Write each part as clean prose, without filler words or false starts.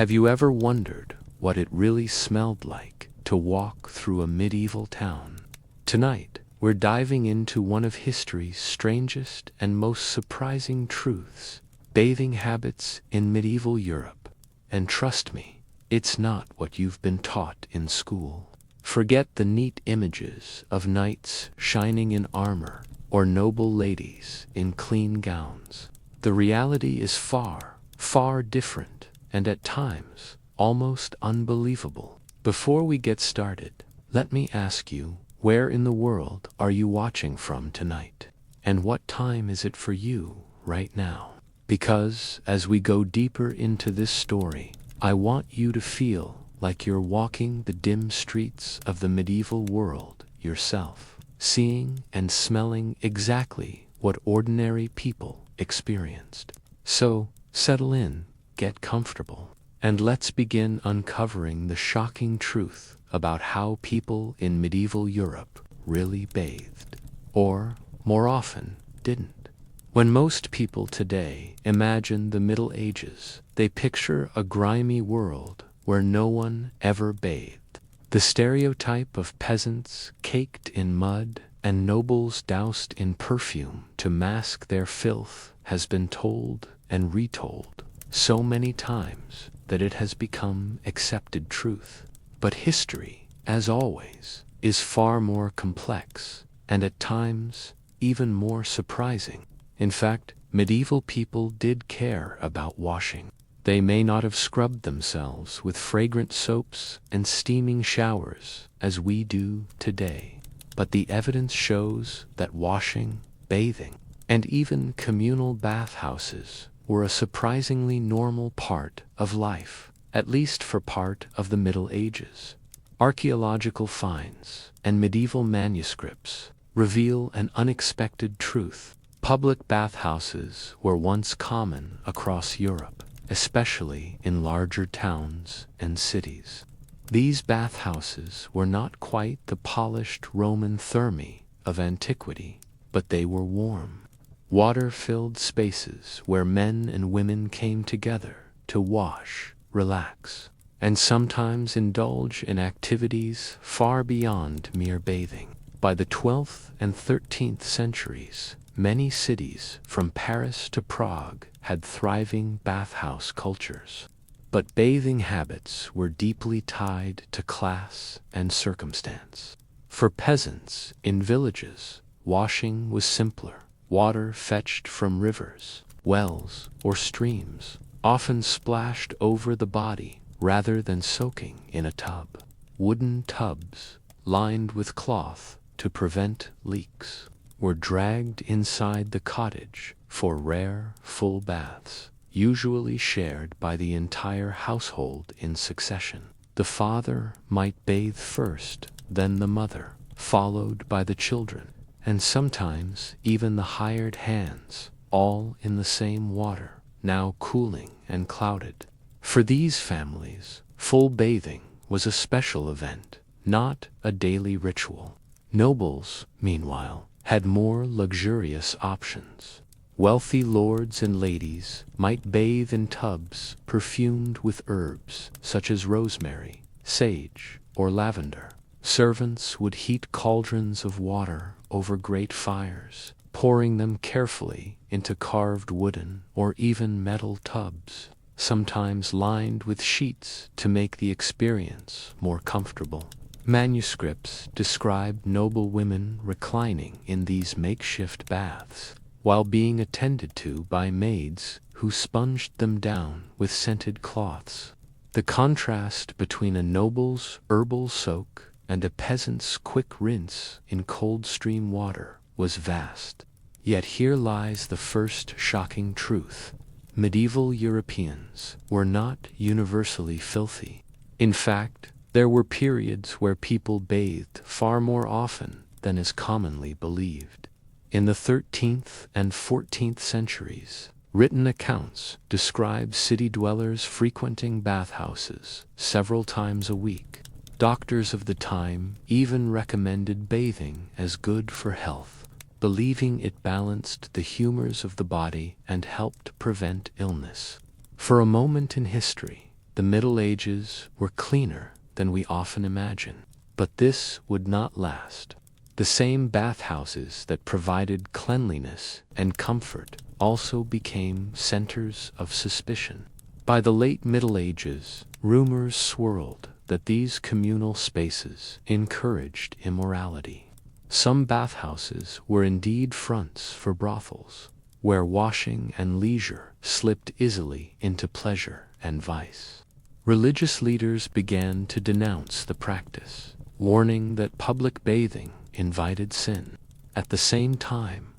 Have you ever wondered what it really smelled like to walk through a medieval town? Tonight, we're diving into one of history's strangest and most surprising truths: bathing habits in medieval Europe. And trust me, it's not what you've been taught in school. Forget the neat images of knights shining in armor or noble ladies in clean gowns. The reality is far, far different, and at times, almost unbelievable. Before we get started, let me ask you, where in the world are you watching from tonight? And what time is it for you right now? Because as we go deeper into this story, I want you to feel like you're walking the dim streets of the medieval world yourself, seeing and smelling exactly what ordinary people experienced. So, settle in, get comfortable, and let's begin uncovering the shocking truth about how people in medieval Europe really bathed, or, more often, didn't. When most people today imagine the Middle Ages, they picture a grimy world where no one ever bathed. The stereotype of peasants caked in mud and nobles doused in perfume to mask their filth has been told and retold so many times that it has become accepted truth. But history, as always, is far more complex and at times even more surprising. In fact, medieval people did care about washing. They may not have scrubbed themselves with fragrant soaps and steaming showers as we do today, but the evidence shows that washing, bathing, and even communal bathhouses were a surprisingly normal part of life, at least for part of the Middle Ages. Archaeological finds and medieval manuscripts reveal an unexpected truth. Public bathhouses were once common across Europe, especially in larger towns and cities. These bathhouses were not quite the polished Roman thermae of antiquity, but they were warm, water-filled spaces where men and women came together to wash, relax, and sometimes indulge in activities far beyond mere bathing. By the 12th and 13th centuries, many cities, from Paris to Prague, had thriving bathhouse cultures. But bathing habits were deeply tied to class and circumstance. For peasants in villages, washing was simpler. Water fetched from rivers, wells, or streams, often splashed over the body rather than soaking in a tub. Wooden tubs, lined with cloth to prevent leaks, were dragged inside the cottage for rare, full baths, usually shared by the entire household in succession. The father might bathe first, then the mother, followed by the children, and sometimes even the hired hands, all in the same water, now cooling and clouded. For these families, full bathing was a special event, not a daily ritual. Nobles, meanwhile, had more luxurious options. Wealthy lords and ladies might bathe in tubs perfumed with herbs such as rosemary, sage, or lavender. Servants would heat cauldrons of water over great fires, pouring them carefully into carved wooden or even metal tubs, sometimes lined with sheets to make the experience more comfortable. Manuscripts describe noble women reclining in these makeshift baths, while being attended to by maids who sponged them down with scented cloths. The contrast between a noble's herbal soak and a peasant's quick rinse in cold stream water was vast. Yet here lies the first shocking truth. Medieval Europeans were not universally filthy. In fact, there were periods where people bathed far more often than is commonly believed. In the 13th and 14th centuries, written accounts describe city dwellers frequenting bathhouses several times a week. Doctors of the time even recommended bathing as good for health, believing it balanced the humors of the body and helped prevent illness. For a moment in history, The Middle Ages were cleaner than we often imagine. But this would not last. The same bathhouses that provided cleanliness and comfort also became centers of suspicion. By the late Middle Ages, rumors swirled that these communal spaces encouraged immorality. Some bathhouses were indeed fronts for brothels, where washing and leisure slipped easily into pleasure and vice. Religious leaders began to denounce the practice, warning that public bathing invited sin. At the same time,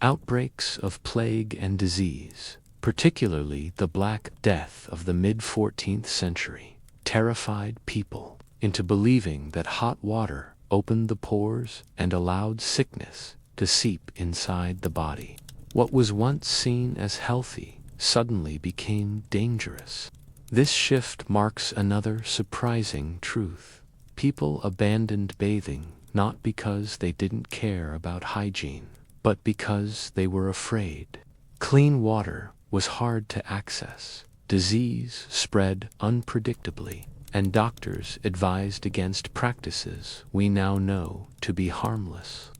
outbreaks of plague and disease, particularly the Black Death of the mid-14th century, terrified people into believing that hot water opened the pores and allowed sickness to seep inside the body. What was once seen as healthy suddenly became dangerous. This shift marks another surprising truth. People abandoned bathing not because they didn't care about hygiene, but because they were afraid. Clean water was hard to access, disease spread unpredictably, and doctors advised against practices we now know to be harmless.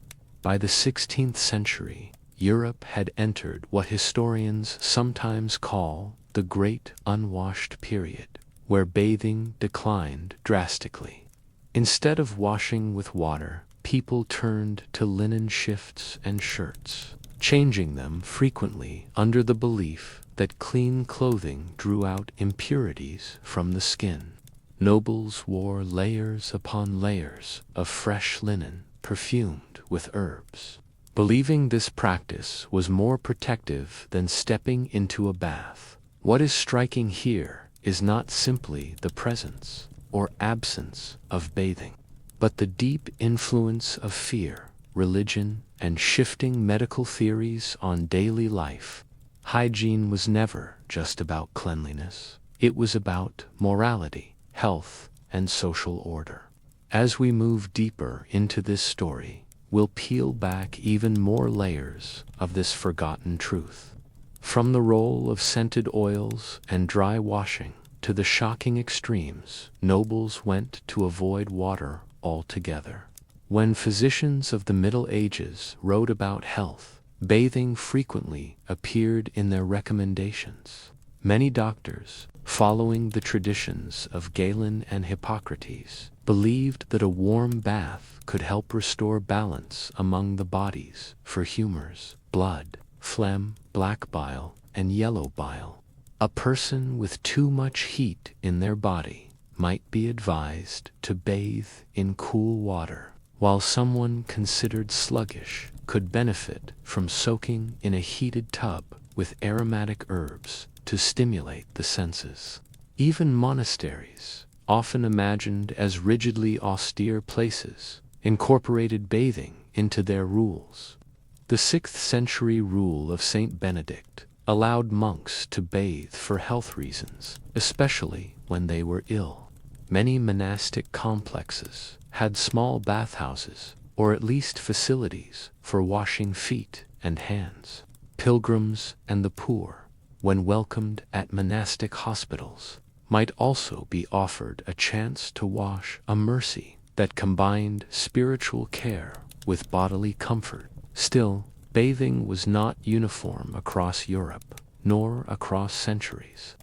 By the 16th century, Europe had entered what historians sometimes call the Great Unwashed Period, where bathing declined drastically. Instead of washing with water, people turned to linen shifts and shirts, changing them frequently under the belief that clean clothing drew out impurities from the skin. Nobles wore layers upon layers of fresh linen, perfumed with herbs, believing this practice was more protective than stepping into a bath. What is striking here is not simply the presence or absence of bathing, but the deep influence of fear, religion, and shifting medical theories on daily life. Hygiene was never just about cleanliness. It was about morality, health, and social order. As we move deeper into this story, we'll peel back even more layers of this forgotten truth. From the role of scented oils and dry washing to the shocking extremes, nobles went to avoid water altogether. When physicians of the Middle Ages wrote about health, bathing frequently appeared in their recommendations. Many doctors, following the traditions of Galen and Hippocrates, believed that a warm bath could help restore balance among the bodies for humors, blood, phlegm, black bile, and yellow bile. A person with too much heat in their body might be advised to bathe in cool water, while someone considered sluggish could benefit from soaking in a heated tub with aromatic herbs to stimulate the senses. Even monasteries, often imagined as rigidly austere places, incorporated bathing into their rules. The 6th century rule of Saint Benedict allowed monks to bathe for health reasons, especially when they were ill. Many monastic complexes had small bathhouses, or at least facilities for washing feet and hands. Pilgrims and the poor, when welcomed at monastic hospitals, might also be offered a chance to wash, a mercy that combined spiritual care with bodily comfort. Still, bathing was not uniform across Europe, nor across centuries.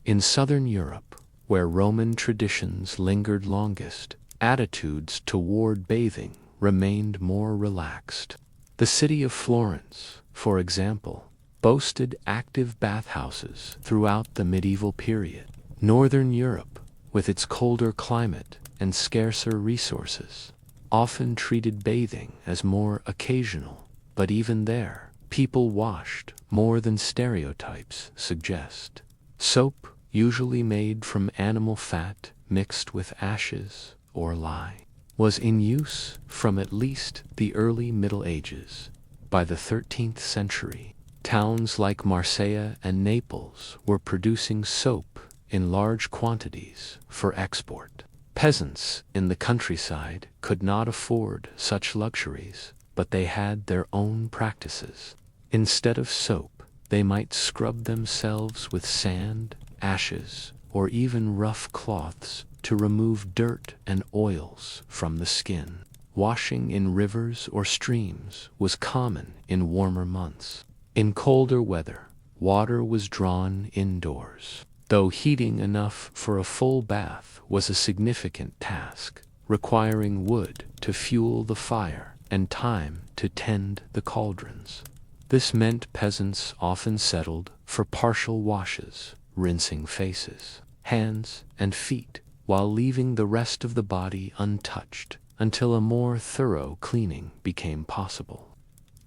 In southern Europe, where Roman traditions lingered longest, attitudes toward bathing remained more relaxed. The city of Florence, for example, boasted active bathhouses throughout the medieval period. Northern Europe, with its colder climate and scarcer resources, often treated bathing as more occasional, but even there, people washed more than stereotypes suggest. Soap, usually made from animal fat mixed with ashes or lye, was in use from at least the early Middle Ages. By the 13th century, towns like Marseille and Naples were producing soap in large quantities for export. Peasants in the countryside could not afford such luxuries, but they had their own practices. Instead of soap, they might scrub themselves with sand, ashes, or even rough cloths to remove dirt and oils from the skin. Washing in rivers or streams was common in warmer months. In colder weather, water was drawn indoors. Though heating enough for a full bath was a significant task, requiring wood to fuel the fire and time to tend the cauldrons. This meant peasants often settled for partial washes, rinsing faces, hands, and feet, while leaving the rest of the body untouched until a more thorough cleaning became possible.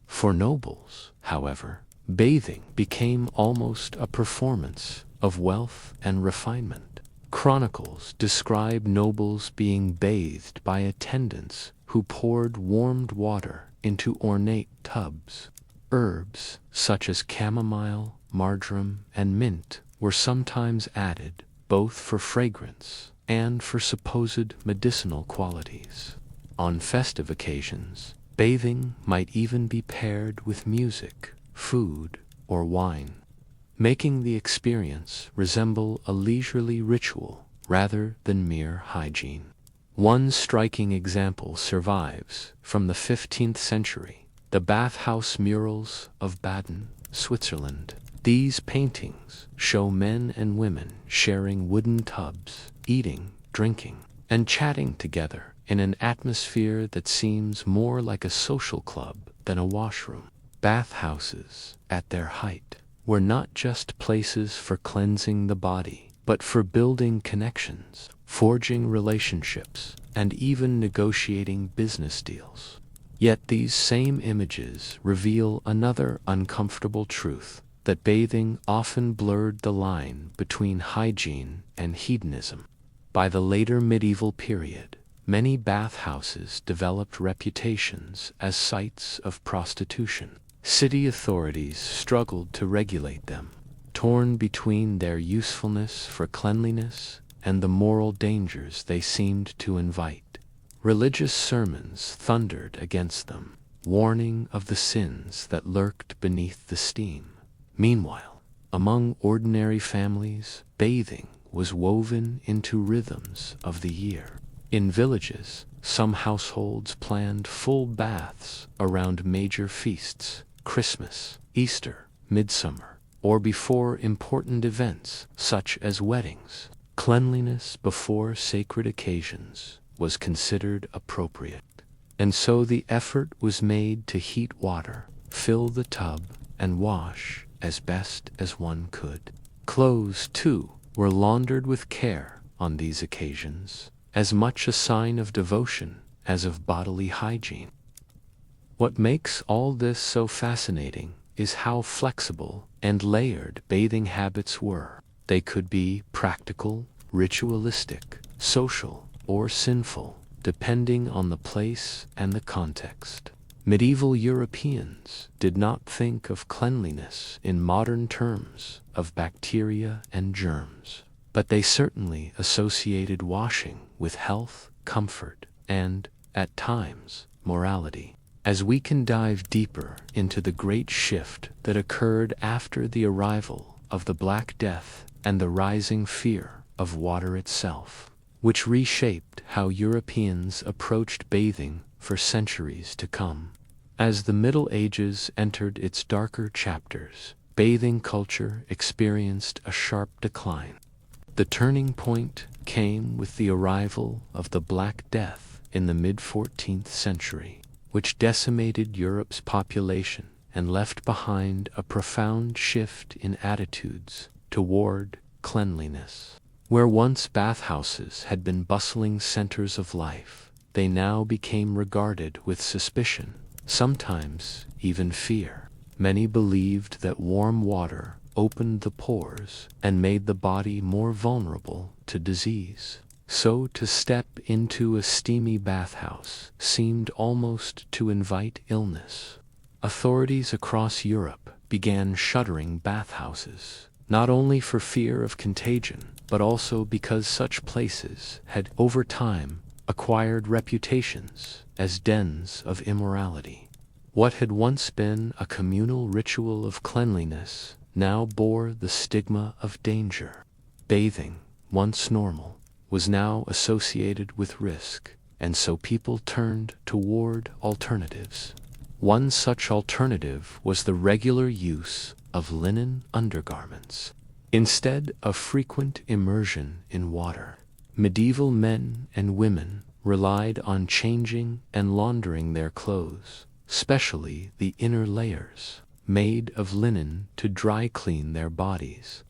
For nobles, however, bathing became almost a performance of wealth and refinement. Chronicles describe nobles being bathed by attendants who poured warmed water into ornate tubs. Herbs such as chamomile, marjoram, and mint were sometimes added, both for fragrance and for supposed medicinal qualities. On festive occasions, bathing might even be paired with music, food, or wine, making the experience resemble a leisurely ritual rather than mere hygiene. One striking example survives from the 15th century, the bathhouse murals of Baden, Switzerland. These paintings show men and women sharing wooden tubs, eating, drinking, and chatting together in an atmosphere that seems more like a social club than a washroom. Bathhouses, at their height, were not just places for cleansing the body, but for building connections, forging relationships, and even negotiating business deals. Yet these same images reveal another uncomfortable truth, that bathing often blurred the line between hygiene and hedonism. By the later medieval period, many bathhouses developed reputations as sites of prostitution. City authorities struggled to regulate them, torn between their usefulness for cleanliness and the moral dangers they seemed to invite. Religious sermons thundered against them, warning of the sins that lurked beneath the steam. Meanwhile, among ordinary families, bathing was woven into rhythms of the year. In villages, some households planned full baths around major feasts, Christmas, Easter, Midsummer, or before important events such as weddings. Cleanliness before sacred occasions was considered appropriate, and so the effort was made to heat water, fill the tub, and wash as best as one could. Clothes, too, were laundered with care on these occasions, as much a sign of devotion as of bodily hygiene. What makes all this so fascinating is how flexible and layered bathing habits were. They could be practical, ritualistic, social, or sinful, depending on the place and the context. Medieval Europeans did not think of cleanliness in modern terms of bacteria and germs, but they certainly associated washing with health, comfort, and, at times, morality. As we can dive deeper into the great shift that occurred after the arrival of the Black Death and the rising fear of water itself, which reshaped how Europeans approached bathing for centuries to come. As the Middle Ages entered its darker chapters, bathing culture experienced a sharp decline. The turning point came with the arrival of the Black Death in the mid-14th century, which decimated Europe's population and left behind a profound shift in attitudes toward cleanliness. Where once bathhouses had been bustling centers of life, they now became regarded with suspicion, sometimes even fear. Many believed that warm water opened the pores and made the body more vulnerable to disease. So to step into a steamy bathhouse seemed almost to invite illness. Authorities across Europe began shuttering bathhouses, not only for fear of contagion, but also because such places had, over time, acquired reputations as dens of immorality. What had once been a communal ritual of cleanliness now bore the stigma of danger. Bathing once normal, was now associated with risk, and so people turned toward alternatives. One such alternative was the regular use of linen undergarments. Instead of frequent immersion in water, medieval men and women relied on changing and laundering their clothes, especially the inner layers, made of linen, to dry clean their bodies.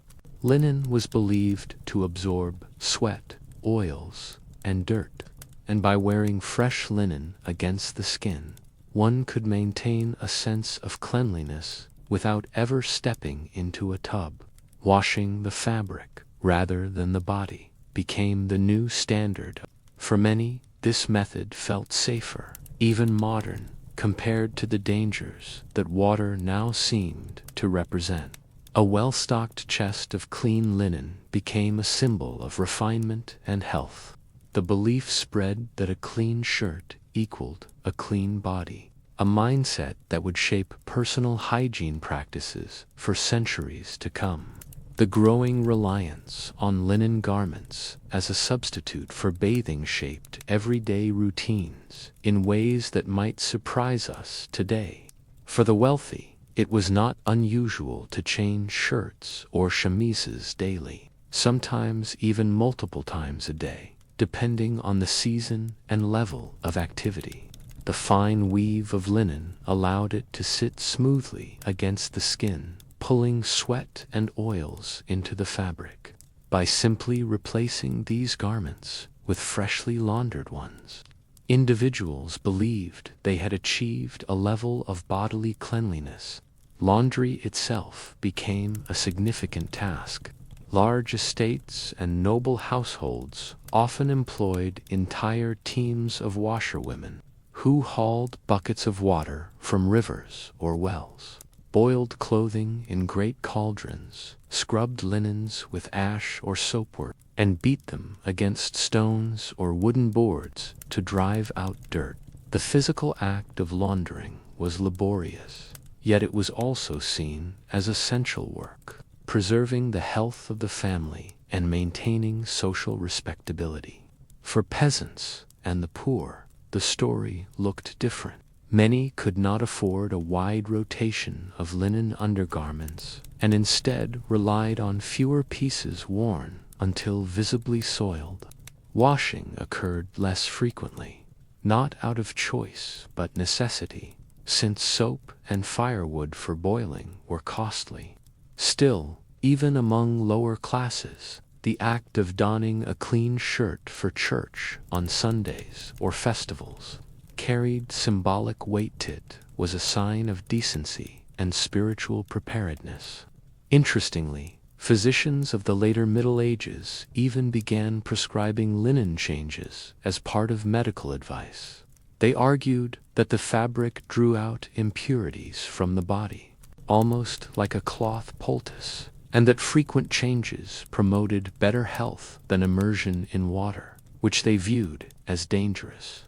Linen was believed to absorb sweat, oils, and dirt, and by wearing fresh linen against the skin, one could maintain a sense of cleanliness without ever stepping into a tub. Washing the fabric rather than the body became the new standard. For many, this method felt safer, even modern, compared to the dangers that water now seemed to represent. A well-stocked chest of clean linen became a symbol of refinement and health. The belief spread that a clean shirt equaled a clean body, a mindset that would shape personal hygiene practices for centuries to come. The growing reliance on linen garments as a substitute for bathing shaped everyday routines in ways that might surprise us today. For the wealthy, it was not unusual to change shirts or chemises daily, sometimes even multiple times a day, depending on the season and level of activity. The fine weave of linen allowed it to sit smoothly against the skin, pulling sweat and oils into the fabric. By simply replacing these garments with freshly laundered ones, individuals believed they had achieved a level of bodily cleanliness. Laundry itself became a significant task. Large estates and noble households often employed entire teams of washerwomen who hauled buckets of water from rivers or wells, boiled clothing in great cauldrons, scrubbed linens with ash or soapwork, and beat them against stones or wooden boards to drive out dirt. The physical act of laundering was laborious, yet it was also seen as essential work, preserving the health of the family and maintaining social respectability. For peasants and the poor, the story looked different. Many could not afford a wide rotation of linen undergarments, and instead relied on fewer pieces worn until visibly soiled. Washing occurred less frequently, not out of choice but necessity, since soap and firewood for boiling were costly. Still, even among lower classes, the act of donning a clean shirt for church on Sundays or festivals carried symbolic weight. It was a sign of decency and spiritual preparedness. Interestingly, physicians of the later Middle Ages even began prescribing linen changes as part of medical advice. They argued that the fabric drew out impurities from the body, almost like a cloth poultice, and that frequent changes promoted better health than immersion in water, which they viewed as dangerous.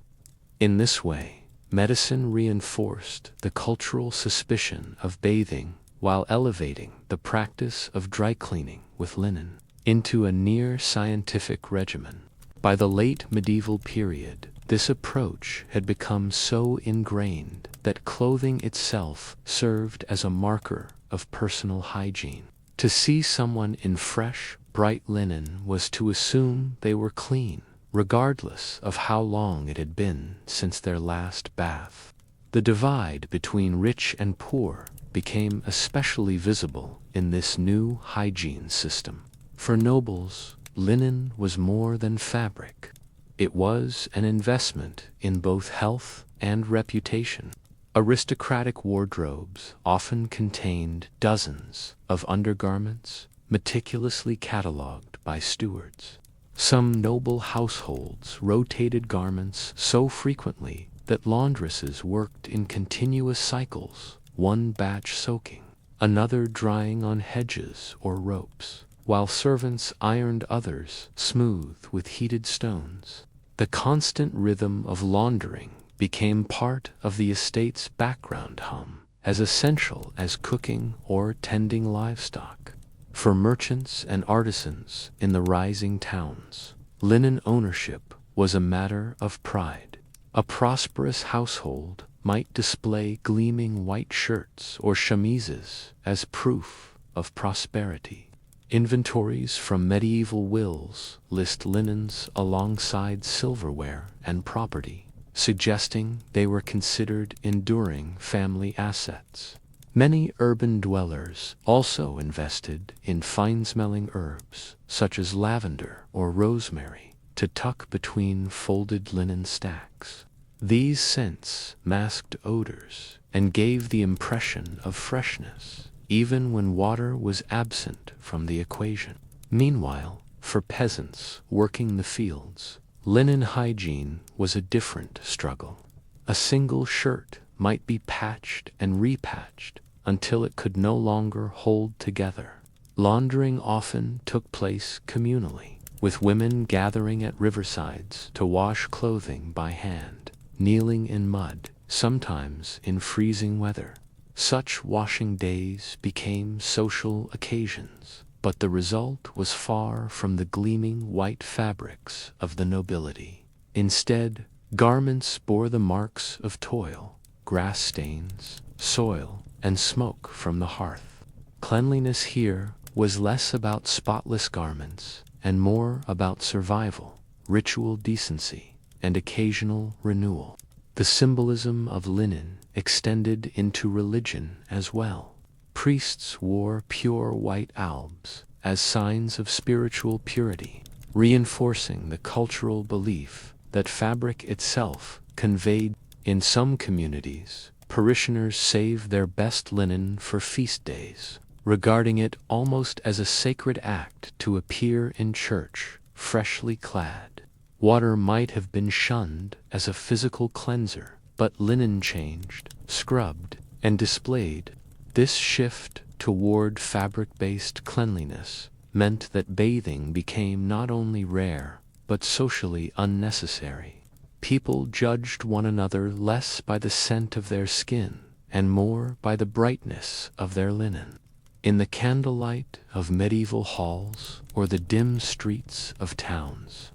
In this way, medicine reinforced the cultural suspicion of bathing while elevating the practice of dry cleaning with linen into a near-scientific regimen. By the late medieval period, this approach had become so ingrained that clothing itself served as a marker of personal hygiene. To see someone in fresh, bright linen was to assume they were clean, regardless of how long it had been since their last bath. The divide between rich and poor became especially visible in this new hygiene system. For nobles, linen was more than fabric. It was an investment in both health and reputation. Aristocratic wardrobes often contained dozens of undergarments, meticulously catalogued by stewards. Some noble households rotated garments so frequently that laundresses worked in continuous cycles, one batch soaking, another drying on hedges or ropes, while servants ironed others smooth with heated stones. The constant rhythm of laundering became part of the estate's background hum, as essential as cooking or tending livestock. For merchants and artisans in the rising towns, linen ownership was a matter of pride. A prosperous household might display gleaming white shirts or chemises as proof of prosperity. Inventories from medieval wills list linens alongside silverware and property, suggesting they were considered enduring family assets. Many urban dwellers also invested in fine-smelling herbs, such as lavender or rosemary, to tuck between folded linen stacks. These scents masked odors and gave the impression of freshness, even when water was absent from the equation. Meanwhile, for peasants working the fields, linen hygiene was a different struggle. A single shirt might be patched and repatched until it could no longer hold together. Laundering often took place communally, with women gathering at riversides to wash clothing by hand, kneeling in mud, sometimes in freezing weather. Such washing days became social occasions, but the result was far from the gleaming white fabrics of the nobility. Instead, garments bore the marks of toil, grass stains, soil, and smoke from the hearth. Cleanliness here was less about spotless garments and more about survival, ritual decency, and occasional renewal. The symbolism of linen extended into religion as well. Priests wore pure white albs as signs of spiritual purity, reinforcing the cultural belief that fabric itself conveyed. In some communities, parishioners saved their best linen for feast days, regarding it almost as a sacred act to appear in church freshly clad. Water might have been shunned as a physical cleanser, but linen changed, scrubbed, and displayed. This shift toward fabric-based cleanliness meant that bathing became not only rare, but socially unnecessary. People judged one another less by the scent of their skin and more by the brightness of their linen. In the candlelight of medieval halls or the dim streets of towns,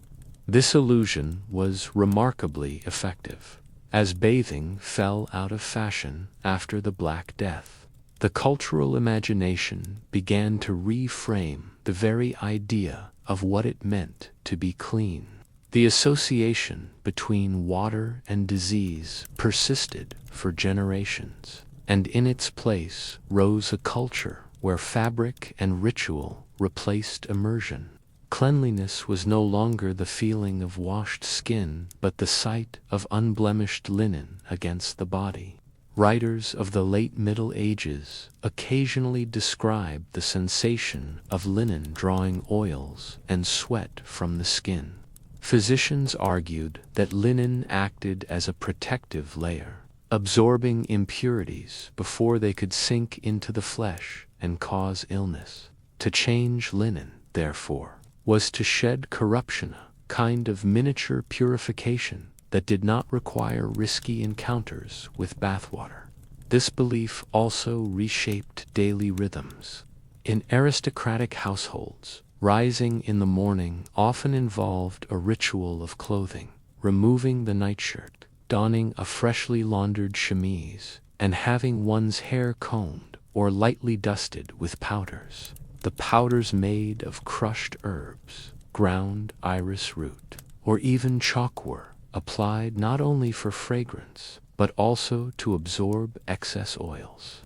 this illusion was remarkably effective. As bathing fell out of fashion after the Black Death, the cultural imagination began to reframe the very idea of what it meant to be clean. The association between water and disease persisted for generations, and in its place rose a culture where fabric and ritual replaced immersion. Cleanliness was no longer the feeling of washed skin, but the sight of unblemished linen against the body. Writers of the late Middle Ages occasionally described the sensation of linen drawing oils and sweat from the skin. Physicians argued that linen acted as a protective layer, absorbing impurities before they could sink into the flesh and cause illness. To change linen, therefore, was to shed corruption, a kind of miniature purification that did not require risky encounters with bathwater. This belief also reshaped daily rhythms. In aristocratic households, rising in the morning often involved a ritual of clothing, removing the nightshirt, donning a freshly laundered chemise, and having one's hair combed or lightly dusted with powders. The powders made of crushed herbs, ground iris root, or even chalk were applied not only for fragrance, but also to absorb excess oils.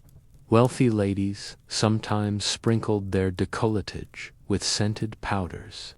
Wealthy ladies sometimes sprinkled their décolletage with scented powders,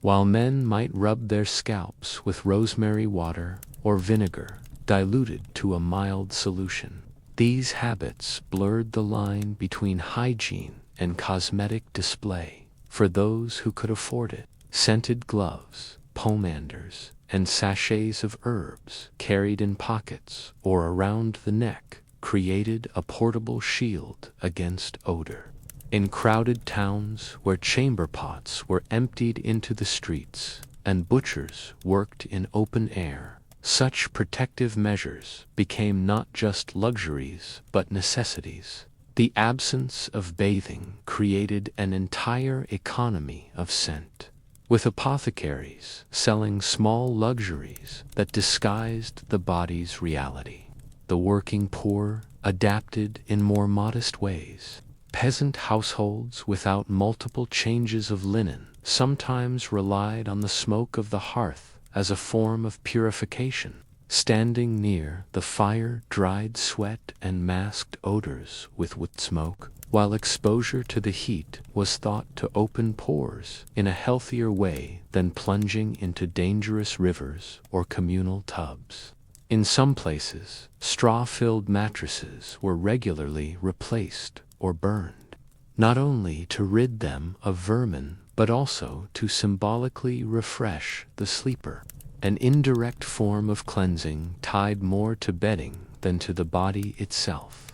while men might rub their scalps with rosemary water or vinegar diluted to a mild solution. These habits blurred the line between hygiene and cosmetic display for those who could afford it. Scented gloves, pomanders, and sachets of herbs carried in pockets or around the neck created a portable shield against odor. In crowded towns where chamber pots were emptied into the streets and butchers worked in open air, such protective measures became not just luxuries but necessities. The absence of bathing created an entire economy of scent, with apothecaries selling small luxuries that disguised the body's reality. The working poor adapted in more modest ways. Peasant households without multiple changes of linen sometimes relied on the smoke of the hearth as a form of purification. Standing near the fire dried sweat and masked odors with wood smoke, while exposure to the heat was thought to open pores in a healthier way than plunging into dangerous rivers or communal tubs. In some places, straw-filled mattresses were regularly replaced or burned, not only to rid them of vermin but also to symbolically refresh the sleeper, an indirect form of cleansing tied more to bedding than to the body itself.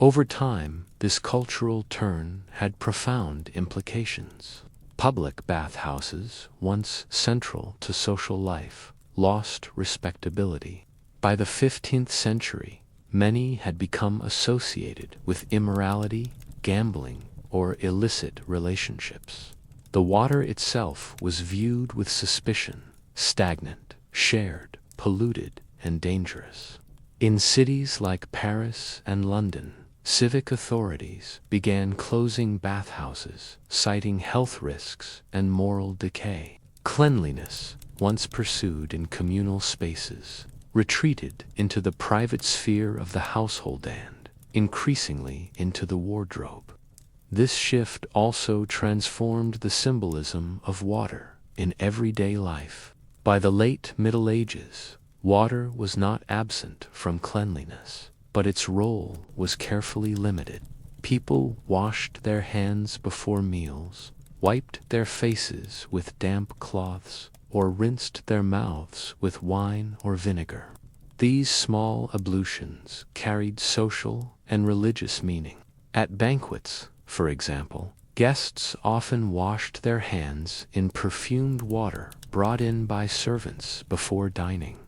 Over time, this cultural turn had profound implications. Public bathhouses, once central to social life, lost respectability. By the 15th century, many had become associated with immorality, gambling, or illicit relationships. The water itself was viewed with suspicion, stagnant, shared, polluted, and dangerous. In cities like Paris and London, civic authorities began closing bathhouses, citing health risks and moral decay. Cleanliness, once pursued in communal spaces, retreated into the private sphere of the household and, increasingly, into the wardrobe. This shift also transformed the symbolism of water in everyday life. By the late Middle Ages, water was not absent from cleanliness, but its role was carefully limited. People washed their hands before meals, wiped their faces with damp cloths, or rinsed their mouths with wine or vinegar. These small ablutions carried social and religious meaning. At banquets, for example, guests often washed their hands in perfumed water brought in by servants before dining,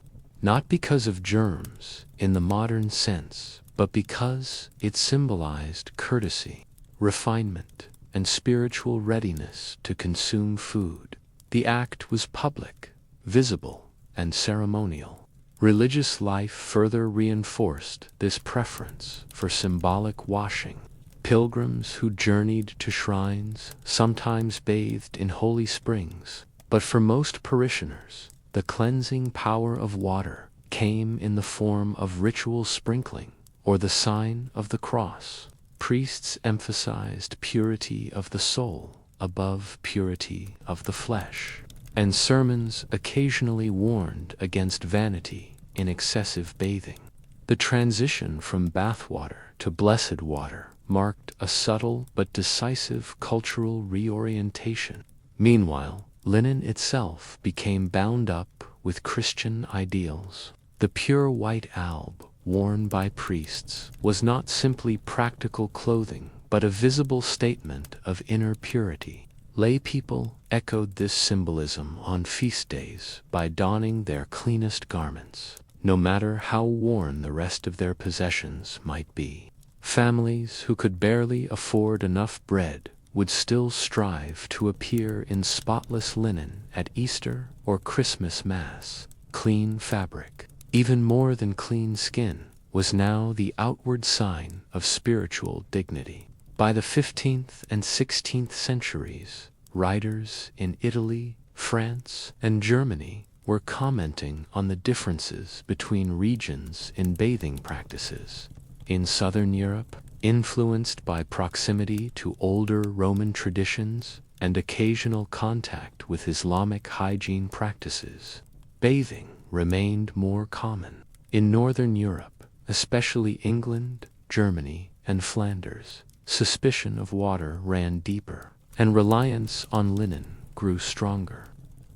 not because of germs in the modern sense, but because it symbolized courtesy, refinement, and spiritual readiness to consume food. The act was public, visible, and ceremonial. Religious life further reinforced this preference for symbolic washing. Pilgrims who journeyed to shrines sometimes bathed in holy springs, but for most parishioners, the cleansing power of water came in the form of ritual sprinkling or the sign of the cross. Priests emphasized purity of the soul above purity of the flesh, and sermons occasionally warned against vanity in excessive bathing. The transition from bathwater to blessed water marked a subtle but decisive cultural reorientation. Meanwhile, linen itself became bound up with Christian ideals. The pure white alb worn by priests was not simply practical clothing, but a visible statement of inner purity. Lay people echoed this symbolism on feast days by donning their cleanest garments, no matter how worn the rest of their possessions might be. Families who could barely afford enough bread would still strive to appear in spotless linen at Easter or Christmas Mass. Clean fabric, even more than clean skin, was now the outward sign of spiritual dignity. By the 15th and 16th centuries, writers in Italy, France, and Germany were commenting on the differences between regions in bathing practices. In southern Europe, influenced by proximity to older Roman traditions and occasional contact with Islamic hygiene practices, bathing remained more common. In northern Europe, especially England, Germany, and Flanders, suspicion of water ran deeper, and reliance on linen grew stronger.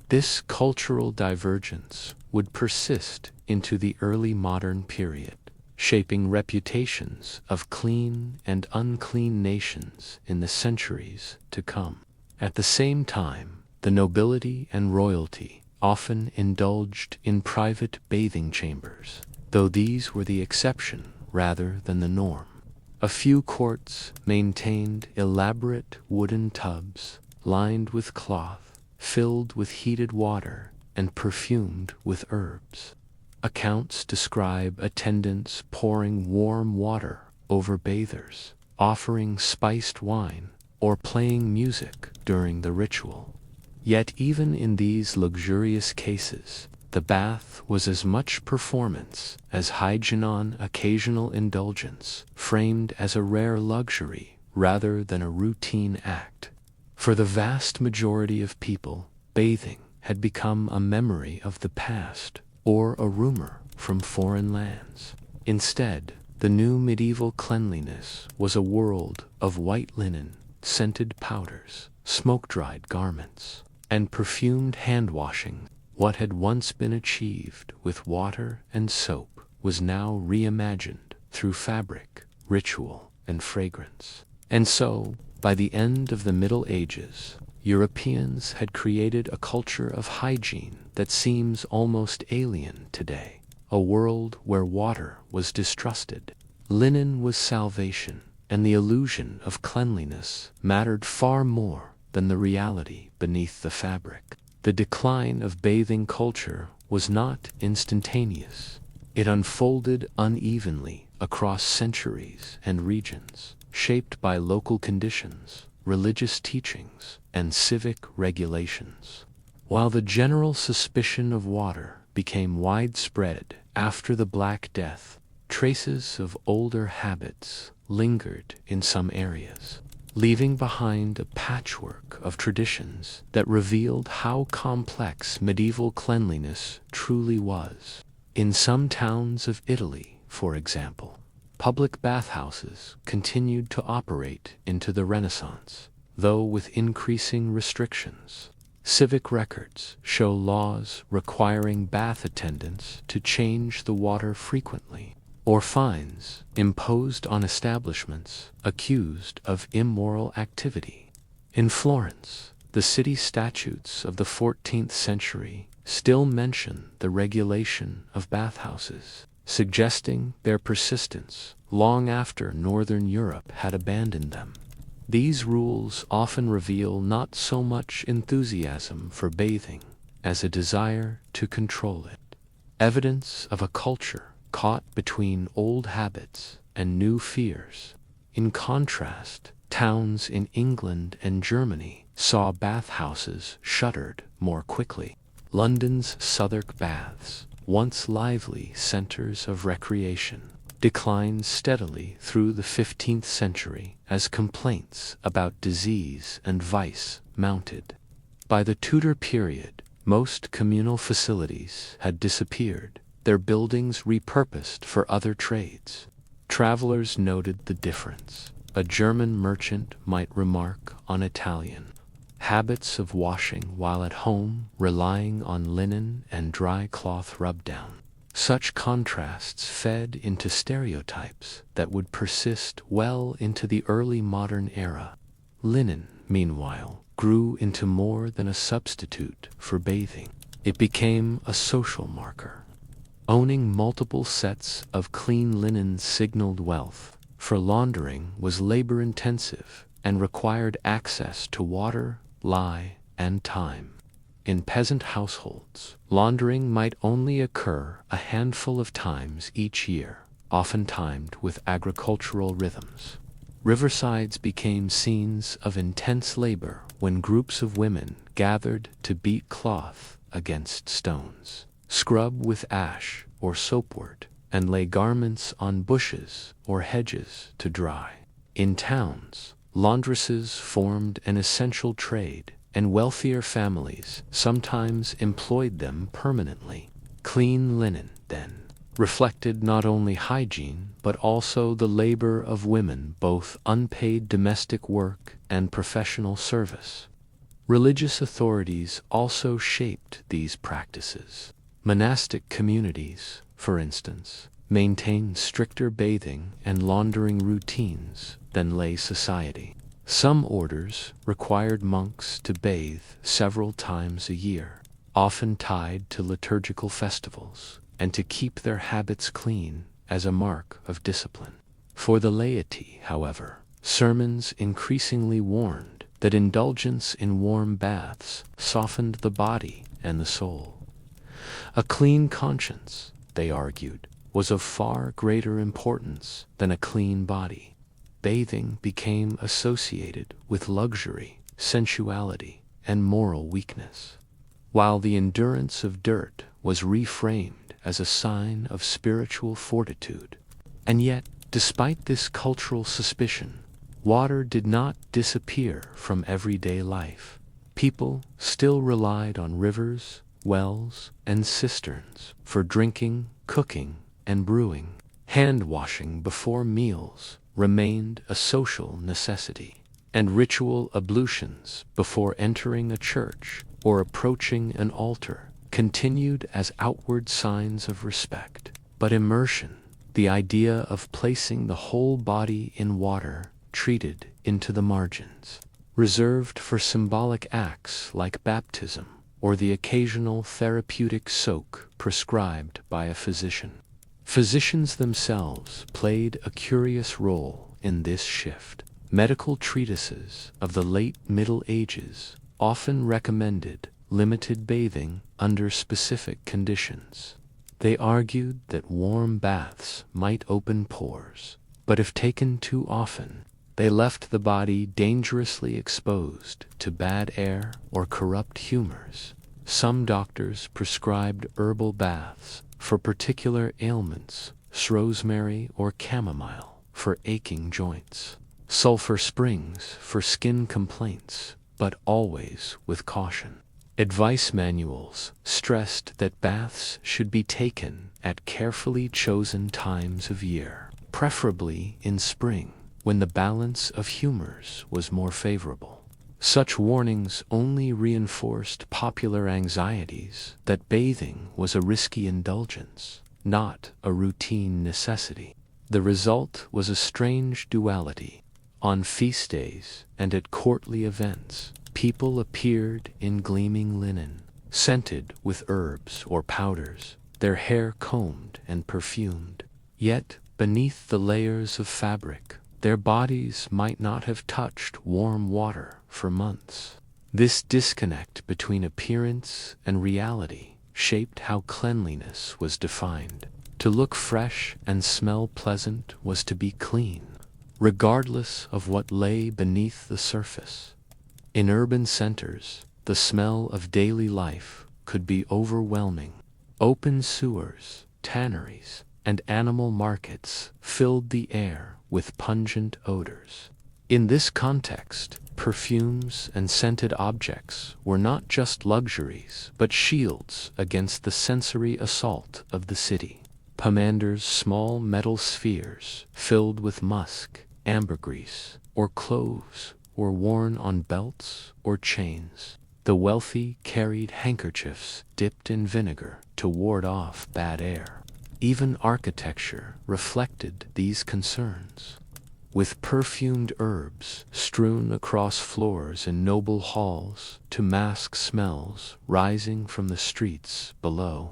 This cultural divergence would persist into the early modern period, shaping reputations of clean and unclean nations in the centuries to come. At the same time, the nobility and royalty often indulged in private bathing chambers, though these were the exception rather than the norm. A few courts maintained elaborate wooden tubs lined with cloth, filled with heated water and perfumed with herbs. Accounts describe attendants pouring warm water over bathers, offering spiced wine, or playing music during the ritual. Yet even in these luxurious cases, the bath was as much performance as hygienon, occasional indulgence, framed as a rare luxury rather than a routine act. For the vast majority of people, bathing had become a memory of the past or a rumor from foreign lands. Instead, the new medieval cleanliness was a world of white linen, scented powders, smoke-dried garments, and perfumed hand-washing. What had once been achieved with water and soap was now reimagined through fabric, ritual, and fragrance. And so, by the end of the Middle Ages, Europeans had created a culture of hygiene that seems almost alien today, a world where water was distrusted. Linen was salvation, and the illusion of cleanliness mattered far more than the reality beneath the fabric. The decline of bathing culture was not instantaneous. It unfolded unevenly across centuries and regions, shaped by local conditions, religious teachings, and civic regulations. While the general suspicion of water became widespread after the Black Death, traces of older habits lingered in some areas, leaving behind a patchwork of traditions that revealed how complex medieval cleanliness truly was. In some towns of Italy, for example, public bathhouses continued to operate into the Renaissance, though with increasing restrictions. Civic records show laws requiring bath attendants to change the water frequently, or fines imposed on establishments accused of immoral activity. In Florence, the city statutes of the 14th century still mention the regulation of bathhouses, suggesting their persistence long after Northern Europe had abandoned them. These rules often reveal not so much enthusiasm for bathing as a desire to control it, evidence of a culture caught between old habits and new fears. In contrast, towns in England and Germany saw bathhouses shuttered more quickly. London's Southwark Baths, once lively centers of recreation, declined steadily through the 15th century as complaints about disease and vice mounted. By the Tudor period, most communal facilities had disappeared, their buildings repurposed for other trades. Travelers noted the difference. A German merchant might remark on Italian habits of washing while at home, relying on linen and dry cloth rub-down. Such contrasts fed into stereotypes that would persist well into the early modern era. Linen, meanwhile, grew into more than a substitute for bathing. It became a social marker. Owning multiple sets of clean linen signaled wealth, for laundering was labor-intensive and required access to water, lye, and time. In peasant households, laundering might only occur a handful of times each year, often timed with agricultural rhythms. Riversides became scenes of intense labor when groups of women gathered to beat cloth against stones, scrub with ash or soapwort, and lay garments on bushes or hedges to dry. In towns, laundresses formed an essential trade, and wealthier families sometimes employed them permanently. Clean linen, then, reflected not only hygiene but also the labor of women, both unpaid domestic work and professional service. Religious authorities also shaped these practices. Monastic communities, for instance, maintained stricter bathing and laundering routines than lay society. Some orders required monks to bathe several times a year, often tied to liturgical festivals, and to keep their habits clean as a mark of discipline. For the laity, however, sermons increasingly warned that indulgence in warm baths softened the body and the soul. A clean conscience, they argued, was of far greater importance than a clean body. Bathing became associated with luxury, sensuality, and moral weakness, while the endurance of dirt was reframed as a sign of spiritual fortitude. And yet, despite this cultural suspicion, water did not disappear from everyday life. People still relied on rivers, wells, and cisterns for drinking, cooking, and brewing. Hand washing before meals remained a social necessity, and ritual ablutions before entering a church or approaching an altar continued as outward signs of respect. But immersion, the idea of placing the whole body in water, treated into the margins, reserved for symbolic acts like baptism or the occasional therapeutic soak prescribed by a physician. Physicians themselves played a curious role in this shift. Medical treatises of the late Middle Ages often recommended limited bathing under specific conditions. They argued that warm baths might open pores, but if taken too often, they left the body dangerously exposed to bad air or corrupt humors. Some doctors prescribed herbal baths for particular ailments, rosemary or chamomile for aching joints, sulfur springs for skin complaints, but always with caution. Advice manuals stressed that baths should be taken at carefully chosen times of year, preferably in spring, when the balance of humors was more favorable. Such warnings only reinforced popular anxieties that bathing was a risky indulgence, not a routine necessity. The result was a strange duality. On feast days and at courtly events, people appeared in gleaming linen, scented with herbs or powders, their hair combed and perfumed. Yet, beneath the layers of fabric, their bodies might not have touched warm water for months. This disconnect between appearance and reality shaped how cleanliness was defined. To look fresh and smell pleasant was to be clean, regardless of what lay beneath the surface. In urban centers, the smell of daily life could be overwhelming. Open sewers, tanneries, and animal markets filled the air with pungent odors. In this context, perfumes and scented objects were not just luxuries, but shields against the sensory assault of the city. Pomander's small metal spheres, filled with musk, ambergris, or cloves, were worn on belts or chains. The wealthy carried handkerchiefs dipped in vinegar to ward off bad air. Even architecture reflected these concerns, with perfumed herbs strewn across floors in noble halls to mask smells rising from the streets below.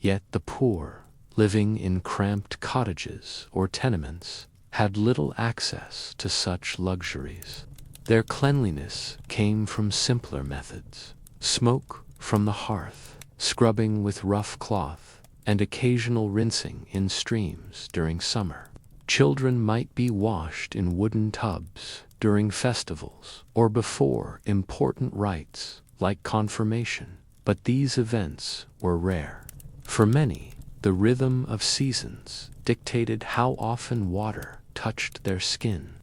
Yet the poor, living in cramped cottages or tenements, had little access to such luxuries. Their cleanliness came from simpler methods: smoke from the hearth, scrubbing with rough cloth, and occasional rinsing in streams during summer. Children might be washed in wooden tubs during festivals or before important rites like confirmation, but these events were rare. For many, the rhythm of seasons dictated how often water touched their skin.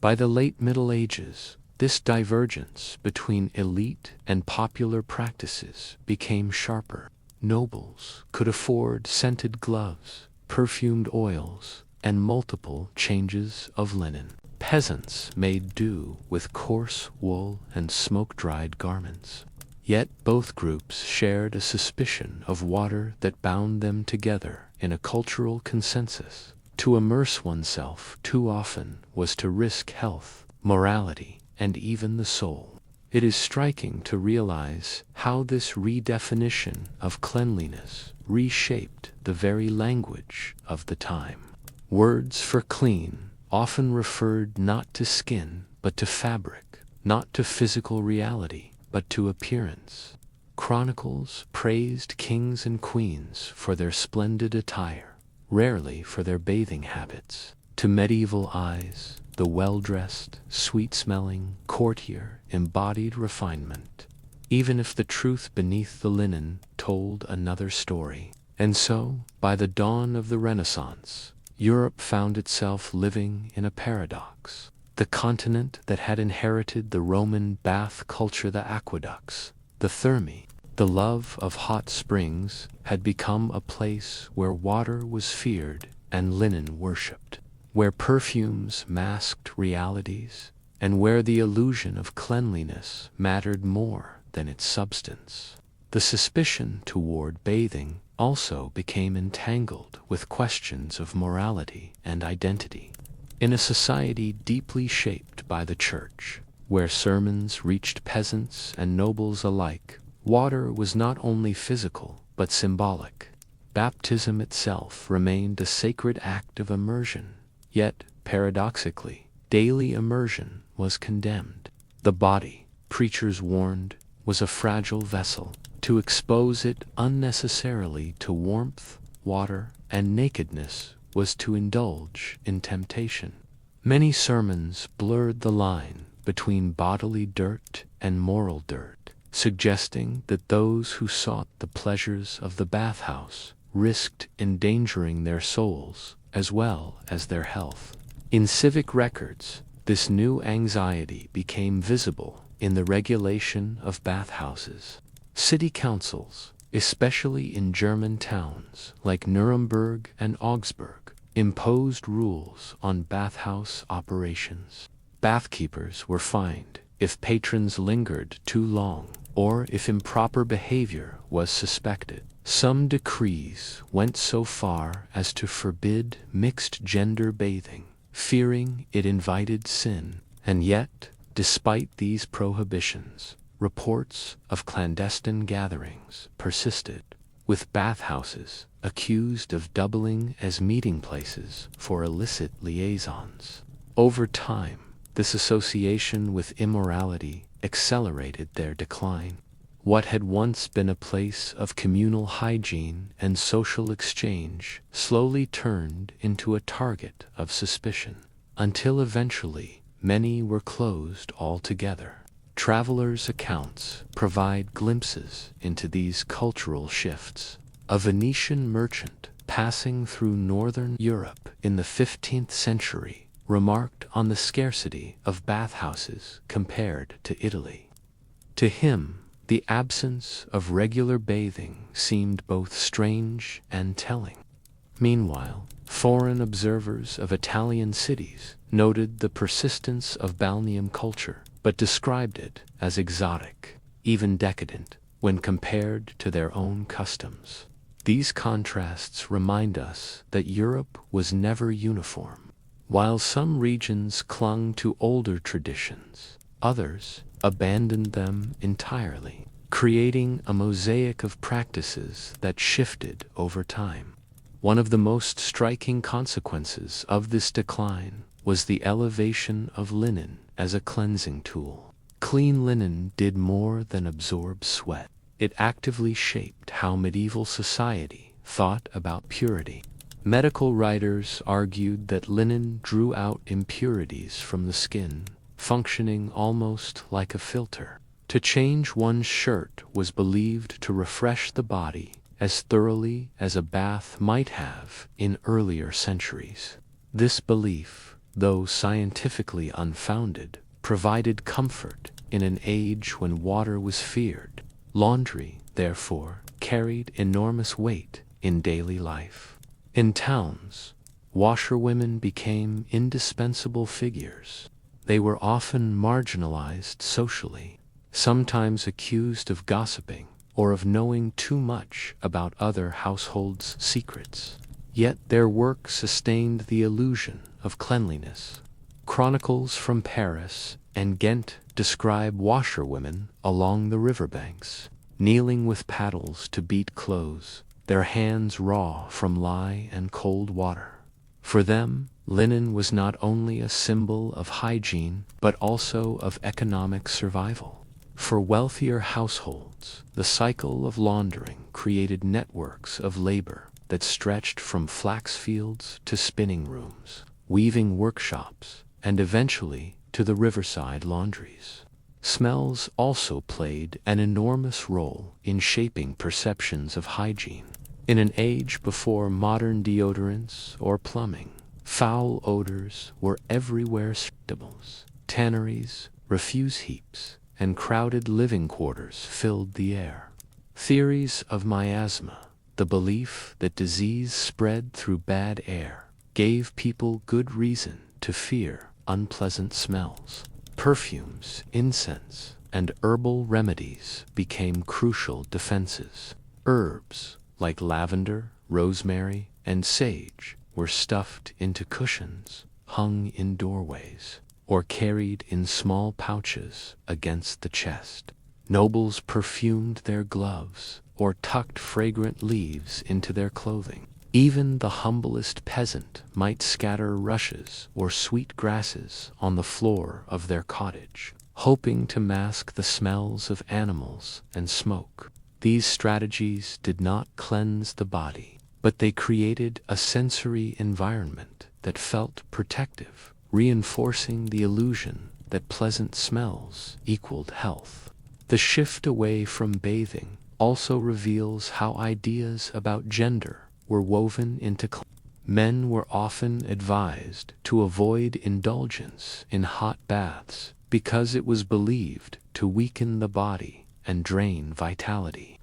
By the late Middle Ages, this divergence between elite and popular practices became sharper. Nobles could afford scented gloves, perfumed oils, and multiple changes of linen. Peasants made do with coarse wool and smoke-dried garments. Yet both groups shared a suspicion of water that bound them together in a cultural consensus. To immerse oneself too often was to risk health, morality, and even the soul. It is striking to realize how this redefinition of cleanliness reshaped the very language of the time. Words for clean often referred not to skin but to fabric, not to physical reality but to appearance. Chronicles praised kings and queens for their splendid attire, rarely for their bathing habits. To medieval eyes, the well-dressed, sweet-smelling courtier embodied refinement, even if the truth beneath the linen told another story. And so, by the dawn of the Renaissance, Europe found itself living in a paradox. The continent that had inherited the Roman bath culture, the aqueducts, the thermae, the love of hot springs, had become a place where water was feared and linen worshipped, where perfumes masked realities, and where the illusion of cleanliness mattered more than its substance. The suspicion toward bathing also became entangled with questions of morality and identity. In a society deeply shaped by the church, where sermons reached peasants and nobles alike, water was not only physical but symbolic. Baptism itself remained a sacred act of immersion, yet, paradoxically, daily immersion was condemned. The body, preachers warned, was a fragile vessel. To expose it unnecessarily to warmth, water, and nakedness was to indulge in temptation. Many sermons blurred the line between bodily dirt and moral dirt, suggesting that those who sought the pleasures of the bathhouse risked endangering their souls as well as their health. In civic records, this new anxiety became visible in the regulation of bathhouses. City councils, especially in German towns like Nuremberg and Augsburg, imposed rules on bathhouse operations. Bathkeepers were fined if patrons lingered too long or if improper behavior was suspected. Some decrees went so far as to forbid mixed-gender bathing, fearing it invited sin. And yet, despite these prohibitions, reports of clandestine gatherings persisted, with bathhouses accused of doubling as meeting places for illicit liaisons. Over time, this association with immorality accelerated their decline. What had once been a place of communal hygiene and social exchange slowly turned into a target of suspicion, until eventually many were closed altogether. Travelers' accounts provide glimpses into these cultural shifts. A Venetian merchant passing through northern Europe in the 15th century remarked on the scarcity of bathhouses compared to Italy. To him, the absence of regular bathing seemed both strange and telling. Meanwhile, foreign observers of Italian cities noted the persistence of balneum culture, but described it as exotic, even decadent, when compared to their own customs. These contrasts remind us that Europe was never uniform. While some regions clung to older traditions, others abandoned them entirely, creating a mosaic of practices that shifted over time. One of the most striking consequences of this decline was the elevation of linen as a cleansing tool. Clean linen did more than absorb sweat. It actively shaped how medieval society thought about purity. Medical writers argued that linen drew out impurities from the skin, functioning almost like a filter. To change one's shirt was believed to refresh the body as thoroughly as a bath might have in earlier centuries. This belief, though scientifically unfounded, provided comfort in an age when water was feared. Laundry, therefore, carried enormous weight in daily life. In towns, washerwomen became indispensable figures. They were often marginalized socially, sometimes accused of gossiping or of knowing too much about other households' secrets. Yet their work sustained the illusion of cleanliness. Chronicles from Paris and Ghent describe washerwomen along the riverbanks, kneeling with paddles to beat clothes, their hands raw from lye and cold water. For them, linen was not only a symbol of hygiene, but also of economic survival. For wealthier households, the cycle of laundering created networks of labor that stretched from flax fields to spinning rooms, weaving workshops, and eventually to the riverside laundries. Smells also played an enormous role in shaping perceptions of hygiene. In an age before modern deodorants or plumbing, foul odors were everywhere. Stables, tanneries, refuse heaps, and crowded living quarters filled the air. Theories of miasma, the belief that disease spread through bad air, gave people good reason to fear unpleasant smells. Perfumes, incense, and herbal remedies became crucial defenses. Herbs, like lavender, rosemary, and sage, were stuffed into cushions, hung in doorways, or carried in small pouches against the chest. Nobles perfumed their gloves or tucked fragrant leaves into their clothing. Even the humblest peasant might scatter rushes or sweet grasses on the floor of their cottage, hoping to mask the smells of animals and smoke. These strategies did not cleanse the body, but they created a sensory environment that felt protective, reinforcing the illusion that pleasant smells equaled health. The shift away from bathing also reveals how ideas about gender were woven into men were often advised to avoid indulgence in hot baths because it was believed to weaken the body and drain vitality.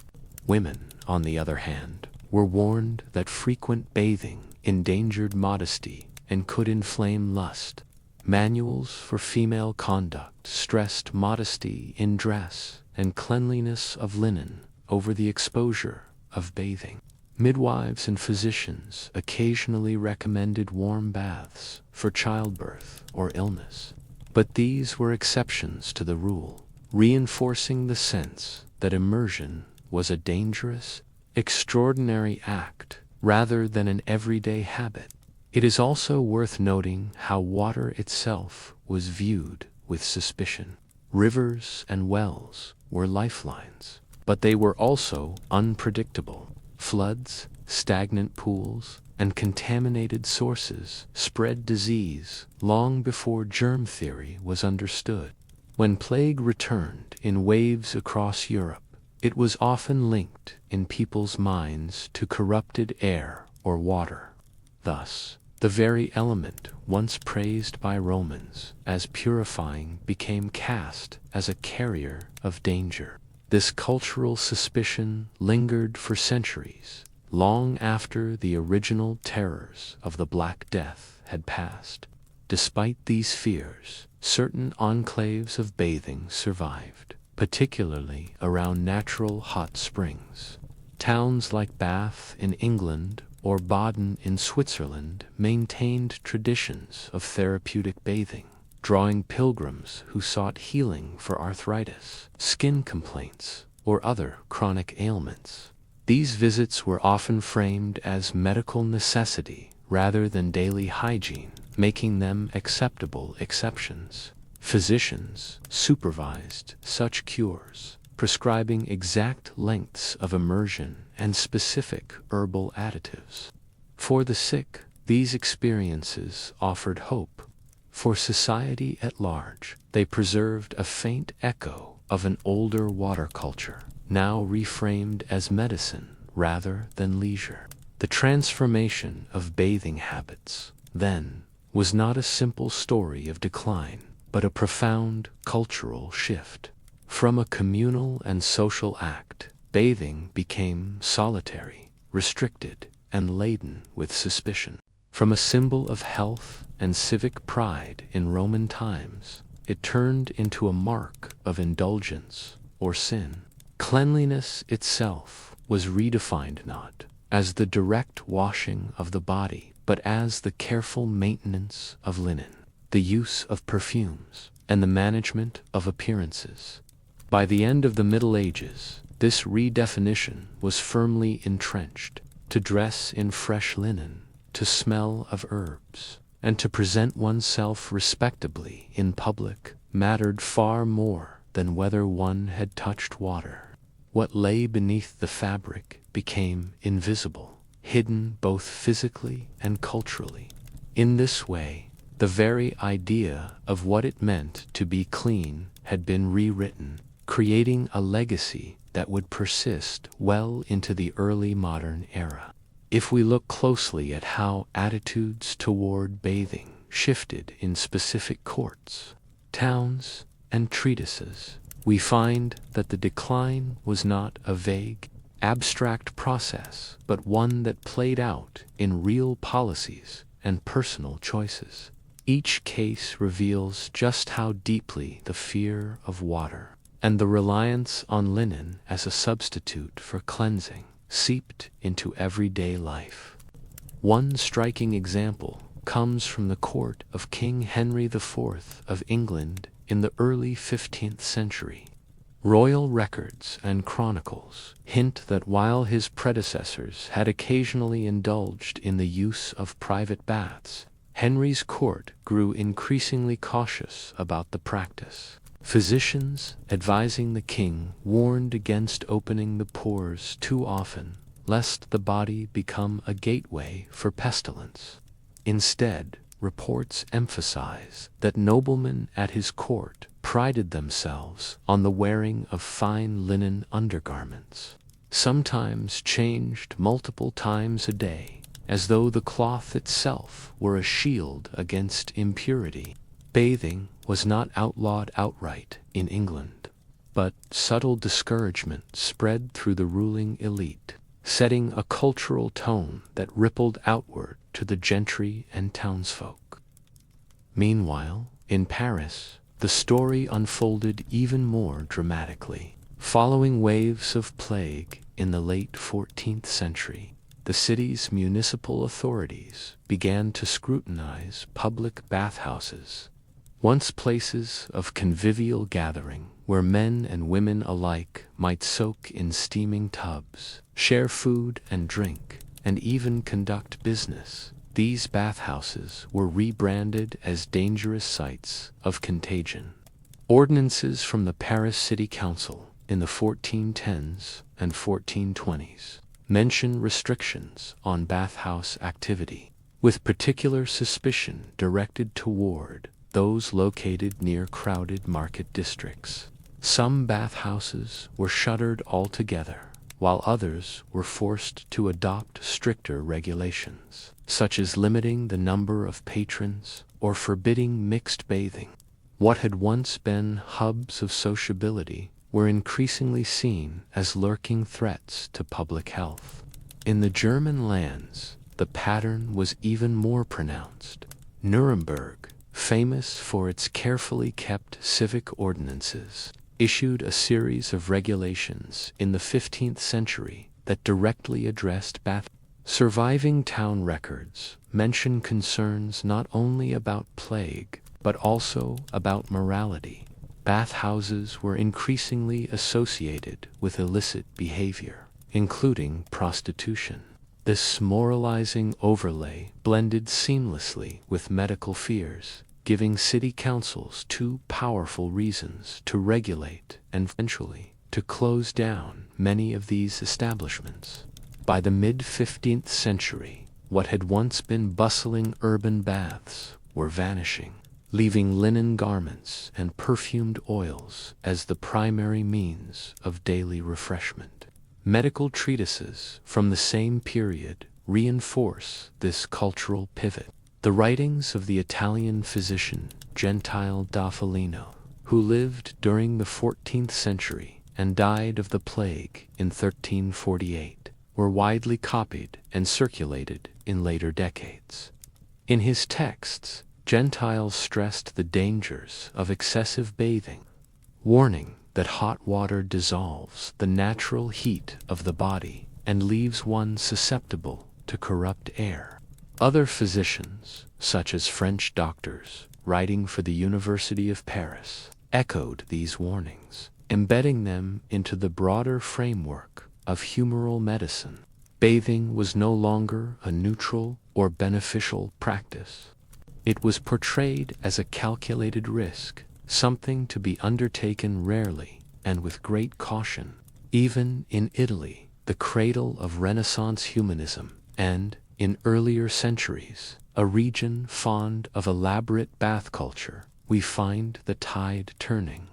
Women, on the other hand, were warned that frequent bathing endangered modesty and could inflame lust. Manuals for female conduct stressed modesty in dress and cleanliness of linen over the exposure of bathing. Midwives and physicians occasionally recommended warm baths for childbirth or illness, but these were exceptions to the rule, reinforcing the sense that immersion was a dangerous, extraordinary act rather than an everyday habit. It is also worth noting how water itself was viewed with suspicion. Rivers and wells were lifelines, but they were also unpredictable. Floods, stagnant pools, and contaminated sources spread disease long before germ theory was understood. When plague returned in waves across Europe, it was often linked in people's minds to corrupted air or water. Thus, the very element once praised by Romans as purifying became cast as a carrier of danger. This cultural suspicion lingered for centuries, long after the original terrors of the Black Death had passed. Despite these fears, certain enclaves of bathing survived, particularly around natural hot springs. Towns like Bath in England or Baden in Switzerland maintained traditions of therapeutic bathing, drawing pilgrims who sought healing for arthritis, skin complaints, or other chronic ailments. These visits were often framed as medical necessity rather than daily hygiene, making them acceptable exceptions. Physicians supervised such cures, prescribing exact lengths of immersion and specific herbal additives. For the sick, these experiences offered hope. For society at large, they preserved a faint echo of an older water culture, now reframed as medicine rather than leisure. The transformation of bathing habits, then, was not a simple story of decline, but a profound cultural shift. From a communal and social act, bathing became solitary, restricted, and laden with suspicion. From a symbol of health and civic pride in Roman times, it turned into a mark of indulgence or sin. Cleanliness itself was redefined not as the direct washing of the body, but as the careful maintenance of linen, the use of perfumes, and the management of appearances. By the end of the Middle Ages, this redefinition was firmly entrenched. To dress in fresh linen, to smell of herbs, and to present oneself respectably in public mattered far more than whether one had touched water. What lay beneath the fabric became invisible, hidden both physically and culturally. In this way, the very idea of what it meant to be clean had been rewritten, creating a legacy that would persist well into the early modern era. If we look closely at how attitudes toward bathing shifted in specific courts, towns, and treatises, we find that the decline was not a vague, abstract process, but one that played out in real policies and personal choices. Each case reveals just how deeply the fear of water and the reliance on linen as a substitute for cleansing seeped into everyday life. One striking example comes from the court of King Henry IV of England in the early 15th century. Royal records and chronicles hint that while his predecessors had occasionally indulged in the use of private baths, Henry's court grew increasingly cautious about the practice. Physicians advising the king warned against opening the pores too often, lest the body become a gateway for pestilence. Instead, reports emphasize that noblemen at his court prided themselves on the wearing of fine linen undergarments, sometimes changed multiple times a day, as though the cloth itself were a shield against impurity. Bathing was not outlawed outright in England, but subtle discouragement spread through the ruling elite, setting a cultural tone that rippled outward to the gentry and townsfolk. Meanwhile, in Paris, the story unfolded even more dramatically. Following waves of plague in the late 14th century, the city's municipal authorities began to scrutinize public bathhouses, once places of convivial gathering where men and women alike might soak in steaming tubs, share food and drink, and even conduct business. These bathhouses were rebranded as dangerous sites of contagion. Ordinances from the Paris City Council in the 1410s and 1420s mention restrictions on bathhouse activity, with particular suspicion directed toward those located near crowded market districts. Some bathhouses were shuttered altogether, while others were forced to adopt stricter regulations, such as limiting the number of patrons or forbidding mixed bathing. What had once been hubs of sociability were increasingly seen as lurking threats to public health. In the German lands, the pattern was even more pronounced. Nuremberg, famous for its carefully kept civic ordinances, issued a series of regulations in the 15th century that directly addressed baths. Surviving town records mention concerns not only about plague, but also about morality. Bathhouses were increasingly associated with illicit behavior, including prostitution. This moralizing overlay blended seamlessly with medical fears, giving city councils two powerful reasons to regulate and eventually to close down many of these establishments. By the mid-15th century, what had once been bustling urban baths were vanishing, leaving linen garments and perfumed oils as the primary means of daily refreshment. Medical treatises from the same period reinforce this cultural pivot. The writings of the Italian physician Gentile da Foligno, who lived during the 14th century and died of the plague in 1348, were widely copied and circulated in later decades. In his texts, Gentile stressed the dangers of excessive bathing, warning that hot water dissolves the natural heat of the body and leaves one susceptible to corrupt air. Other physicians, such as French doctors writing for the University of Paris, echoed these warnings, embedding them into the broader framework of humoral medicine. Bathing was no longer a neutral or beneficial practice. It was portrayed as a calculated risk, something to be undertaken rarely and with great caution. Even in Italy, the cradle of Renaissance humanism, and, in earlier centuries, a region fond of elaborate bath culture, we find the tide turning.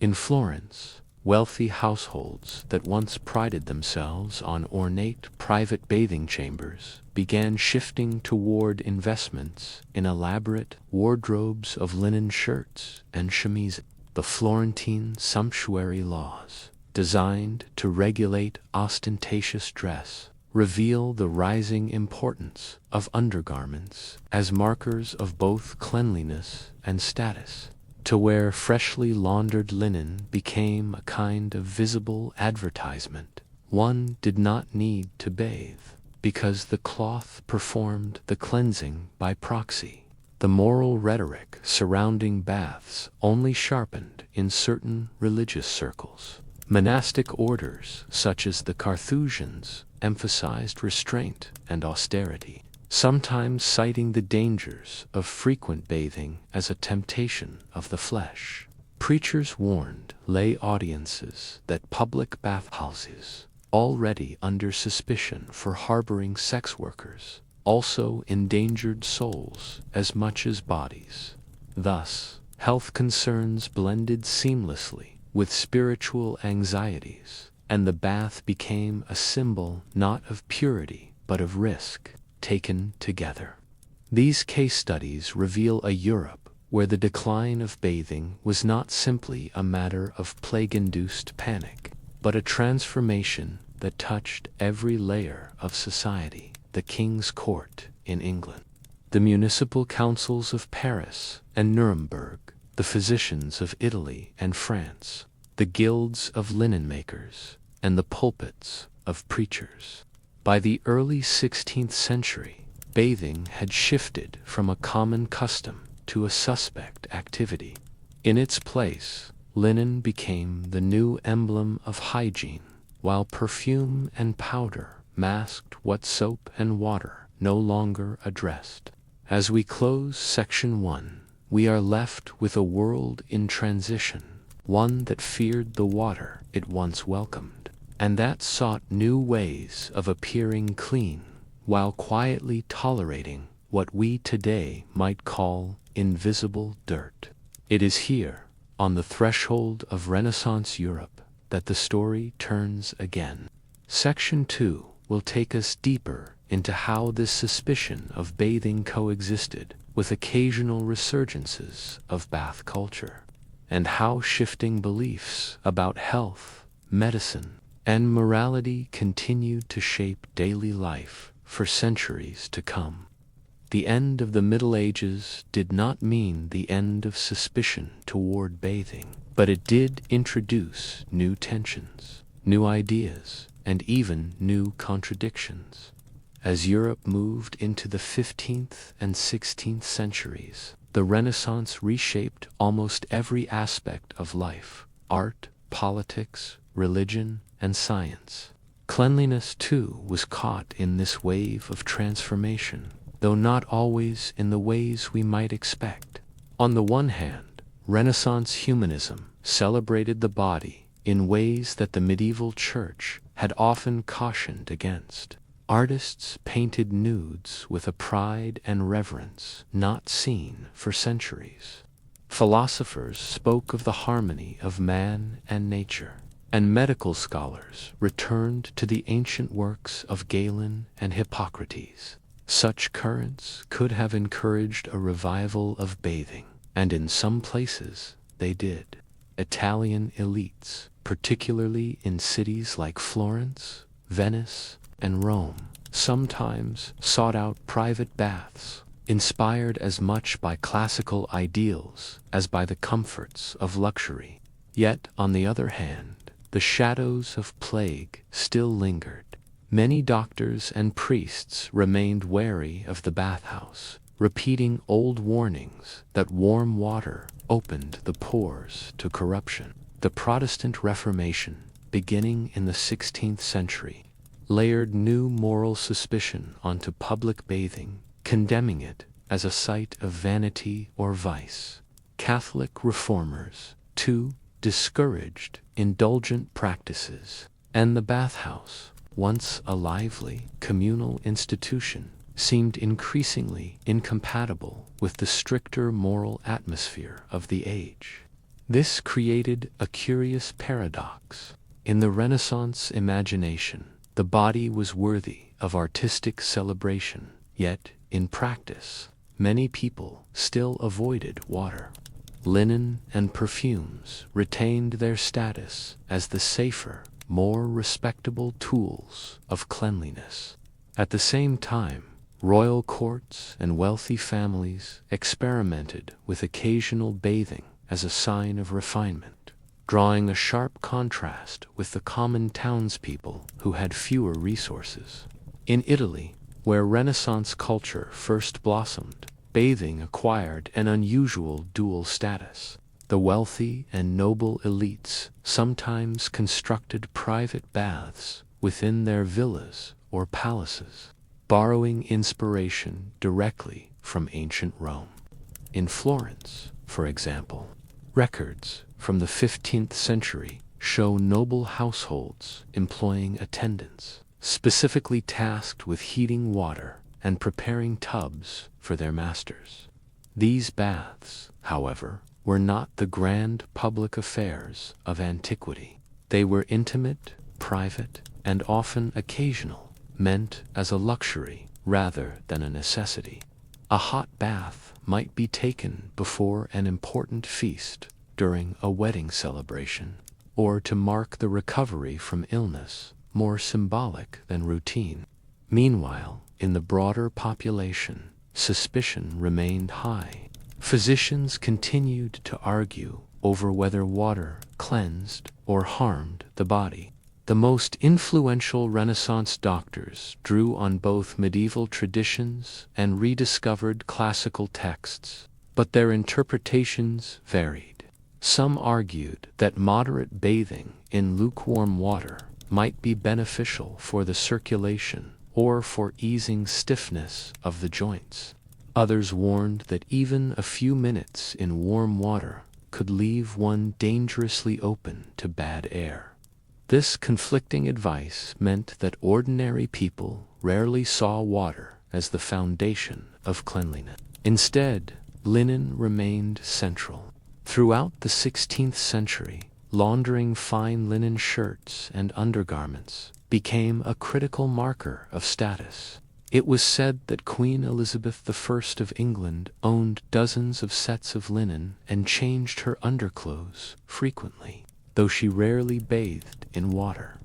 In Florence, wealthy households that once prided themselves on ornate private bathing chambers began shifting toward investments in elaborate wardrobes of linen shirts and chemises. The Florentine sumptuary laws, designed to regulate ostentatious dress, reveal the rising importance of undergarments as markers of both cleanliness and status. To wear freshly laundered linen became a kind of visible advertisement. One did not need to bathe, because the cloth performed the cleansing by proxy. The moral rhetoric surrounding baths only sharpened in certain religious circles. Monastic orders, such as the Carthusians, emphasized restraint and austerity, sometimes citing the dangers of frequent bathing as a temptation of the flesh. Preachers warned lay audiences that public bathhouses, already under suspicion for harboring sex workers, also endangered souls as much as bodies. Thus, health concerns blended seamlessly with spiritual anxieties, and the bath became a symbol not of purity but of risk, taken together. These case studies reveal a Europe where the decline of bathing was not simply a matter of plague-induced panic, but a transformation that touched every layer of society. The King's Court in England, the municipal councils of Paris and Nuremberg, the physicians of Italy and France, the guilds of linen makers, and the pulpits of preachers. By the early 16th century, bathing had shifted from a common custom to a suspect activity. In its place, linen became the new emblem of hygiene, while perfume and powder masked what soap and water no longer addressed. As we close Section 1, we are left with a world in transition, one that feared the water it once welcomed, and that sought new ways of appearing clean, while quietly tolerating what we today might call invisible dirt. It is here, on the threshold of Renaissance Europe, that the story turns again. Section 2 will take us deeper into how this suspicion of bathing coexisted with occasional resurgences of bath culture, and how shifting beliefs about health, medicine, and morality continued to shape daily life for centuries to come. The end of the Middle Ages did not mean the end of suspicion toward bathing, but it did introduce new tensions, new ideas, and even new contradictions. As Europe moved into the 15th and 16th centuries, the Renaissance reshaped almost every aspect of life: art, politics, religion, and science. Cleanliness, too, was caught in this wave of transformation, though not always in the ways we might expect. On the one hand, Renaissance humanism celebrated the body in ways that the medieval church had often cautioned against. Artists painted nudes with a pride and reverence not seen for centuries. Philosophers spoke of the harmony of man and nature, and medical scholars returned to the ancient works of Galen and Hippocrates. Such currents could have encouraged a revival of bathing, and in some places they did. Italian elites, particularly in cities like Florence, Venice, and Rome, sometimes sought out private baths, inspired as much by classical ideals as by the comforts of luxury. Yet, on the other hand, the shadows of plague still lingered. Many doctors and priests remained wary of the bathhouse, repeating old warnings that warm water opened the pores to corruption. The Protestant Reformation, beginning in the 16th century, layered new moral suspicion onto public bathing, condemning it as a site of vanity or vice. Catholic reformers, too, discouraged indulgent practices, and the bathhouse, once a lively, communal institution, seemed increasingly incompatible with the stricter moral atmosphere of the age. This created a curious paradox. In the Renaissance imagination, the body was worthy of artistic celebration, yet, in practice, many people still avoided water. Linen and perfumes retained their status as the safer, more respectable tools of cleanliness. At the same time, royal courts and wealthy families experimented with occasional bathing as a sign of refinement, drawing a sharp contrast with the common townspeople who had fewer resources. In Italy, where Renaissance culture first blossomed, bathing acquired an unusual dual status. The wealthy and noble elites sometimes constructed private baths within their villas or palaces, borrowing inspiration directly from ancient Rome. In Florence, for example, records from the 15th century show noble households employing attendants, specifically tasked with heating water and preparing tubs for their masters. These baths, however, were not the grand public affairs of antiquity. They were intimate, private, and often occasional, meant as a luxury rather than a necessity. A hot bath might be taken before an important feast, during a wedding celebration, or to mark the recovery from illness, more symbolic than routine. Meanwhile, in the broader population, suspicion remained high. Physicians continued to argue over whether water cleansed or harmed the body. The most influential Renaissance doctors drew on both medieval traditions and rediscovered classical texts, but their interpretations varied. Some argued that moderate bathing in lukewarm water might be beneficial for the circulation or for easing stiffness of the joints. Others warned that even a few minutes in warm water could leave one dangerously open to bad air. This conflicting advice meant that ordinary people rarely saw water as the foundation of cleanliness. Instead, linen remained central. Throughout the 16th century, laundering fine linen shirts and undergarments became a critical marker of status. It was said that Queen Elizabeth I of England owned dozens of sets of linen and changed her underclothes frequently, though she rarely bathed in water.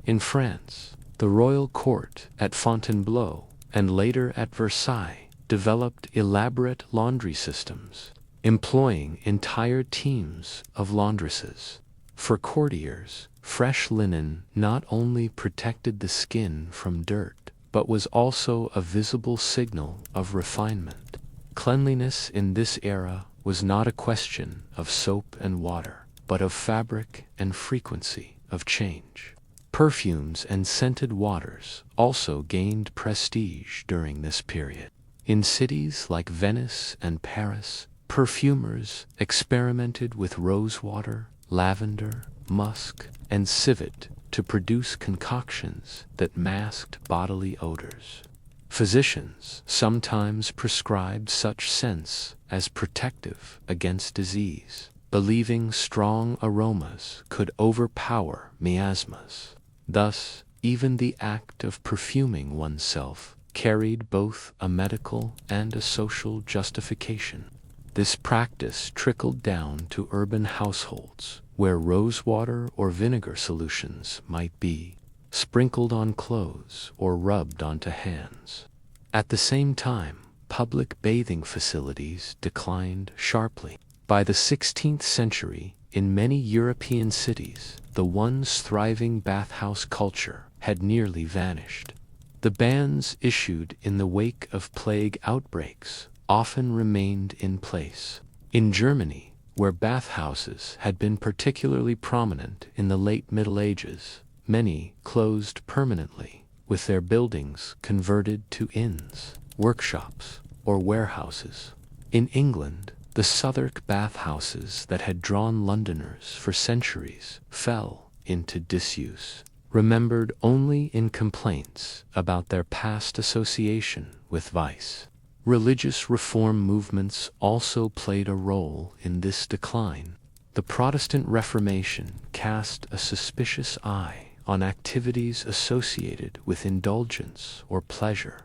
In France, the royal court at Fontainebleau and later at Versailles developed elaborate laundry systems, employing entire teams of laundresses. For courtiers, fresh linen not only protected the skin from dirt, but was also a visible signal of refinement. Cleanliness in this era was not a question of soap and water, but of fabric and frequency of change. Perfumes and scented waters also gained prestige during this period. In cities like Venice and Paris, perfumers experimented with rosewater, lavender, musk, and civet to produce concoctions that masked bodily odors. Physicians sometimes prescribed such scents as protective against disease, believing strong aromas could overpower miasmas. Thus, even the act of perfuming oneself carried both a medical and a social justification. This practice trickled down to urban households, where rosewater or vinegar solutions might be sprinkled on clothes or rubbed onto hands. At the same time, public bathing facilities declined sharply. By the 16th century, in many European cities, the once thriving bathhouse culture had nearly vanished. The bans issued in the wake of plague outbreaks often remained in place. In Germany, where bathhouses had been particularly prominent in the late Middle Ages, many closed permanently with their buildings converted to inns, workshops, or warehouses. In England, the Southwark bathhouses that had drawn Londoners for centuries fell into disuse, remembered only in complaints about their past association with vice. Religious reform movements also played a role in this decline. The Protestant Reformation cast a suspicious eye on activities associated with indulgence or pleasure,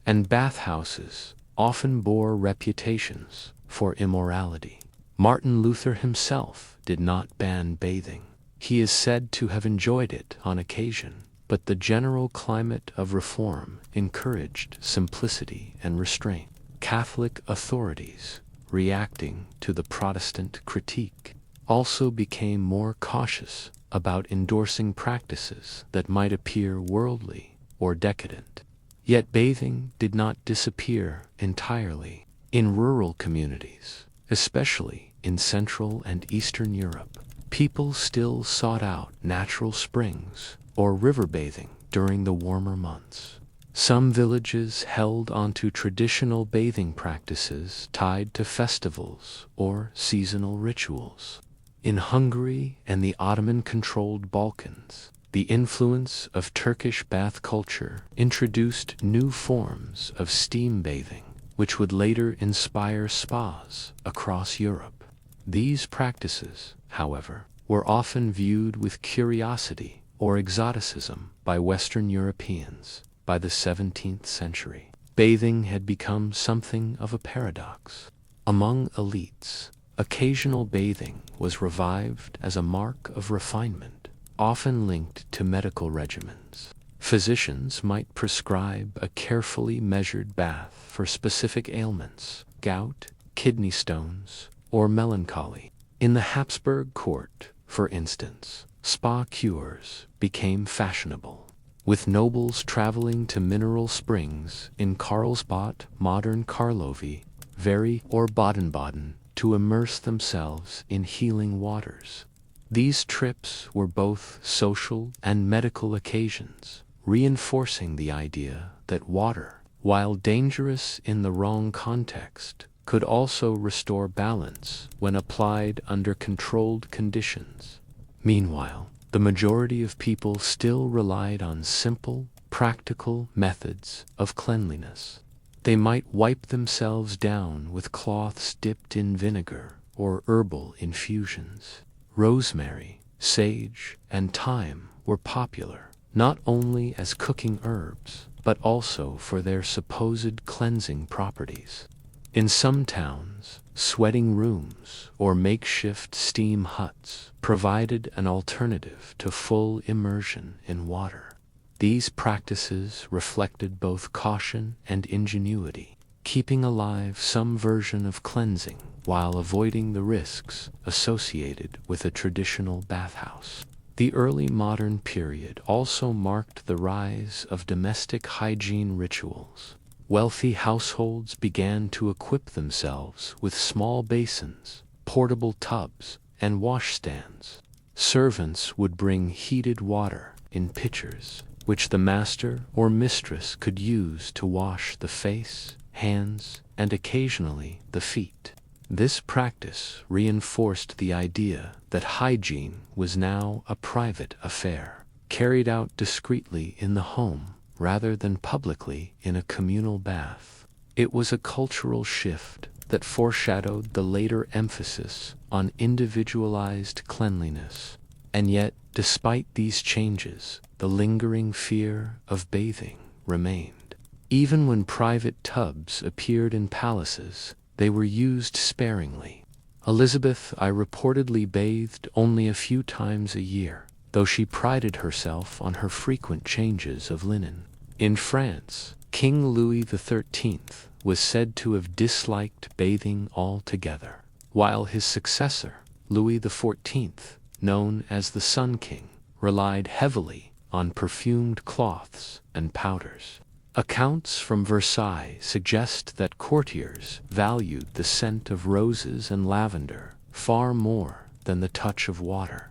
and bathhouses often bore reputations for immorality. Martin Luther himself did not ban bathing. He is said to have enjoyed it on occasion, but the general climate of reform encouraged simplicity and restraint. Catholic authorities, reacting to the Protestant critique, also became more cautious about endorsing practices that might appear worldly or decadent. Yet bathing did not disappear entirely. In rural communities, especially in Central and Eastern Europe, people still sought out natural springs or river bathing during the warmer months. Some villages held onto traditional bathing practices tied to festivals or seasonal rituals. In Hungary and the Ottoman-controlled Balkans, the influence of Turkish bath culture introduced new forms of steam bathing, which would later inspire spas across Europe. These practices, however, were often viewed with curiosity or exoticism by Western Europeans. By the 17th century, bathing had become something of a paradox. Among elites, occasional bathing was revived as a mark of refinement, often linked to medical regimens. Physicians might prescribe a carefully measured bath for specific ailments, gout, kidney stones, or melancholy. In the Habsburg court, for instance, spa cures became fashionable, with nobles traveling to mineral springs in Karlsbad, modern Karlovy Vary, or Baden-Baden to immerse themselves in healing waters. These trips were both social and medical occasions, reinforcing the idea that water, while dangerous in the wrong context, could also restore balance when applied under controlled conditions. Meanwhile, the majority of people still relied on simple, practical methods of cleanliness. They might wipe themselves down with cloths dipped in vinegar or herbal infusions. Rosemary, sage, and thyme were popular, not only as cooking herbs, but also for their supposed cleansing properties. In some towns, sweating rooms or makeshift steam huts provided an alternative to full immersion in water. These practices reflected both caution and ingenuity, keeping alive some version of cleansing while avoiding the risks associated with a traditional bathhouse. The early modern period also marked the rise of domestic hygiene rituals. Wealthy households began to equip themselves with small basins, portable tubs, and washstands. Servants would bring heated water in pitchers, which the master or mistress could use to wash the face, hands, and occasionally the feet. This practice reinforced the idea that hygiene was now a private affair, carried out discreetly in the home rather than publicly in a communal bath. It was a cultural shift that foreshadowed the later emphasis on individualized cleanliness. And yet, despite these changes, the lingering fear of bathing remained. Even when private tubs appeared in palaces, they were used sparingly. Elizabeth I reportedly bathed only a few times a year, though she prided herself on her frequent changes of linen. In France, King Louis XIII was said to have disliked bathing altogether, while his successor, Louis XIV, known as the Sun King, relied heavily on perfumed cloths and powders. Accounts from Versailles suggest that courtiers valued the scent of roses and lavender far more than the touch of water.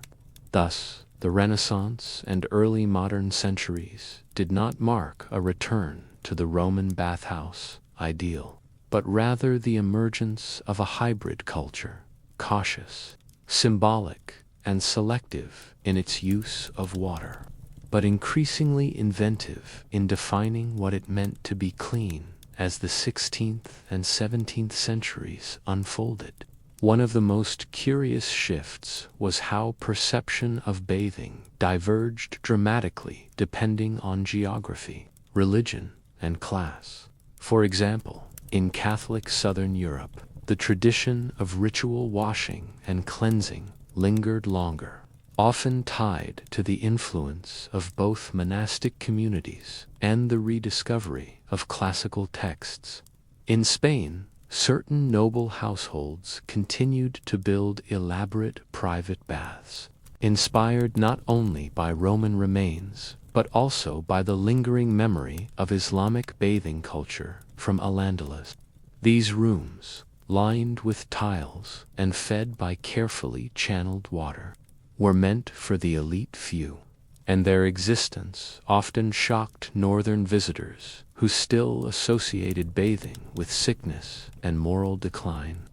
Thus, The Renaissance and early modern centuries did not mark a return to the Roman bathhouse ideal, but rather the emergence of a hybrid culture, cautious, symbolic, and selective in its use of water, but increasingly inventive in defining what it meant to be clean as the 16th and 17th centuries unfolded. One of the most curious shifts was how perception of bathing diverged dramatically depending on geography, religion, and class. For example, in Catholic Southern Europe, the tradition of ritual washing and cleansing lingered longer, often tied to the influence of both monastic communities and the rediscovery of classical texts. In Spain, certain noble households continued to build elaborate private baths, inspired not only by Roman remains, but also by the lingering memory of Islamic bathing culture from Al-Andalus. These rooms, lined with tiles and fed by carefully channeled water, were meant for the elite few, and their existence often shocked northern visitors who still associated bathing with sickness and moral decline.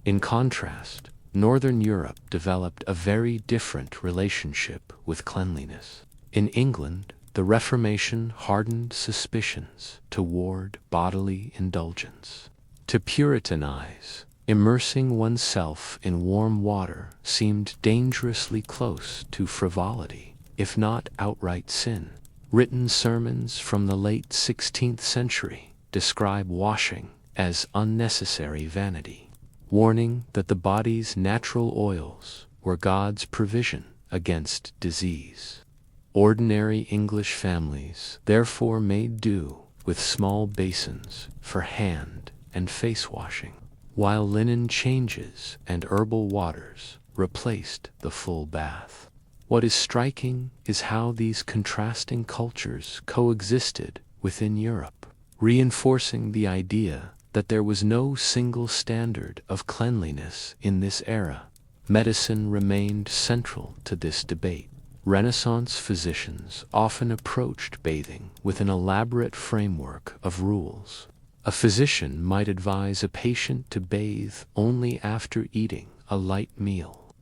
In contrast, Northern Europe developed a very different relationship with cleanliness. In England, the Reformation hardened suspicions toward bodily indulgence. To Puritan eyes, immersing oneself in warm water seemed dangerously close to frivolity, if not outright sin. Written sermons from the late 16th century describe washing as unnecessary vanity, warning that the body's natural oils were God's provision against disease. Ordinary English families therefore made do with small basins for hand and face washing, while linen changes and herbal waters replaced the full bath. What is striking is how these contrasting cultures coexisted within Europe, reinforcing the idea that there was no single standard of cleanliness in this era. Medicine remained central to this debate. Renaissance physicians often approached bathing with an elaborate framework of rules. A physician might advise a patient to bathe only after eating a light meal,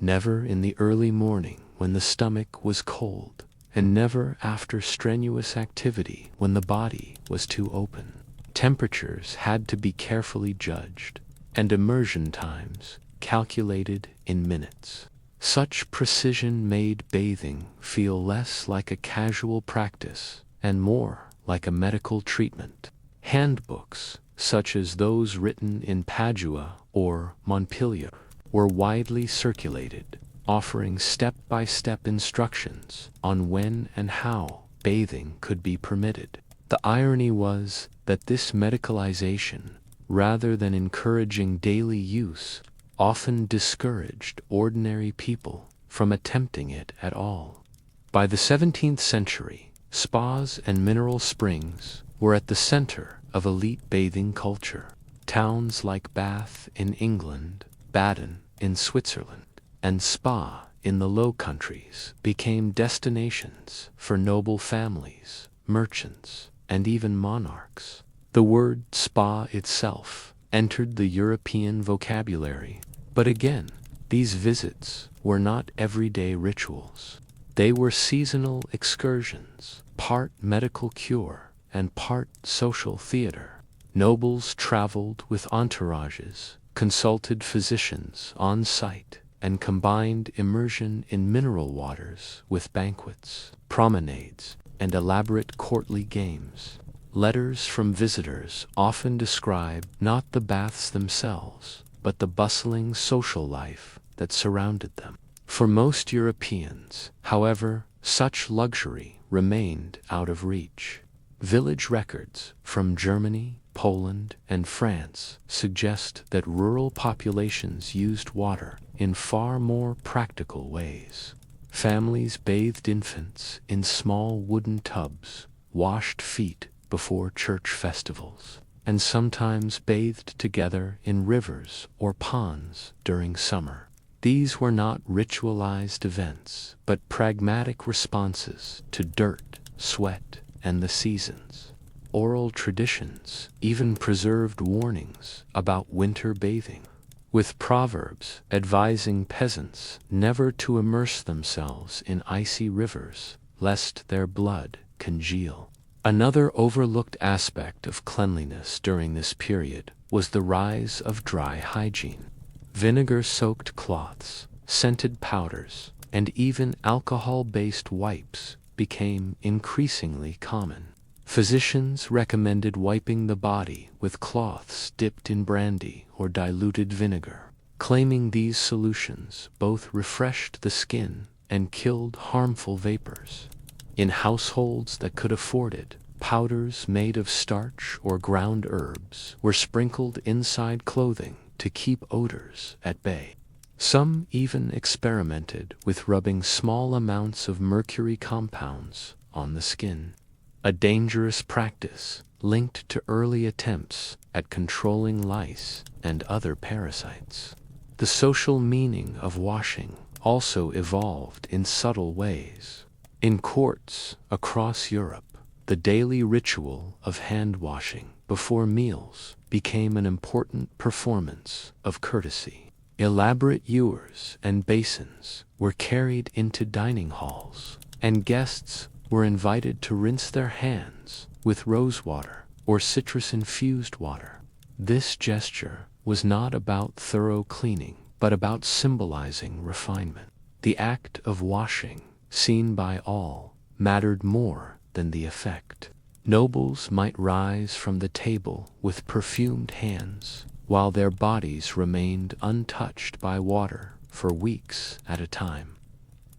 never in the early morning when the stomach was cold, and never after strenuous activity when the body was too open. Temperatures had to be carefully judged, and immersion times calculated in minutes. Such precision made bathing feel less like a casual practice and more like a medical treatment. Handbooks, such as those written in Padua or Montpellier, were widely circulated, offering step-by-step instructions on when and how bathing could be permitted. The irony was that this medicalization, rather than encouraging daily use, often discouraged ordinary people from attempting it at all. By the 17th century, spas and mineral springs were at the center of elite bathing culture. Towns like Bath in England, Baden in Switzerland, and Spa in the Low Countries became destinations for noble families, merchants, and even monarchs. The word spa itself entered the European vocabulary, but again, these visits were not everyday rituals. They were seasonal excursions, part medical cure and part social theater. Nobles traveled with entourages, consulted physicians on site, and combined immersion in mineral waters with banquets, promenades, and elaborate courtly games. Letters from visitors often describe not the baths themselves, but the bustling social life that surrounded them. For most Europeans, however, such luxury remained out of reach. Village records from Germany, Poland, and France suggest that rural populations used water in far more practical ways. Families bathed infants in small wooden tubs, washed feet before church festivals, and sometimes bathed together in rivers or ponds during summer. These were not ritualized events, but pragmatic responses to dirt, sweat, and the seasons. Oral traditions even preserved warnings about winter bathing, with proverbs advising peasants never to immerse themselves in icy rivers, lest their blood congeal. Another overlooked aspect of cleanliness during this period was the rise of dry hygiene. Vinegar-soaked cloths, scented powders, and even alcohol-based wipes became increasingly common. Physicians recommended wiping the body with cloths dipped in brandy or diluted vinegar, claiming these solutions both refreshed the skin and killed harmful vapors. In households that could afford it, powders made of starch or ground herbs were sprinkled inside clothing to keep odors at bay. Some even experimented with rubbing small amounts of mercury compounds on the skin, a dangerous practice linked to early attempts at controlling lice and other parasites. The social meaning of washing also evolved in subtle ways. In courts across Europe, the daily ritual of hand-washing before meals became an important performance of courtesy. Elaborate ewers and basins were carried into dining halls, and guests were invited to rinse their hands with rosewater or citrus-infused water. This gesture was not about thorough cleaning, but about symbolizing refinement. The act of washing, seen by all, mattered more than the effect. Nobles might rise from the table with perfumed hands, while their bodies remained untouched by water for weeks at a time.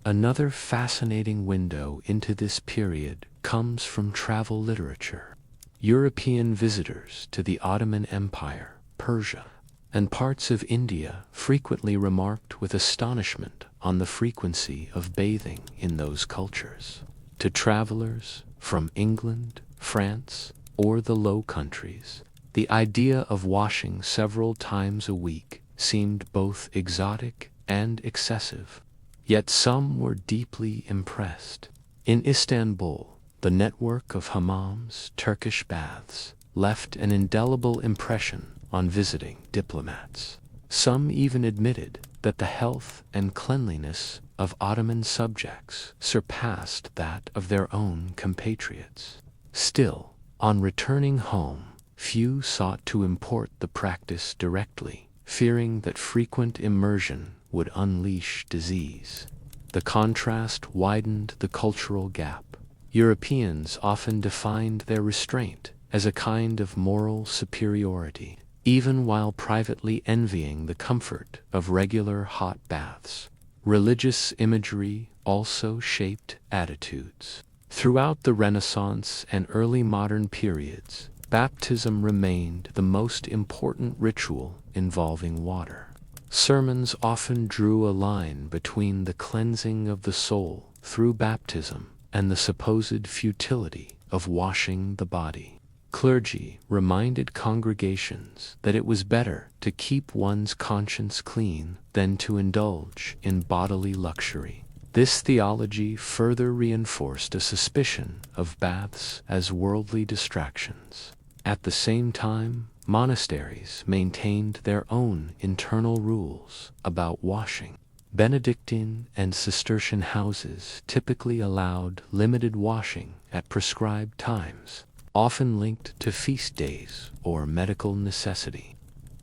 Another fascinating window into this period comes from travel literature. European visitors to the Ottoman Empire, Persia, and parts of India frequently remarked with astonishment on the frequency of bathing in those cultures. To travelers from England, France, or the Low Countries, the idea of washing several times a week seemed both exotic and excessive. Yet some were deeply impressed. In Istanbul, the network of hammams, Turkish baths, left an indelible impression on visiting diplomats. Some even admitted that the health and cleanliness of Ottoman subjects surpassed that of their own compatriots. Still, on returning home, few sought to import the practice directly, fearing that frequent immersion would unleash disease. The contrast widened the cultural gap. Europeans often defined their restraint as a kind of moral superiority, even while privately envying the comfort of regular hot baths. Religious imagery also shaped attitudes. Throughout the Renaissance and early modern periods, baptism remained the most important ritual involving water. Sermons often drew a line between the cleansing of the soul through baptism and the supposed futility of washing the body. Clergy reminded congregations that it was better to keep one's conscience clean than to indulge in bodily luxury. This theology further reinforced a suspicion of baths as worldly distractions. At the same time, monasteries maintained their own internal rules about washing. Benedictine and Cistercian houses typically allowed limited washing at prescribed times, often linked to feast days or medical necessity.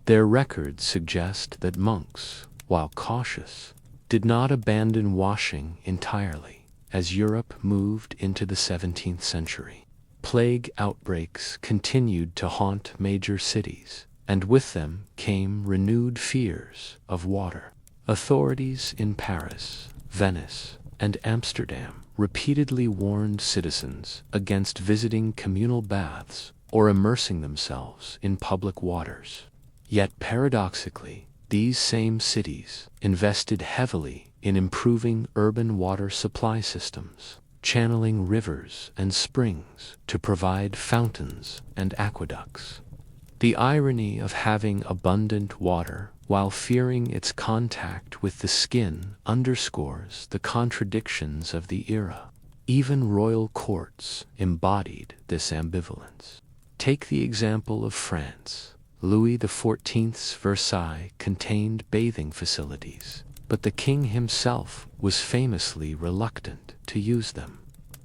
Their records suggest that monks, while cautious, did not abandon washing entirely as Europe moved into the 17th century. Plague outbreaks continued to haunt major cities, and with them came renewed fears of water. Authorities in Paris, Venice, and Amsterdam repeatedly warned citizens against visiting communal baths or immersing themselves in public waters. Yet paradoxically, these same cities invested heavily in improving urban water supply systems, channeling rivers and springs to provide fountains and aqueducts. The irony of having abundant water while fearing its contact with the skin underscores the contradictions of the era. Even royal courts embodied this ambivalence. Take the example of France. Louis XIV's Versailles contained bathing facilities, but the king himself was famously reluctant to use them.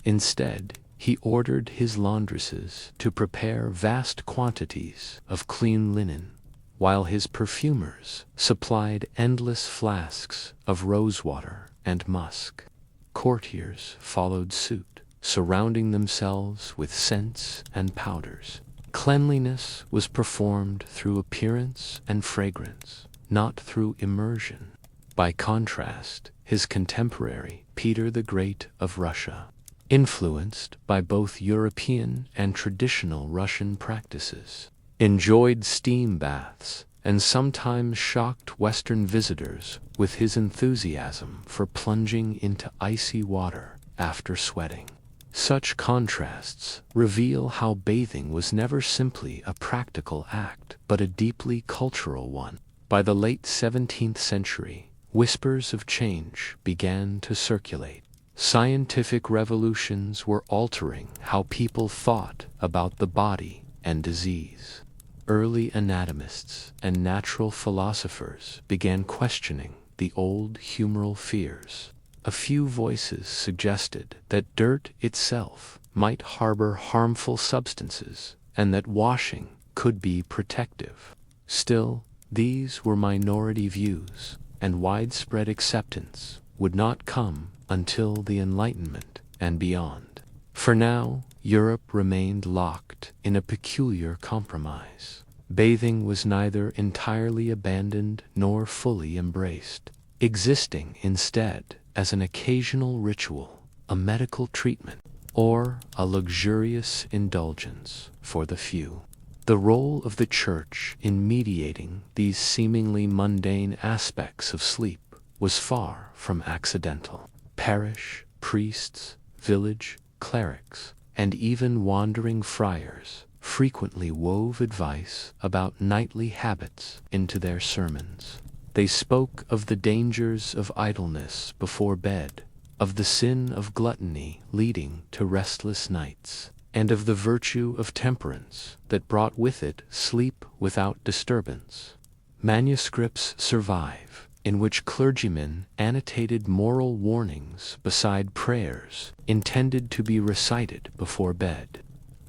Instead, he ordered his laundresses to prepare vast quantities of clean linen, while his perfumers supplied endless flasks of rosewater and musk. Courtiers followed suit, surrounding themselves with scents and powders. Cleanliness was performed through appearance and fragrance, not through immersion. By contrast, his contemporary, Peter the Great of Russia, influenced by both European and traditional Russian practices, enjoyed steam baths and sometimes shocked Western visitors with his enthusiasm for plunging into icy water after sweating. Such contrasts reveal how bathing was never simply a practical act, but a deeply cultural one. By the late 17th century, whispers of change began to circulate. Scientific revolutions were altering how people thought about the body and disease. Early anatomists and natural philosophers began questioning the old humoral fears. A few voices suggested that dirt itself might harbor harmful substances and that washing could be protective. Still, these were minority views, and widespread acceptance would not come until the Enlightenment and beyond. For now, Europe remained locked in a peculiar compromise. Bathing was neither entirely abandoned nor fully embraced, existing instead as an occasional ritual, a medical treatment, or a luxurious indulgence for the few. The role of the Church in mediating these seemingly mundane aspects of sleep was far from accidental. Parish priests, village clerics, and even wandering friars frequently wove advice about nightly habits into their sermons. They spoke of the dangers of idleness before bed, of the sin of gluttony leading to restless nights, and of the virtue of temperance that brought with it sleep without disturbance. Manuscripts survive, in which clergymen annotated moral warnings beside prayers intended to be recited before bed.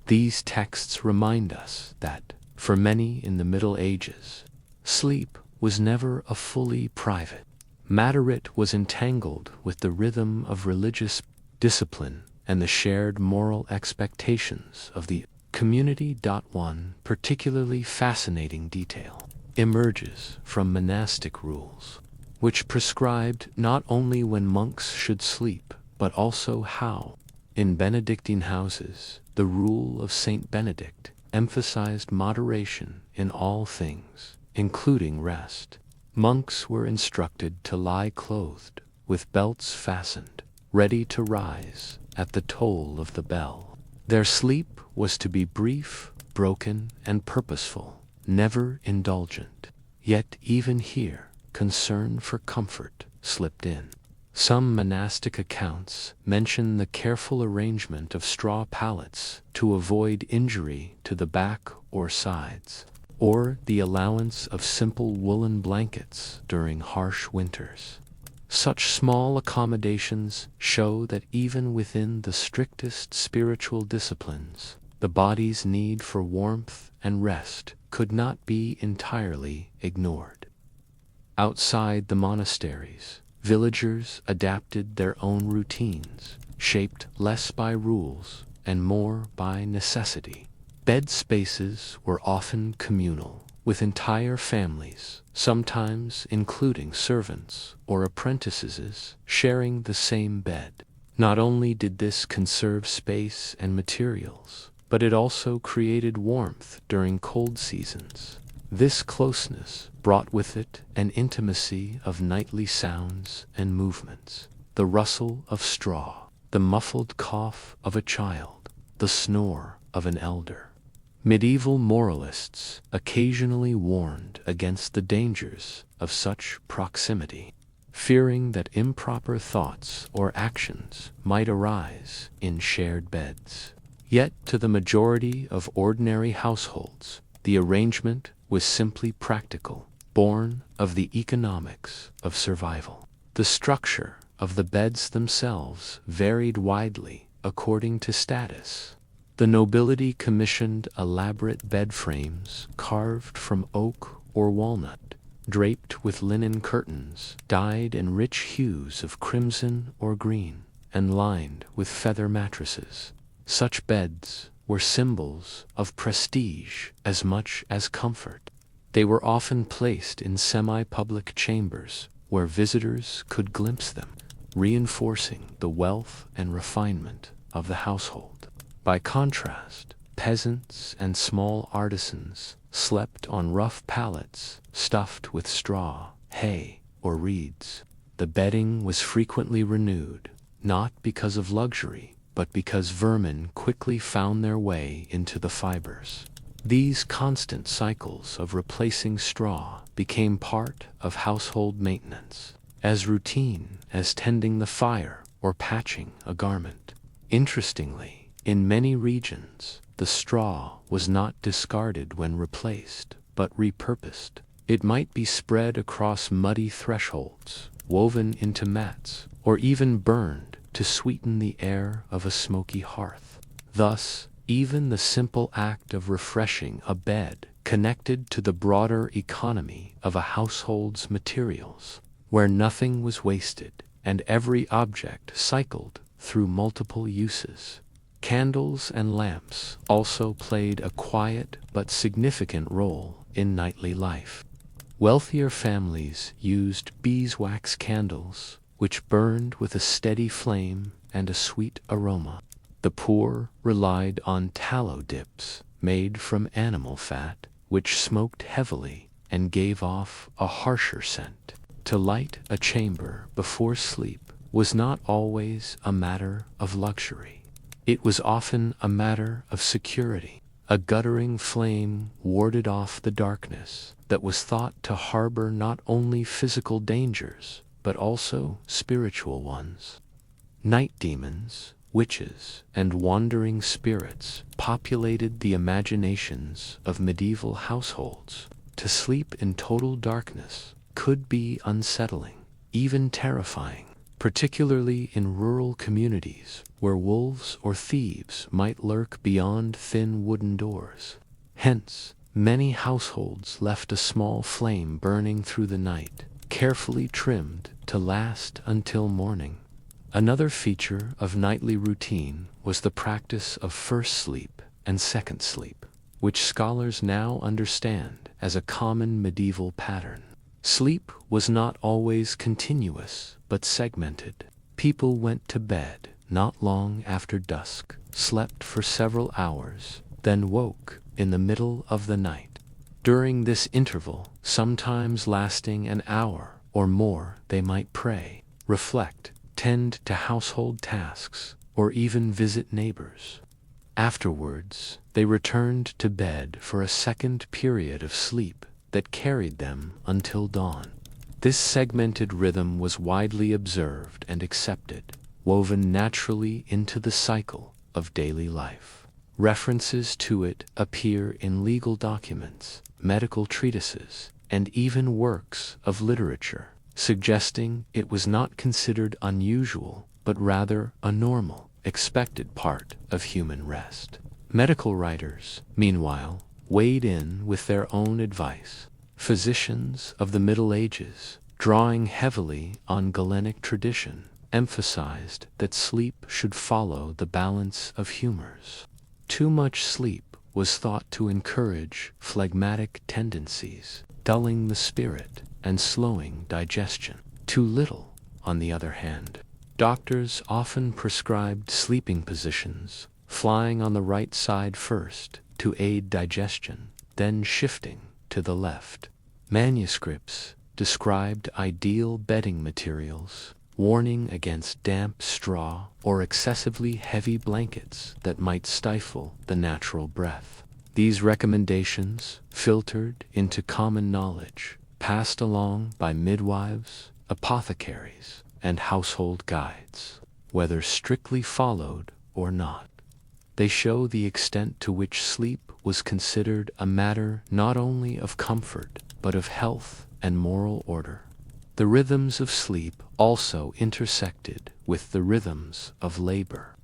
These texts remind us that, for many in the Middle Ages, sleep was never a fully private matter. It was entangled with the rhythm of religious discipline and the shared moral expectations of the community. One particularly fascinating detail emerges from monastic rules, which prescribed not only when monks should sleep, but also how. In Benedictine houses, the rule of Saint Benedict emphasized moderation in all things, including rest. Monks were instructed to lie clothed, with belts fastened, ready to rise at the toll of the bell. Their sleep was to be brief, broken, and purposeful, never indulgent. Yet even here, concern for comfort slipped in. Some monastic accounts mention the careful arrangement of straw pallets to avoid injury to the back or sides, or the allowance of simple woolen blankets during harsh winters. Such small accommodations show that even within the strictest spiritual disciplines, the body's need for warmth and rest could not be entirely ignored. Outside the monasteries, villagers adapted their own routines, shaped less by rules and more by necessity. Bed spaces were often communal, with entire families, sometimes including servants or apprentices, sharing the same bed. Not only did this conserve space and materials, but it also created warmth during cold seasons. This closeness brought with it an intimacy of nightly sounds and movements: the rustle of straw, the muffled cough of a child, the snore of an elder. Medieval moralists occasionally warned against the dangers of such proximity, fearing that improper thoughts or actions might arise in shared beds. Yet to the majority of ordinary households, the arrangement was simply practical, born of the economics of survival. The structure of the beds themselves varied widely according to status. The nobility commissioned elaborate bed frames carved from oak or walnut, draped with linen curtains dyed in rich hues of crimson or green, and lined with feather mattresses. Such beds were symbols of prestige as much as comfort. They were often placed in semi-public chambers where visitors could glimpse them, reinforcing the wealth and refinement of the household. By contrast, peasants and small artisans slept on rough pallets stuffed with straw, hay, or reeds. The bedding was frequently renewed, not because of luxury, but because vermin quickly found their way into the fibers. These constant cycles of replacing straw became part of household maintenance, as routine as tending the fire or patching a garment. Interestingly, in many regions, the straw was not discarded when replaced, but repurposed. It might be spread across muddy thresholds, woven into mats, or even burned to sweeten the air of a smoky hearth. Thus, even the simple act of refreshing a bed connected to the broader economy of a household's materials, where nothing was wasted and every object cycled through multiple uses. Candles and lamps also played a quiet but significant role in nightly life. Wealthier families used beeswax candles, which burned with a steady flame and a sweet aroma. The poor relied on tallow dips made from animal fat, which smoked heavily and gave off a harsher scent. To light a chamber before sleep was not always a matter of luxury. It was often a matter of security. A guttering flame warded off the darkness that was thought to harbor not only physical dangers, but also spiritual ones. Night demons, witches, and wandering spirits populated the imaginations of medieval households. To sleep in total darkness could be unsettling, even terrifying, particularly in rural communities where wolves or thieves might lurk beyond thin wooden doors. Hence, many households left a small flame burning through the night, carefully trimmed to last until morning. Another feature of nightly routine was the practice of first sleep and second sleep, which scholars now understand as a common medieval pattern. Sleep was not always continuous, but segmented. People went to bed not long after dusk, slept for several hours, then woke in the middle of the night. During this interval, sometimes lasting an hour or more, they might pray, reflect, tend to household tasks, or even visit neighbors. Afterwards, they returned to bed for a second period of sleep that carried them until dawn. This segmented rhythm was widely observed and accepted, woven naturally into the cycle of daily life. References to it appear in legal documents, medical treatises, and even works of literature, suggesting it was not considered unusual, but rather a normal, expected part of human rest. Medical writers, meanwhile, weighed in with their own advice. Physicians of the Middle Ages, drawing heavily on Galenic tradition, emphasized that sleep should follow the balance of humors. Too much sleep was thought to encourage phlegmatic tendencies, dulling the spirit and slowing digestion. Too little, on the other hand. Doctors often prescribed sleeping positions, flying on the right side first to aid digestion, then shifting to the left. Manuscripts described ideal bedding materials, warning against damp straw or excessively heavy blankets that might stifle the natural breath. These recommendations, filtered into common knowledge, passed along by midwives, apothecaries, and household guides, whether strictly followed or not. They show the extent to which sleep was considered a matter not only of comfort, but of health and moral order. The rhythms of sleep also intersected with the rhythms of labor.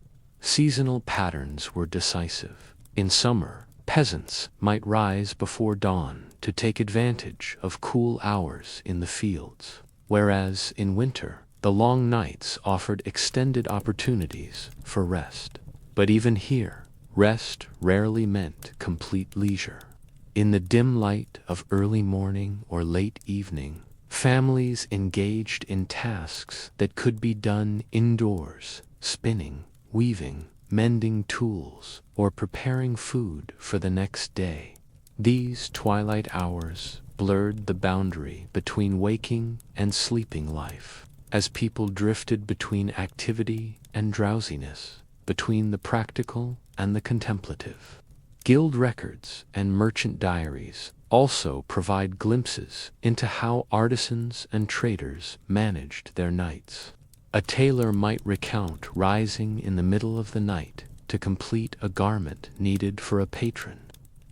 Seasonal patterns were decisive. In summer, peasants might rise before dawn to take advantage of cool hours in the fields, whereas in winter, the long nights offered extended opportunities for rest. But even here, rest rarely meant complete leisure. In the dim light of early morning or late evening, families engaged in tasks that could be done indoors, spinning, weaving, mending tools, or preparing food for the next day. These twilight hours blurred the boundary between waking and sleeping life, as people drifted between activity and drowsiness, between the practical and the contemplative. Guild records and merchant diaries also provide glimpses into how artisans and traders managed their nights. A tailor might recount rising in the middle of the night to complete a garment needed for a patron,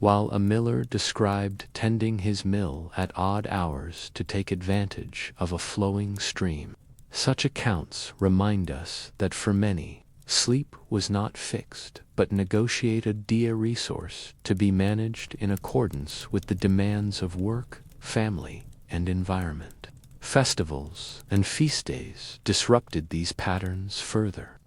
while a miller described tending his mill at odd hours to take advantage of a flowing stream. Such accounts remind us that for many, sleep was not fixed, but negotiated a resource to be managed in accordance with the demands of work, family, and environment. Festivals and feast days disrupted these patterns further.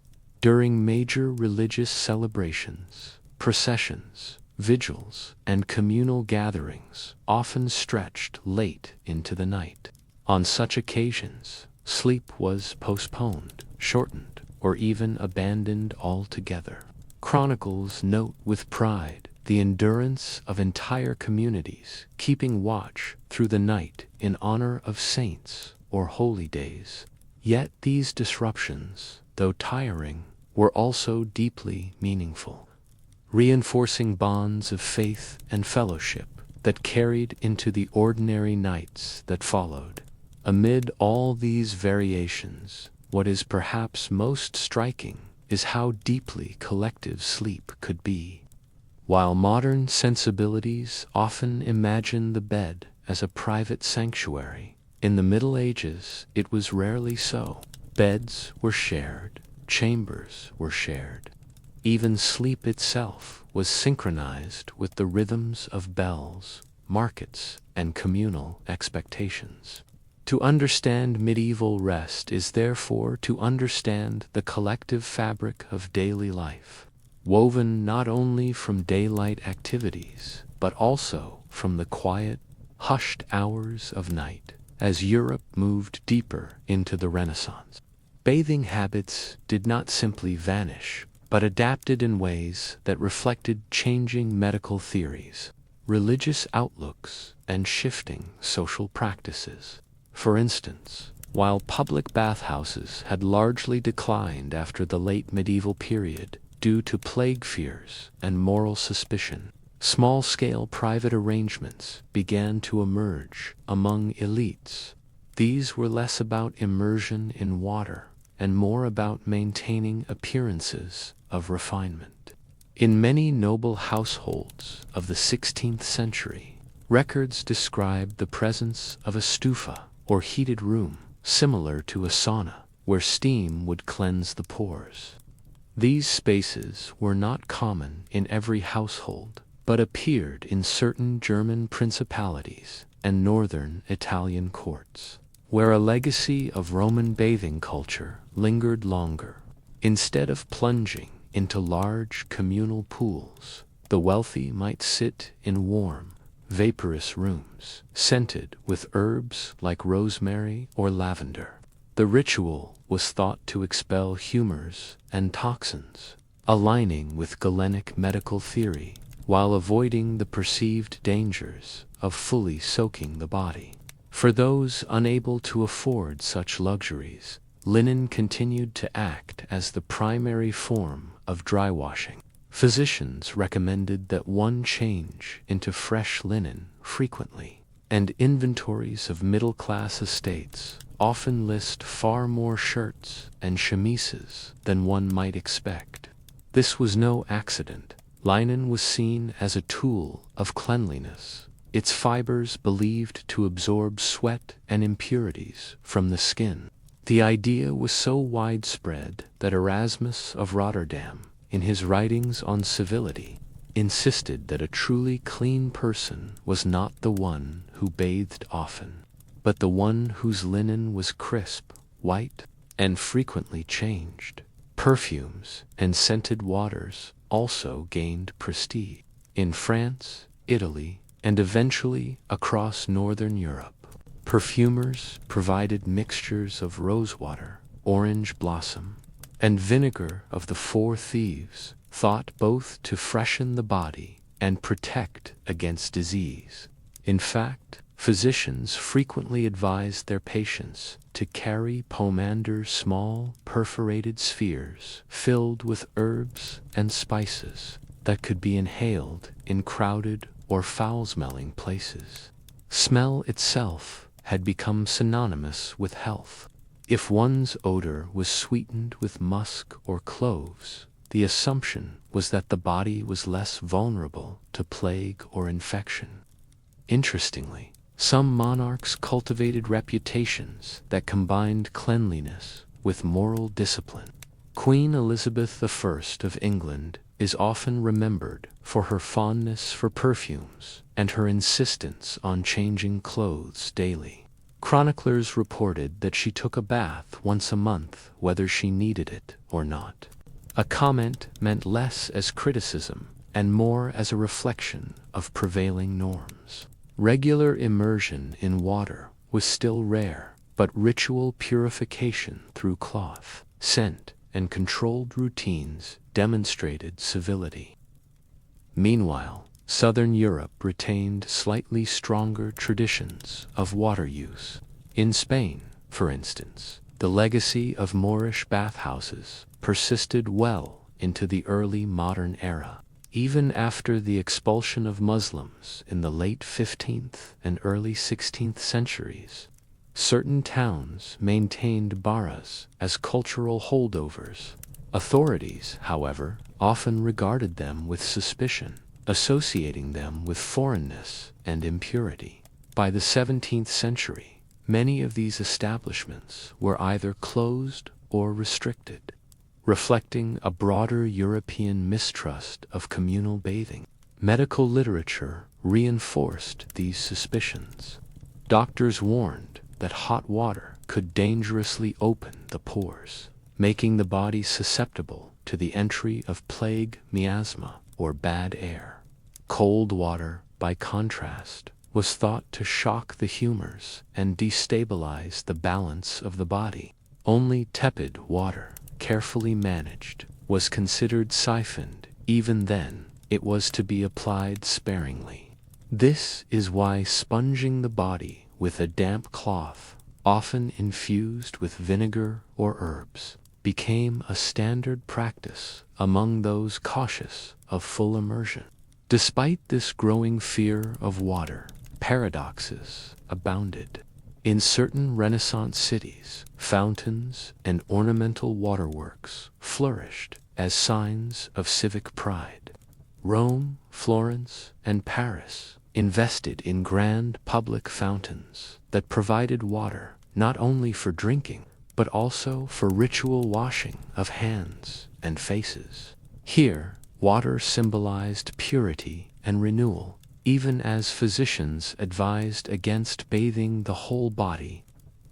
During major religious celebrations, processions, vigils, and communal gatherings often stretched late into the night. On such occasions, sleep was postponed, shortened, or even abandoned altogether. Chronicles note with pride the endurance of entire communities keeping watch through the night in honor of saints or holy days. Yet these disruptions, though tiring, were also deeply meaningful, reinforcing bonds of faith and fellowship that carried into the ordinary nights that followed. Amid all these variations, what is perhaps most striking is how deeply collective sleep could be. While modern sensibilities often imagine the bed as a private sanctuary, in the Middle Ages it was rarely so. Beds were shared, chambers were shared. Even sleep itself was synchronized with the rhythms of bells, markets, and communal expectations. To understand medieval rest is therefore to understand the collective fabric of daily life, woven not only from daylight activities, but also from the quiet, hushed hours of night, as Europe moved deeper into the Renaissance. Bathing habits did not simply vanish, but adapted in ways that reflected changing medical theories, religious outlooks, and shifting social practices. For instance, while public bathhouses had largely declined after the late medieval period due to plague fears and moral suspicion, small-scale private arrangements began to emerge among elites. These were less about immersion in water and more about maintaining appearances of refinement. In many noble households of the 16th century, records describe the presence of a stufa, or heated room, similar to a sauna, where steam would cleanse the pores. These spaces were not common in every household, but appeared in certain German principalities and northern Italian courts, where a legacy of Roman bathing culture lingered longer. Instead of plunging into large communal pools, the wealthy might sit in warm, vaporous rooms, scented with herbs like rosemary or lavender. The ritual was thought to expel humors and toxins, aligning with Galenic medical theory, while avoiding the perceived dangers of fully soaking the body. For those unable to afford such luxuries, linen continued to act as the primary form of dry washing. Physicians recommended that one change into fresh linen frequently, and inventories of middle-class estates often list far more shirts and chemises than one might expect. This was no accident. Linen was seen as a tool of cleanliness, its fibers believed to absorb sweat and impurities from the skin. The idea was so widespread that Erasmus of Rotterdam, in his writings on civility, insisted that a truly clean person was not the one who bathed often, but the one whose linen was crisp, white, and frequently changed. Perfumes and scented waters also gained prestige. In France, Italy, and eventually across northern Europe, perfumers provided mixtures of rosewater, orange blossom, and vinegar of the Four Thieves, thought both to freshen the body and protect against disease. In fact, physicians frequently advised their patients to carry pomanders, small perforated spheres filled with herbs and spices that could be inhaled in crowded or foul-smelling places. Smell itself had become synonymous with health. If one's odor was sweetened with musk or cloves, the assumption was that the body was less vulnerable to plague or infection. Interestingly, some monarchs cultivated reputations that combined cleanliness with moral discipline. Queen Elizabeth I of England is often remembered for her fondness for perfumes and her insistence on changing clothes daily. Chroniclers reported that she took a bath once a month whether she needed it or not. A comment meant less as criticism and more as a reflection of prevailing norms. Regular immersion in water was still rare, but ritual purification through cloth, scent, and controlled routines demonstrated civility. Meanwhile, Southern Europe retained slightly stronger traditions of water use. In Spain, for instance, the legacy of Moorish bathhouses persisted well into the early modern era. Even after the expulsion of Muslims in the late 15th and early 16th centuries, certain towns maintained baras as cultural holdovers. Authorities, however, often regarded them with suspicion, associating them with foreignness and impurity. By the 17th century, many of these establishments were either closed or restricted, reflecting a broader European mistrust of communal bathing. Medical literature reinforced these suspicions. Doctors warned that hot water could dangerously open the pores, making the body susceptible to the entry of plague, miasma, or bad air. Cold water, by contrast, was thought to shock the humors and destabilize the balance of the body. Only tepid water, carefully managed, was considered siphoned. Even then, it was to be applied sparingly. This is why sponging the body with a damp cloth, often infused with vinegar or herbs, became a standard practice among those cautious of full immersion. Despite this growing fear of water, paradoxes abounded. In certain Renaissance cities, fountains and ornamental waterworks flourished as signs of civic pride. Rome, Florence, and Paris invested in grand public fountains that provided water not only for drinking, but also for ritual washing of hands and faces. Here, water symbolized purity and renewal, even as physicians advised against bathing the whole body.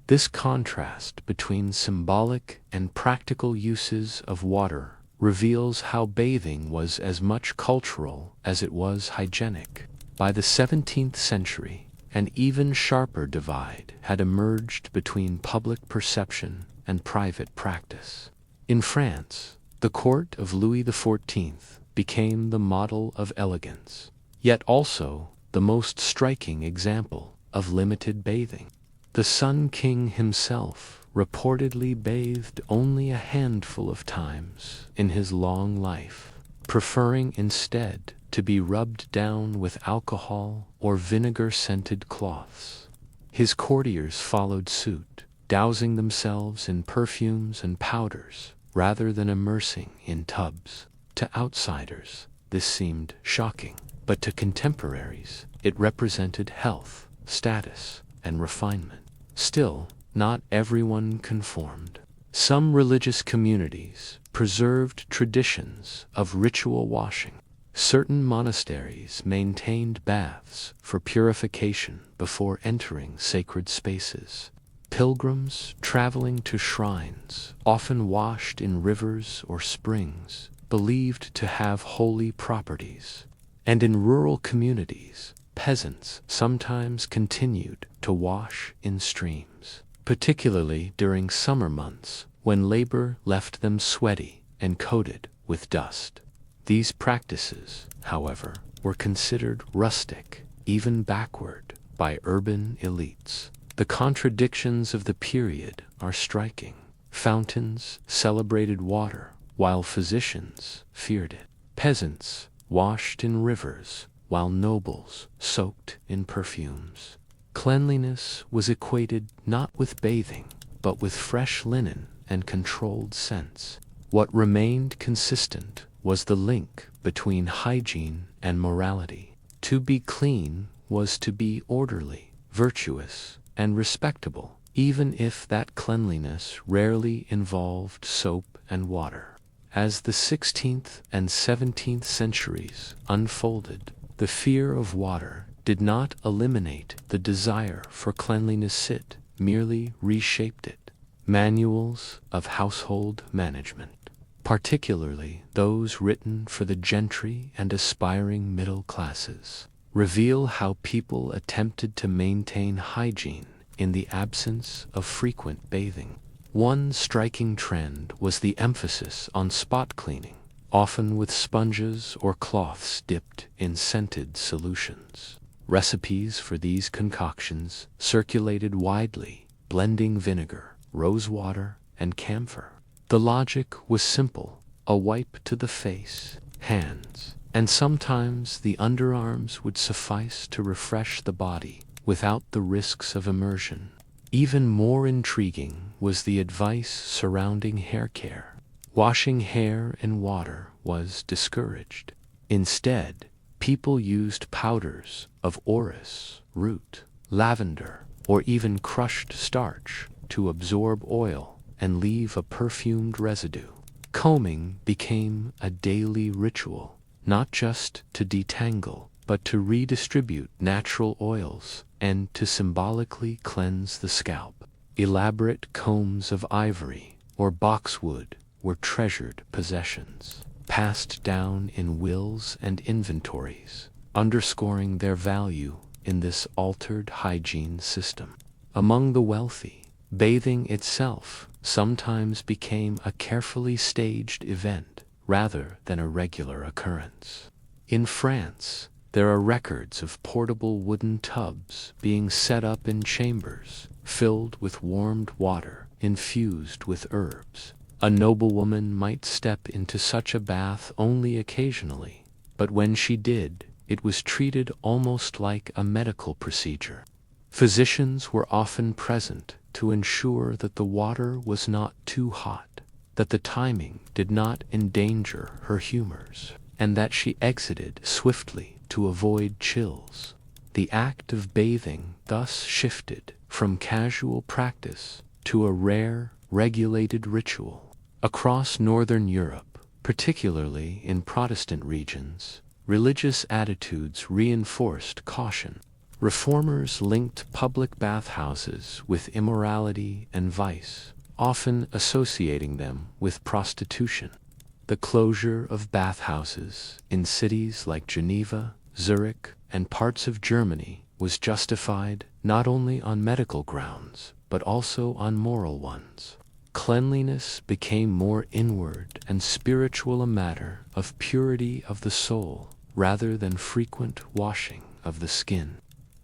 This contrast between symbolic and practical uses of water reveals how bathing was as much cultural as it was hygienic. By the 17th century, an even sharper divide had emerged between public perception and private practice. In France, the court of Louis XIV became the model of elegance, yet also the most striking example of limited bathing. The Sun King himself reportedly bathed only a handful of times in his long life, preferring instead to be rubbed down with alcohol or vinegar-scented cloths. His courtiers followed suit, dousing themselves in perfumes and powders rather than immersing in tubs. To outsiders, this seemed shocking, but to contemporaries, it represented health, status, and refinement. Still, not everyone conformed. Some religious communities preserved traditions of ritual washing. Certain monasteries maintained baths for purification before entering sacred spaces. Pilgrims traveling to shrines, often washed in rivers or springs, believed to have holy properties. And in rural communities, peasants sometimes continued to wash in streams, particularly during summer months when labor left them sweaty and coated with dust. These practices, however, were considered rustic, even backward, by urban elites. The contradictions of the period are striking. Fountains celebrated water, while physicians feared it. Peasants washed in rivers, while nobles soaked in perfumes. Cleanliness was equated not with bathing, but with fresh linen and controlled scents. What remained consistent was the link between hygiene and morality. To be clean was to be orderly, virtuous, and respectable, even if that cleanliness rarely involved soap and water. As the 16th and 17th centuries unfolded, the fear of water did not eliminate the desire for cleanliness, it merely reshaped it. Manuals of household management, particularly those written for the gentry and aspiring middle classes, reveal how people attempted to maintain hygiene in the absence of frequent bathing. One striking trend was the emphasis on spot cleaning, often with sponges or cloths dipped in scented solutions. Recipes for these concoctions circulated widely, blending vinegar, rose water, and camphor. The logic was simple: a wipe to the face, hands, and sometimes the underarms would suffice to refresh the body without the risks of immersion. Even more intriguing was the advice surrounding hair care. Washing hair in water was discouraged. Instead, people used powders of orris root, lavender, or even crushed starch to absorb oil and leave a perfumed residue. Combing became a daily ritual, not just to detangle, but to redistribute natural oils and to symbolically cleanse the scalp. Elaborate combs of ivory or boxwood were treasured possessions, passed down in wills and inventories, underscoring their value in this altered hygiene system. Among the wealthy, bathing itself sometimes became a carefully staged event rather than a regular occurrence. In France, there are records of portable wooden tubs being set up in chambers filled with warmed water infused with herbs. A noblewoman might step into such a bath only occasionally, but when she did, it was treated almost like a medical procedure. Physicians were often present to ensure that the water was not too hot, that the timing did not endanger her humors, and that she exited swiftly to avoid chills. The act of bathing thus shifted from casual practice to a rare, regulated ritual. Across Northern Europe, particularly in Protestant regions, religious attitudes reinforced caution. Reformers linked public bathhouses with immorality and vice, often associating them with prostitution. The closure of bathhouses in cities like Geneva, Zurich, and parts of Germany was justified not only on medical grounds, but also on moral ones. Cleanliness became more inward and spiritual, a matter of purity of the soul rather than frequent washing of the skin.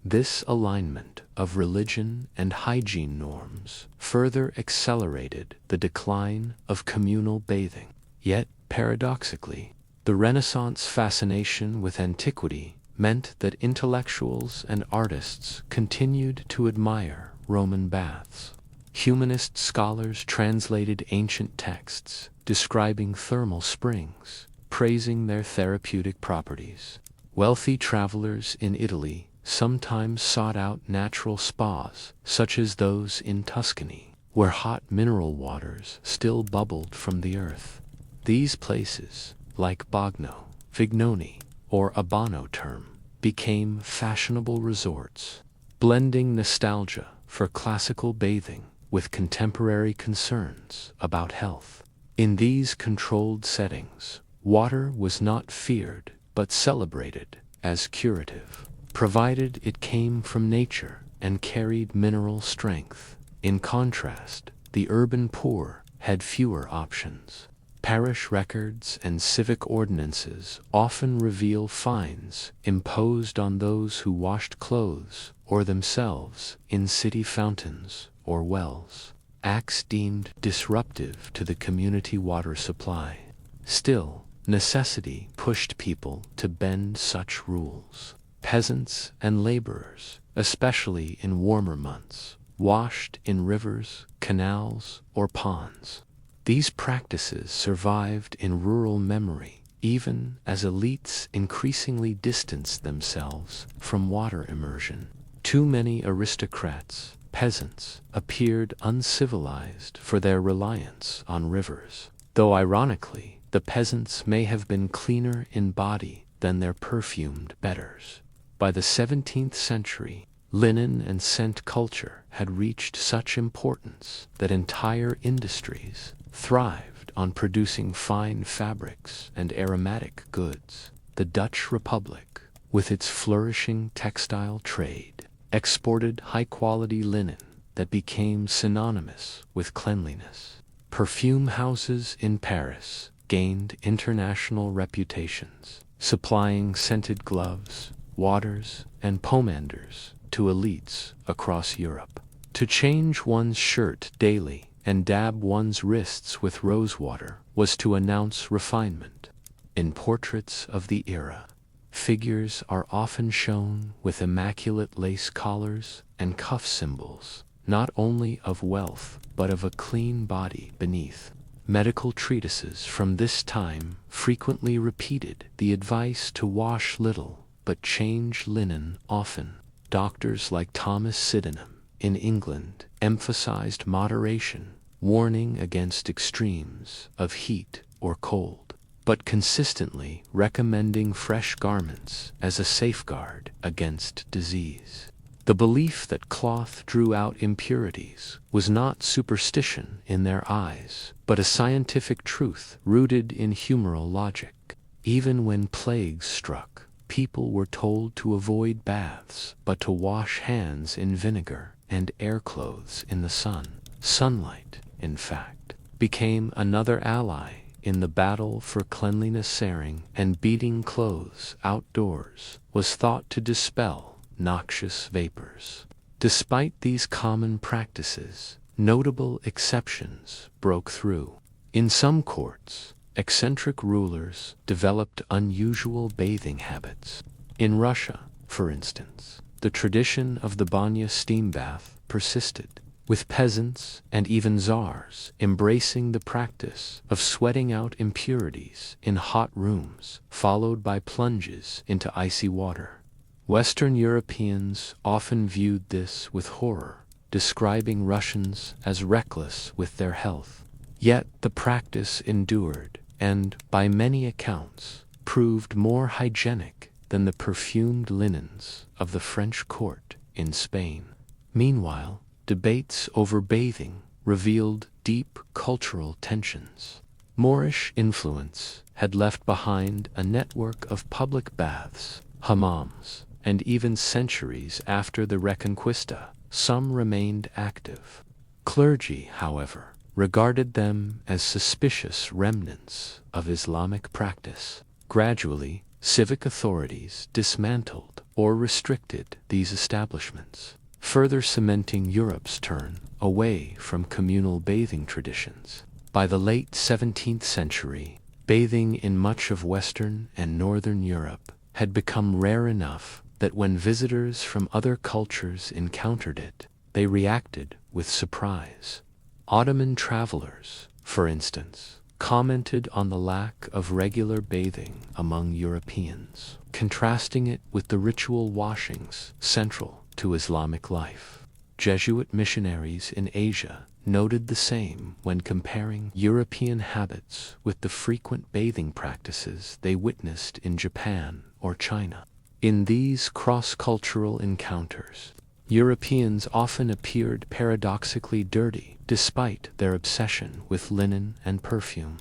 This alignment of religion and hygiene norms further accelerated the decline of communal bathing. Yet, paradoxically, The Renaissance fascination with antiquity meant that intellectuals and artists continued to admire Roman baths. Humanist scholars translated ancient texts describing thermal springs, praising their therapeutic properties. Wealthy travelers in Italy sometimes sought out natural spas, such as those in Tuscany, where hot mineral waters still bubbled from the earth. These places, like Bagno, Vignone, or Abano Terme, became fashionable resorts, blending nostalgia for classical bathing with contemporary concerns about health. In these controlled settings, water was not feared but celebrated as curative, provided it came from nature and carried mineral strength. In contrast, the urban poor had fewer options. Parish records and civic ordinances often reveal fines imposed on those who washed clothes or themselves in city fountains or wells, acts deemed disruptive to the community water supply. Still, necessity pushed people to bend such rules. Peasants and laborers, especially in warmer months, washed in rivers, canals, or ponds. These practices survived in rural memory, even as elites increasingly distanced themselves from water immersion. Too many aristocrats, peasants, appeared uncivilized for their reliance on rivers, though ironically, the peasants may have been cleaner in body than their perfumed betters. By the 17th century, linen and scent culture had reached such importance that entire industries thrived on producing fine fabrics and aromatic goods. The Dutch Republic, with its flourishing textile trade, exported high-quality linen that became synonymous with cleanliness. Perfume houses in Paris gained international reputations, supplying scented gloves, waters, and pomanders to elites across Europe. To change one's shirt daily and dab one's wrists with rosewater was to announce refinement. In portraits of the era, figures are often shown with immaculate lace collars and cuff symbols, not only of wealth but of a clean body beneath. Medical treatises from this time frequently repeated the advice to wash little but change linen often. Doctors like Thomas Sydenham in England emphasized moderation, warning against extremes of heat or cold, but consistently recommending fresh garments as a safeguard against disease. The belief that cloth drew out impurities was not superstition in their eyes, but a scientific truth rooted in humoral logic. Even when plagues struck, people were told to avoid baths, but to wash hands in vinegar and air clothes in the sun. Sunlight, in fact, became another ally in the battle for cleanliness, and beating clothes outdoors was thought to dispel noxious vapors. Despite these common practices, notable exceptions broke through. In some courts, eccentric rulers developed unusual bathing habits. In Russia, for instance, the tradition of the banya steam bath persisted, with peasants and even czars embracing the practice of sweating out impurities in hot rooms, followed by plunges into icy water. Western Europeans often viewed this with horror, describing Russians as reckless with their health. Yet the practice endured and, by many accounts, proved more hygienic than the perfumed linens of the French court in Spain. Meanwhile, debates over bathing revealed deep cultural tensions. Moorish influence had left behind a network of public baths, hammams, and even centuries after the Reconquista, some remained active. Clergy, however, regarded them as suspicious remnants of Islamic practice. Gradually, civic authorities dismantled or restricted these establishments, further cementing Europe's turn away from communal bathing traditions. By the late 17th century, Bathing in much of Western and Northern Europe had become rare enough that when visitors from other cultures encountered it, they reacted with surprise. Ottoman travelers, for instance, commented on the lack of regular bathing among Europeans, contrasting it with the ritual washings central to Islamic life. Jesuit missionaries in Asia noted the same when comparing European habits with the frequent bathing practices they witnessed in Japan or China. In these cross-cultural encounters, Europeans often appeared paradoxically dirty despite their obsession with linen and perfume.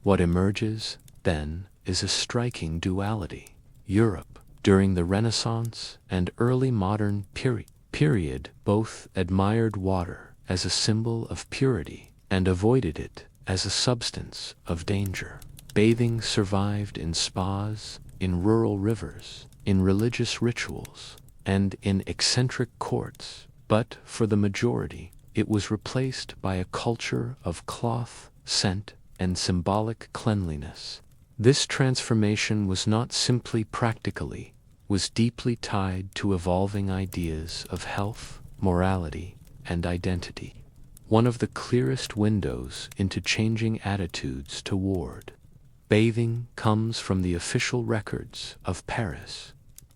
What emerges, then, is a striking duality. Europe, during the Renaissance and early modern period, both admired water as a symbol of purity and avoided it as a substance of danger. Bathing survived in spas, in rural rivers, in religious rituals, and in eccentric courts, but for the majority, it was replaced by a culture of cloth, scent, and symbolic cleanliness. This transformation was not simply practically, was deeply tied to evolving ideas of health, morality, and identity. One of the clearest windows into changing attitudes toward bathing comes from the official records of Paris.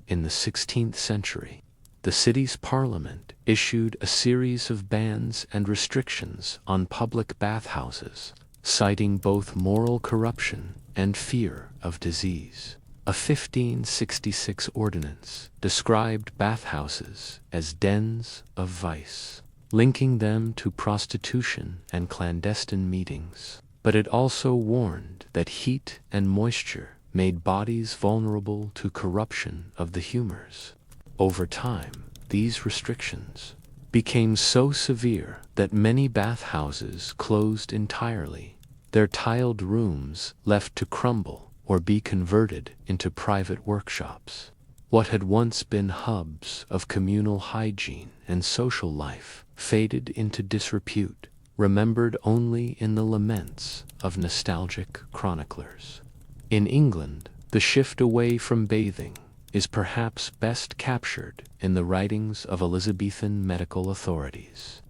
In the 16th century, the city's parliament issued a series of bans and restrictions on public bathhouses, citing both moral corruption and fear of disease. A 1566 ordinance described bathhouses as dens of vice, linking them to prostitution and clandestine meetings. But it also warned that heat and moisture made bodies vulnerable to corruption of the humors. Over time, these restrictions became so severe that many bathhouses closed entirely, their tiled rooms left to crumble or be converted into private workshops. What had once been hubs of communal hygiene and social life faded into disrepute, remembered only in the laments of nostalgic chroniclers. In England, the shift away from bathing is perhaps best captured in the writings of Elizabethan medical authorities.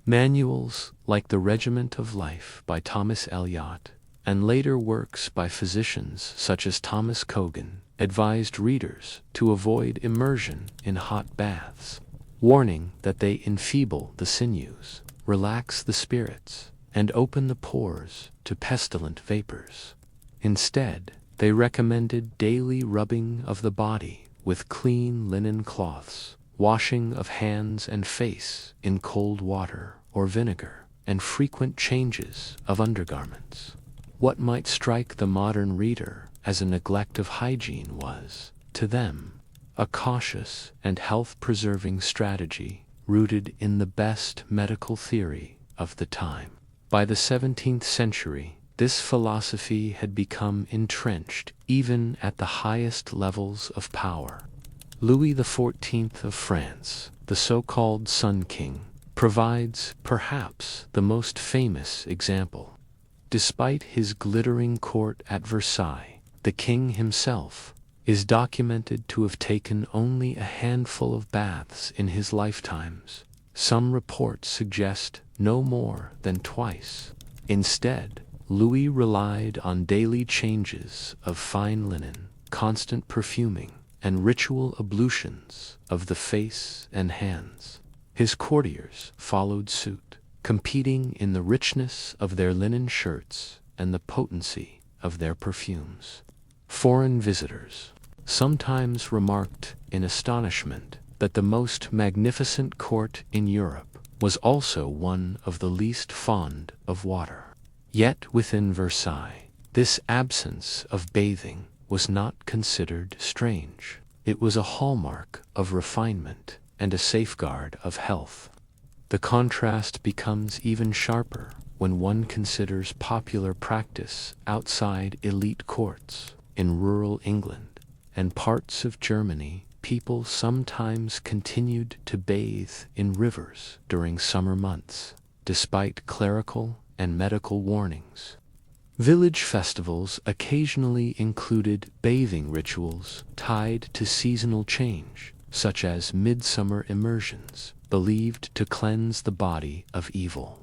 Manuals like The Regiment of Life by Thomas Elyot and later works by physicians such as Thomas Cogan advised readers to avoid immersion in hot baths, warning that they enfeeble the sinews, relax the spirits, and open the pores to pestilent vapors. Instead, they recommended daily rubbing of the body with clean linen cloths, washing of hands and face in cold water or vinegar, and frequent changes of undergarments. What might strike the modern reader as a neglect of hygiene was, to them, a cautious and health-preserving strategy rooted in the best medical theory of the time. By the 17th century, this philosophy had become entrenched even at the highest levels of power. Louis XIV of France, the so-called Sun King, provides perhaps the most famous example. Despite his glittering court at Versailles, the king himself is documented to have taken only a handful of baths in his lifetimes. Some reports suggest no more than twice. Instead, Louis relied on daily changes of fine linen, constant perfuming, and ritual ablutions of the face and hands. His courtiers followed suit, competing in the richness of their linen shirts and the potency of their perfumes. Foreign visitors sometimes remarked in astonishment that the most magnificent court in Europe was also one of the least fond of water. Yet within Versailles, this absence of bathing was not considered strange. It was a hallmark of refinement and a safeguard of health. The contrast becomes even sharper when one considers popular practice outside elite courts. In rural England and parts of Germany, people sometimes continued to bathe in rivers during summer months, despite clerical and medical warnings. Village festivals occasionally included bathing rituals tied to seasonal change, such as midsummer immersions, believed to cleanse the body of evil.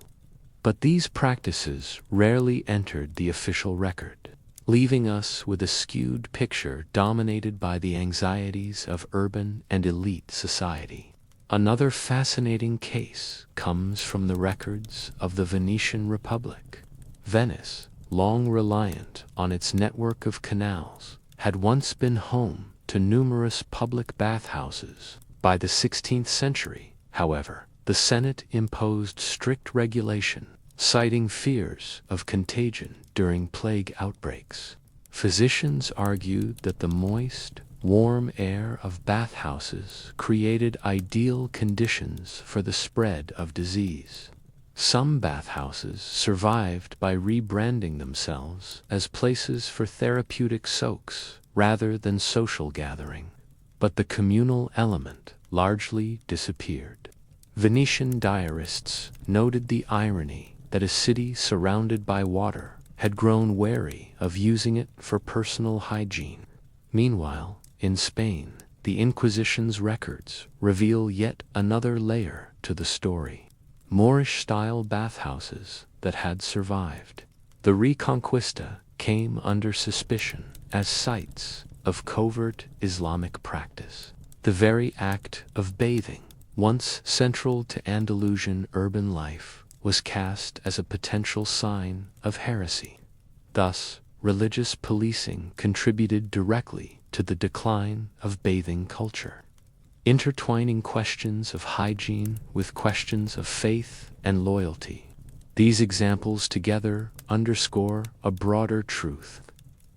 But these practices rarely entered the official record, leaving us with a skewed picture dominated by the anxieties of urban and elite society. Another fascinating case comes from the records of the Venetian Republic. Venice, long reliant on its network of canals, had once been home to numerous public bathhouses. By the 16th century, however, the Senate imposed strict regulation, citing fears of contagion during plague outbreaks. Physicians argued that the moist, warm air of bathhouses created ideal conditions for the spread of disease. Some bathhouses survived by rebranding themselves as places for therapeutic soaks rather than social gathering, but the communal element largely disappeared. Venetian diarists noted the irony that a city surrounded by water had grown wary of using it for personal hygiene. Meanwhile, in Spain, the Inquisition's records reveal yet another layer to the story. Moorish-style bathhouses that had survived. The Reconquista came under suspicion as sites of covert Islamic practice. The very act of bathing, once central to Andalusian urban life, was cast as a potential sign of heresy. Thus, religious policing contributed directly to the decline of bathing culture, intertwining questions of hygiene with questions of faith and loyalty. These examples together underscore a broader truth.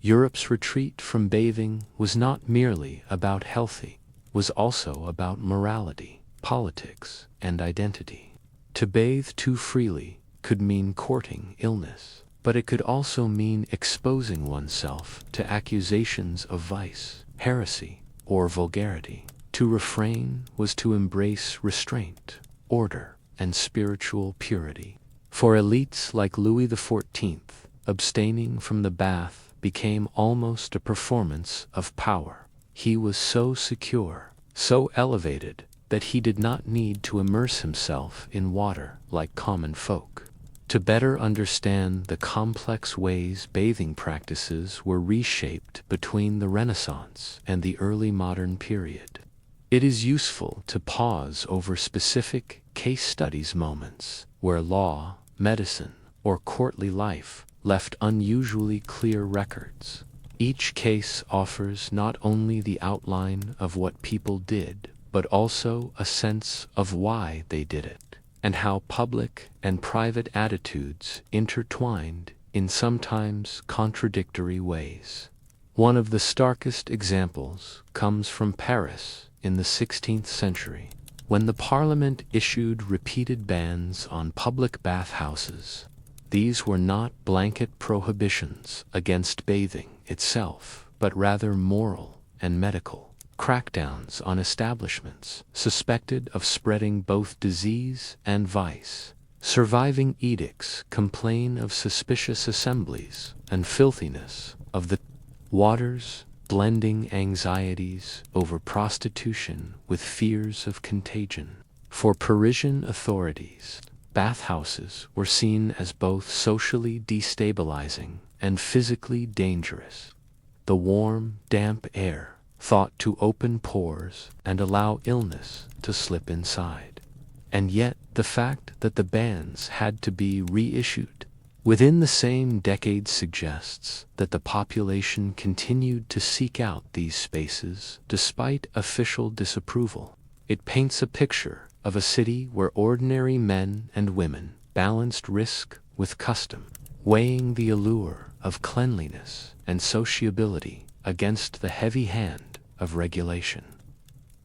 Europe's retreat from bathing was not merely about healthy, was also about morality, politics, and identity. To bathe too freely could mean courting illness, but it could also mean exposing oneself to accusations of vice, heresy, or vulgarity. To refrain was to embrace restraint, order, and spiritual purity. For elites like Louis XIV, abstaining from the bath became almost a performance of power. He was so secure, so elevated, that he did not need to immerse himself in water like common folk. To better understand the complex ways bathing practices were reshaped between the Renaissance and the early modern period, it is useful to pause over specific case studies, moments where law, medicine, or courtly life left unusually clear records. Each case offers not only the outline of what people did, but also a sense of why they did it, and how public and private attitudes intertwined in sometimes contradictory ways. One of the starkest examples comes from Paris in the 16th century, when the Parliament issued repeated bans on public bathhouses. These were not blanket prohibitions against bathing itself, but rather moral and medical crackdowns on establishments suspected of spreading both disease and vice. Surviving edicts complain of suspicious assemblies and filthiness of the waters, blending anxieties over prostitution with fears of contagion. For Parisian authorities, bathhouses were seen as both socially destabilizing and physically dangerous. The warm, damp air thought to open pores and allow illness to slip inside. And yet, the fact that the bans had to be reissued within the same decade suggests that the population continued to seek out these spaces despite official disapproval. It paints a picture of a city where ordinary men and women balanced risk with custom, weighing the allure of cleanliness and sociability against the heavy hand of regulation.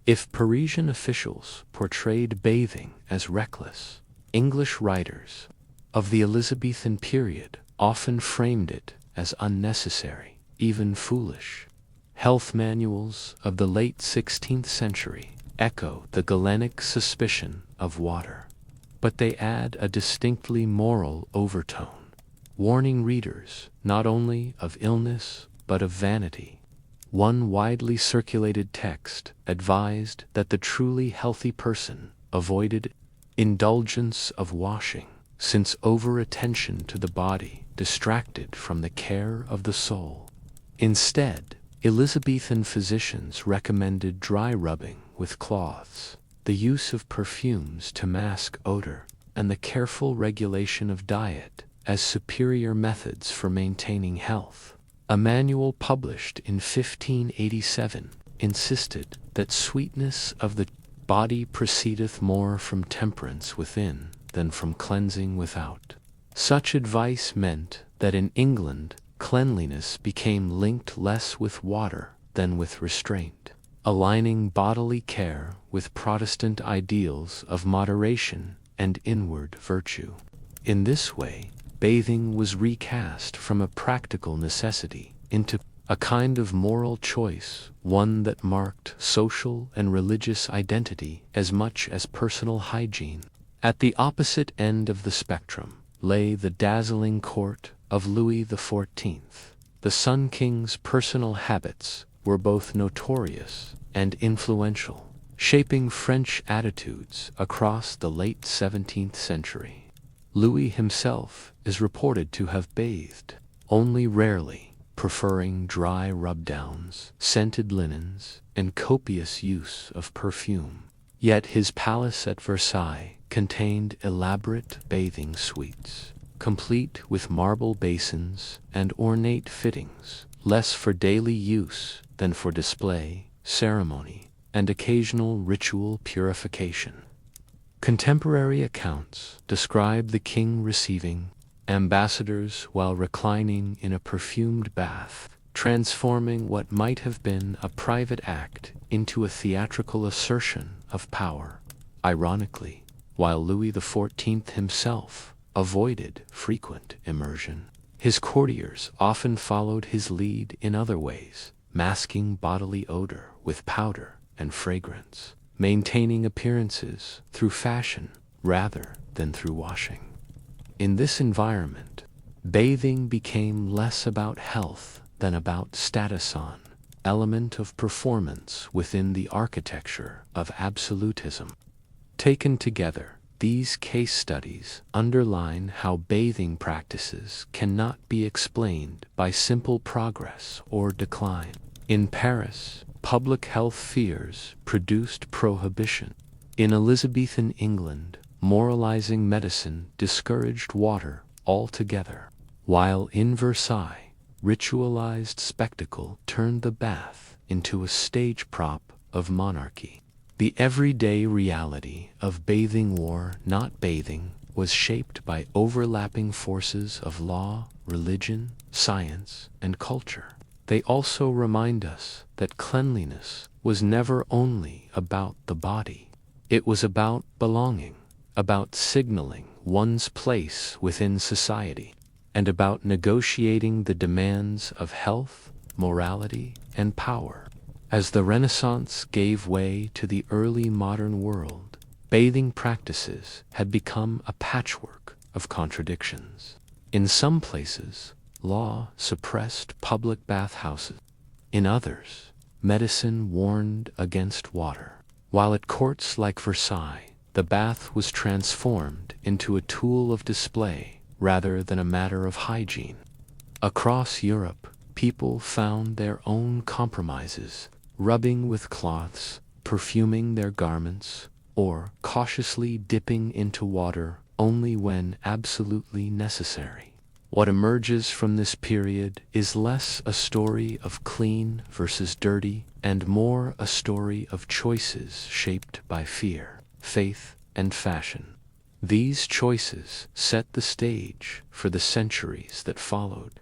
If Parisian officials portrayed bathing as reckless, English writers of the Elizabethan period often framed it as unnecessary, even foolish. Health manuals of the late 16th century echo the Galenic suspicion of water, but they add a distinctly moral overtone. warning readers not only of illness but of vanity. One widely circulated text advised that the truly healthy person avoided indulgence of washing, since over-attention to the body distracted from the care of the soul. Instead, Elizabethan physicians recommended dry rubbing with cloths, the use of perfumes to mask odor, and the careful regulation of diet as superior methods for maintaining health. A manual published in 1587 insisted that sweetness of the body proceedeth more from temperance within than from cleansing without. Such advice meant that in England cleanliness became linked less with water than with restraint, aligning bodily care with Protestant ideals of moderation and inward virtue. In this way, bathing was recast from a practical necessity into a kind of moral choice, one that marked social and religious identity as much as personal hygiene. At the opposite end of the spectrum lay the dazzling court of Louis XIV. The Sun King's personal habits were both notorious and influential, shaping French attitudes across the late 17th century. Louis himself is reported to have bathed only rarely, preferring dry rub-downs, scented linens, and copious use of perfume. Yet his palace at Versailles contained elaborate bathing suites, complete with marble basins and ornate fittings, less for daily use than for display, ceremony, and occasional ritual purification. Contemporary accounts describe the king receiving ambassadors while reclining in a perfumed bath, transforming what might have been a private act into a theatrical assertion of power. Ironically, while Louis XIV himself avoided frequent immersion, his courtiers often followed his lead in other ways, masking bodily odor with powder and fragrance, maintaining appearances through fashion rather than through washing. In this environment, bathing became less about health than about status, an element of performance within the architecture of absolutism. Taken together, these case studies underline how bathing practices cannot be explained by simple progress or decline. In Paris, public health fears produced prohibition. In Elizabethan England, moralizing medicine discouraged water altogether, while in Versailles, ritualized spectacle turned the bath into a stage prop of monarchy. The everyday reality of bathing or not bathing was shaped by overlapping forces of law, religion, science, and culture. They also remind us that cleanliness was never only about the body. It was about belonging, about signaling one's place within society, and about negotiating the demands of health, morality, and power. As the Renaissance gave way to the early modern world, bathing practices had become a patchwork of contradictions. In some places, law suppressed public bathhouses. In others, medicine warned against water. While at courts like Versailles, the bath was transformed into a tool of display rather than a matter of hygiene. Across Europe, people found their own compromises, rubbing with cloths, perfuming their garments, or cautiously dipping into water only when absolutely necessary. What emerges from this period is less a story of clean versus dirty and more a story of choices shaped by fear, faith, and fashion. These choices set the stage for the centuries that followed,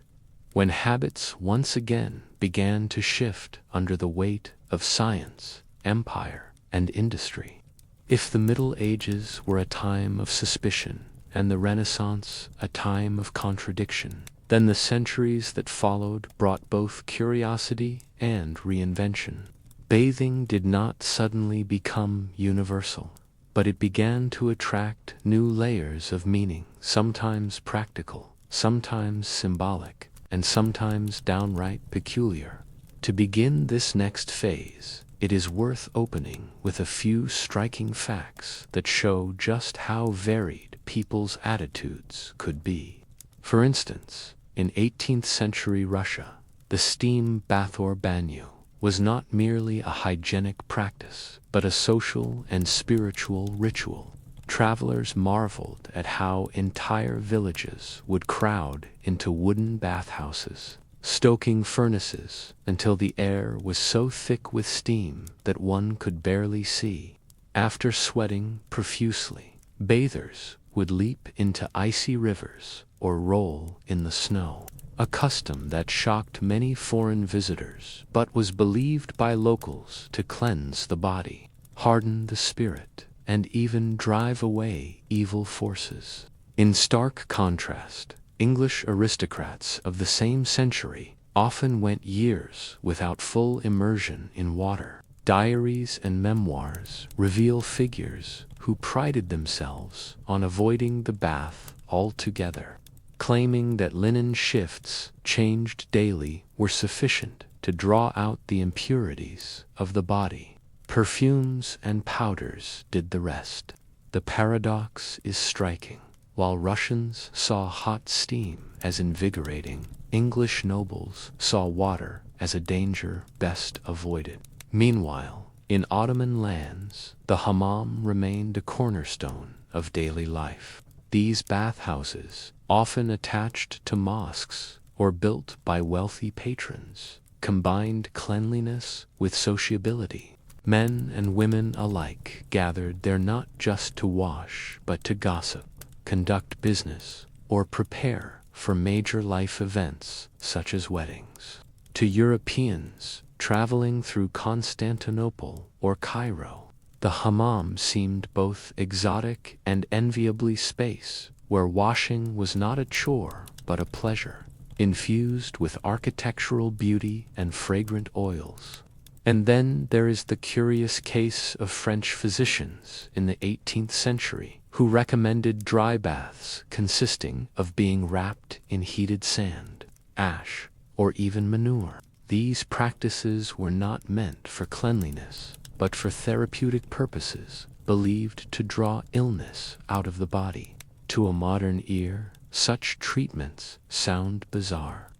when habits once again began to shift under the weight of science, empire, and industry. If the Middle Ages were a time of suspicion and the Renaissance a time of contradiction, then the centuries that followed brought both curiosity and reinvention. Bathing did not suddenly become universal, but it began to attract new layers of meaning, sometimes practical, sometimes symbolic, and sometimes downright peculiar. To begin this next phase, it is worth opening with a few striking facts that show just how varied people's attitudes could be. For instance, in 18th century Russia, the steam bath or banyo was not merely a hygienic practice, but a social and spiritual ritual. Travelers marveled at how entire villages would crowd into wooden bathhouses, stoking furnaces until the air was so thick with steam that one could barely see. After sweating profusely, bathers would leap into icy rivers or roll in the snow, a custom that shocked many foreign visitors but was believed by locals to cleanse the body, harden the spirit, and even drive away evil forces. In stark contrast, English aristocrats of the same century often went years without full immersion in water. Diaries and memoirs reveal figures who prided themselves on avoiding the bath altogether, claiming that linen shifts changed daily were sufficient to draw out the impurities of the body. Perfumes and powders did the rest. The paradox is striking. While Russians saw hot steam as invigorating, English nobles saw water as a danger best avoided. Meanwhile, in Ottoman lands, the hammam remained a cornerstone of daily life. These bathhouses, often attached to mosques or built by wealthy patrons, combined cleanliness with sociability. Men and women alike gathered there not just to wash, but to gossip, conduct business, or prepare for major life events such as weddings. To Europeans traveling through Constantinople or Cairo, the hammam seemed both exotic and enviably space where washing was not a chore but a pleasure, infused with architectural beauty and fragrant oils. And then there is the curious case of French physicians in the 18th century who recommended dry baths consisting of being wrapped in heated sand, ash, or even manure. These practices were not meant for cleanliness, but for therapeutic purposes, believed to draw illness out of the body. To a modern ear, such treatments sound bizarre,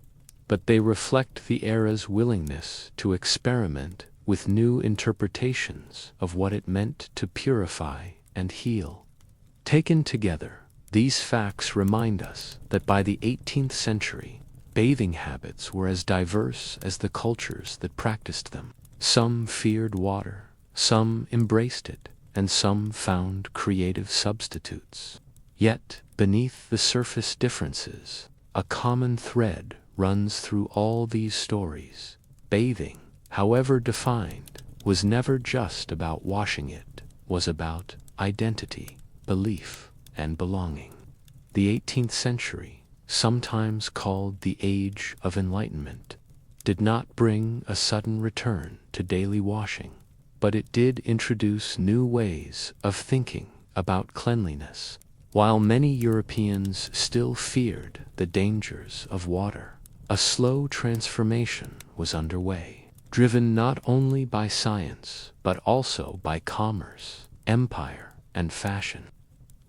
but they reflect the era's willingness to experiment with new interpretations of what it meant to purify and heal. Taken together, these facts remind us that by the 18th century, bathing habits were as diverse as the cultures that practiced them. Some feared water, some embraced it, and some found creative substitutes. Yet, beneath the surface differences, a common thread runs through all these stories. Bathing, however defined, was never just about washing, it was about identity, belief, and belonging. The 18th century, sometimes called the Age of Enlightenment, did not bring a sudden return to daily washing, but it did introduce new ways of thinking about cleanliness. While many Europeans still feared the dangers of water, a slow transformation was underway, driven not only by science, but also by commerce, empire, and fashion.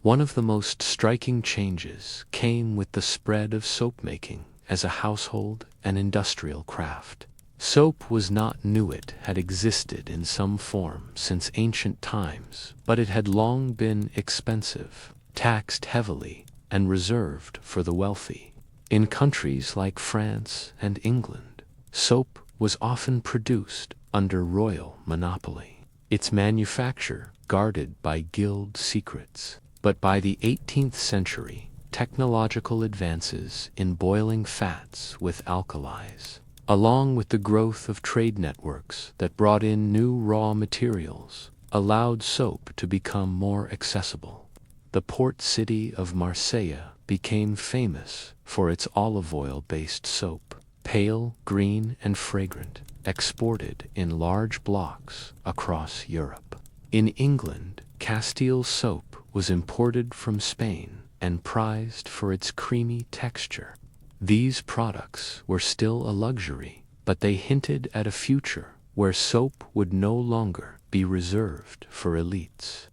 One of the most striking changes came with the spread of soap making as a household and industrial craft. Soap was not new. It had existed in some form since ancient times, but it had long been expensive, taxed heavily, and reserved for the wealthy. In countries like France and England, soap was often produced under royal monopoly, its manufacture guarded by guild secrets. But by the 18th century, technological advances in boiling fats with alkalis, along with the growth of trade networks that brought in new raw materials, allowed soap to become more accessible. The port city of Marseille became famous for its olive oil-based soap, pale, green, and fragrant, exported in large blocks across Europe. In England, Castile soap was imported from Spain and prized for its creamy texture. These products were still a luxury, but they hinted at a future where soap would no longer be reserved for elites.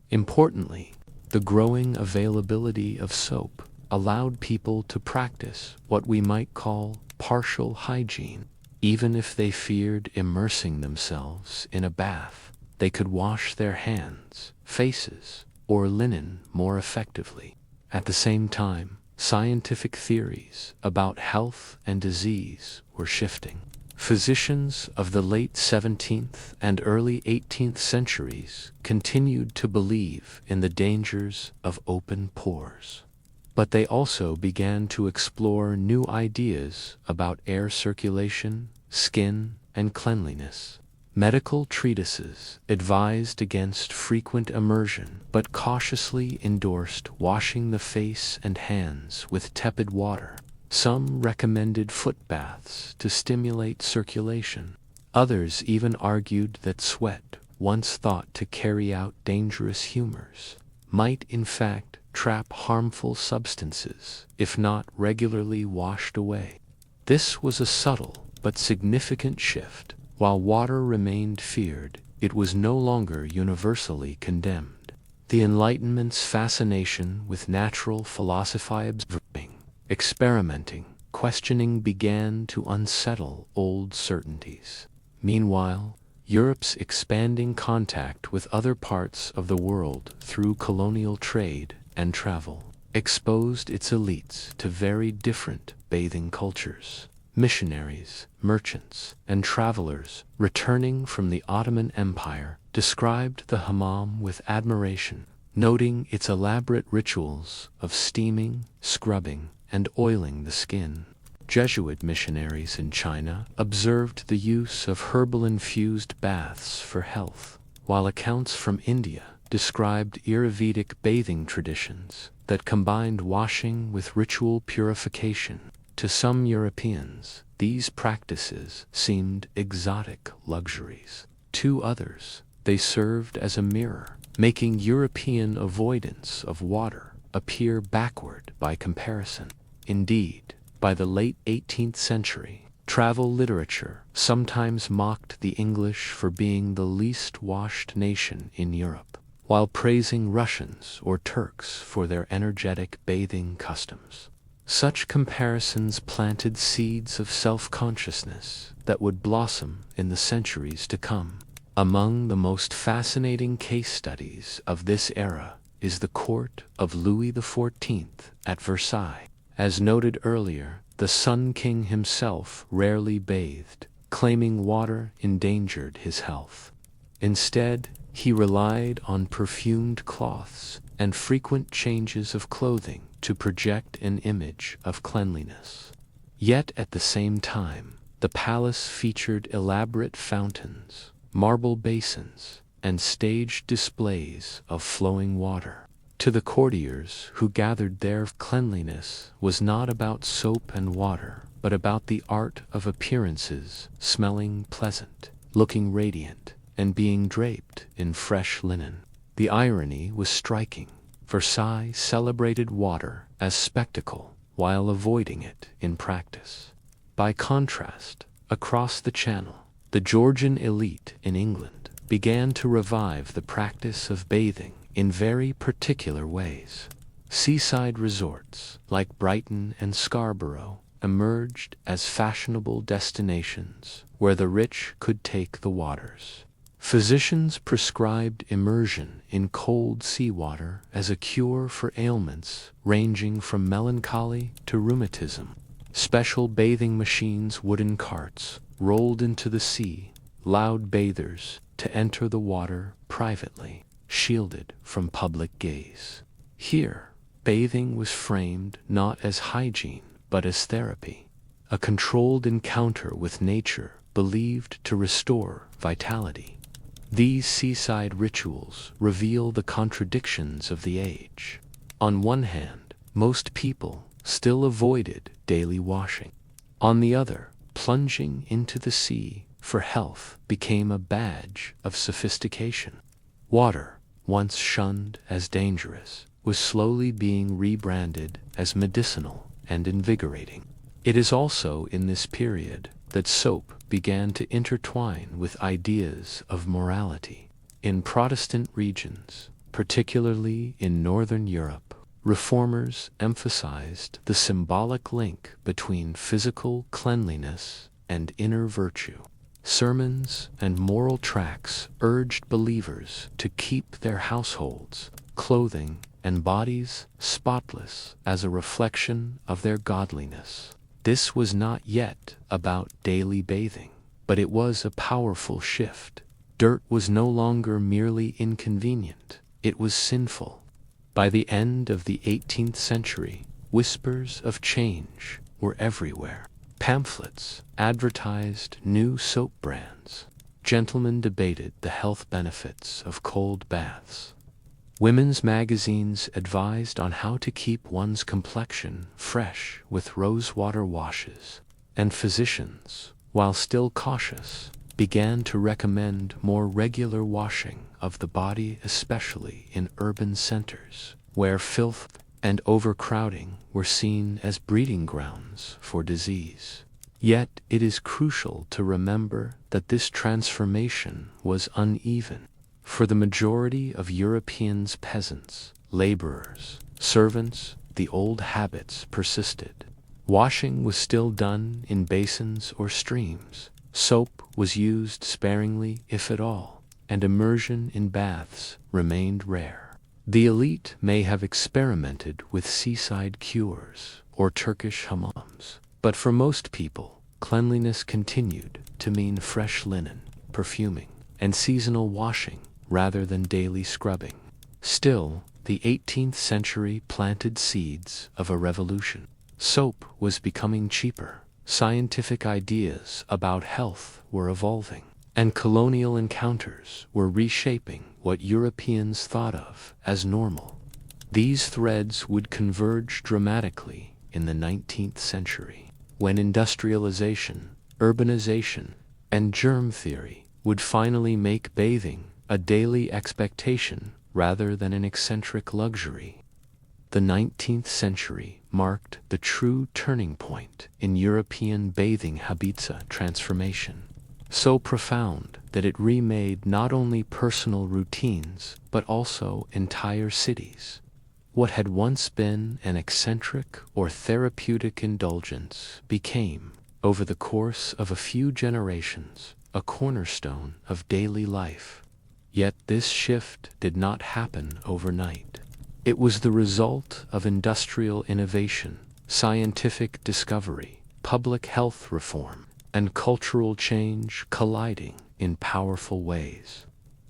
Importantly, the growing availability of soap allowed people to practice what we might call partial hygiene. Even if they feared immersing themselves in a bath, they could wash their hands, faces, or linen more effectively. At the same time, scientific theories about health and disease were shifting. Physicians of the late 17th and early 18th centuries continued to believe in the dangers of open pores. But they also began to explore new ideas about air circulation, skin, and cleanliness. Medical treatises advised against frequent immersion, but cautiously endorsed washing the face and hands with tepid water. Some recommended foot baths to stimulate circulation. Others even argued that sweat, once thought to carry out dangerous humors, might in fact trap harmful substances if not regularly washed away. This was a subtle but significant shift. While water remained feared, it was no longer universally condemned. The Enlightenment's fascination with natural philosophy, observing, experimenting, questioning began to unsettle old certainties. Meanwhile, Europe's expanding contact with other parts of the world through colonial trade and travel exposed its elites to very different bathing cultures. Missionaries, merchants, and travelers returning from the Ottoman Empire described the hammam with admiration, noting its elaborate rituals of steaming, scrubbing, and oiling the skin. Jesuit missionaries in China observed the use of herbal-infused baths for health, while accounts from India described Ayurvedic bathing traditions that combined washing with ritual purification. To some Europeans, these practices seemed exotic luxuries. To others, they served as a mirror, making European avoidance of water appear backward by comparison. Indeed, by the late 18th century, travel literature sometimes mocked the English for being the least washed nation in Europe, while praising Russians or Turks for their energetic bathing customs. Such comparisons planted seeds of self-consciousness that would blossom in the centuries to come. Among the most fascinating case studies of this era is the court of Louis XIV at Versailles. As noted earlier, the Sun King himself rarely bathed, claiming water endangered his health. Instead, he relied on perfumed cloths and frequent changes of clothing to project an image of cleanliness. Yet at the same time, the palace featured elaborate fountains, marble basins, and staged displays of flowing water. To the courtiers who gathered there, cleanliness was not about soap and water, but about the art of appearances, smelling pleasant, looking radiant, and being draped in fresh linen. The irony was striking. Versailles celebrated water as spectacle while avoiding it in practice. By contrast, across the Channel, the Georgian elite in England began to revive the practice of bathing in very particular ways. Seaside resorts like Brighton and Scarborough emerged as fashionable destinations where the rich could take the waters. Physicians prescribed immersion in cold seawater as a cure for ailments ranging from melancholy to rheumatism. Special bathing machines, wooden carts, rolled into the sea, allowed bathers to enter the water privately, shielded from public gaze. Here, bathing was framed not as hygiene but as therapy, a controlled encounter with nature believed to restore vitality. These seaside rituals reveal the contradictions of the age. On one hand, most people still avoided daily washing. On the other, plunging into the sea for health became a badge of sophistication. Water, once shunned as dangerous, was slowly being rebranded as medicinal and invigorating. It is also in this period that soap began to intertwine with ideas of morality. In Protestant regions, particularly in Northern Europe, reformers emphasized the symbolic link between physical cleanliness and inner virtue. Sermons and moral tracts urged believers to keep their households, clothing, and bodies spotless as a reflection of their godliness. This was not yet about daily bathing, but it was a powerful shift. Dirt was no longer merely inconvenient, it was sinful. By the end of the 18th century, whispers of change were everywhere. Pamphlets advertised new soap brands. Gentlemen debated the health benefits of cold baths. Women's magazines advised on how to keep one's complexion fresh with rosewater washes, and physicians, while still cautious, began to recommend more regular washing of the body, especially in urban centers, where filth and overcrowding were seen as breeding grounds for disease. Yet it is crucial to remember that this transformation was uneven. For the majority of Europeans, peasants, laborers, servants, the old habits persisted. Washing was still done in basins or streams. Soap was used sparingly, if at all, and immersion in baths remained rare. The elite may have experimented with seaside cures or Turkish hammams, but for most people, cleanliness continued to mean fresh linen, perfuming, and seasonal washing rather than daily scrubbing. Still, the 18th century planted seeds of a revolution. Soap was becoming cheaper, scientific ideas about health were evolving, and colonial encounters were reshaping what Europeans thought of as normal. These threads would converge dramatically in the 19th century, when industrialization, urbanization, and germ theory would finally make bathing a daily expectation rather than an eccentric luxury. The 19th century marked the true turning point in European bathing habits transformation, so profound that it remade not only personal routines but also entire cities. What had once been an eccentric or therapeutic indulgence became, over the course of a few generations, a cornerstone of daily life. Yet this shift did not happen overnight. It was the result of industrial innovation, scientific discovery, public health reform, and cultural change colliding in powerful ways.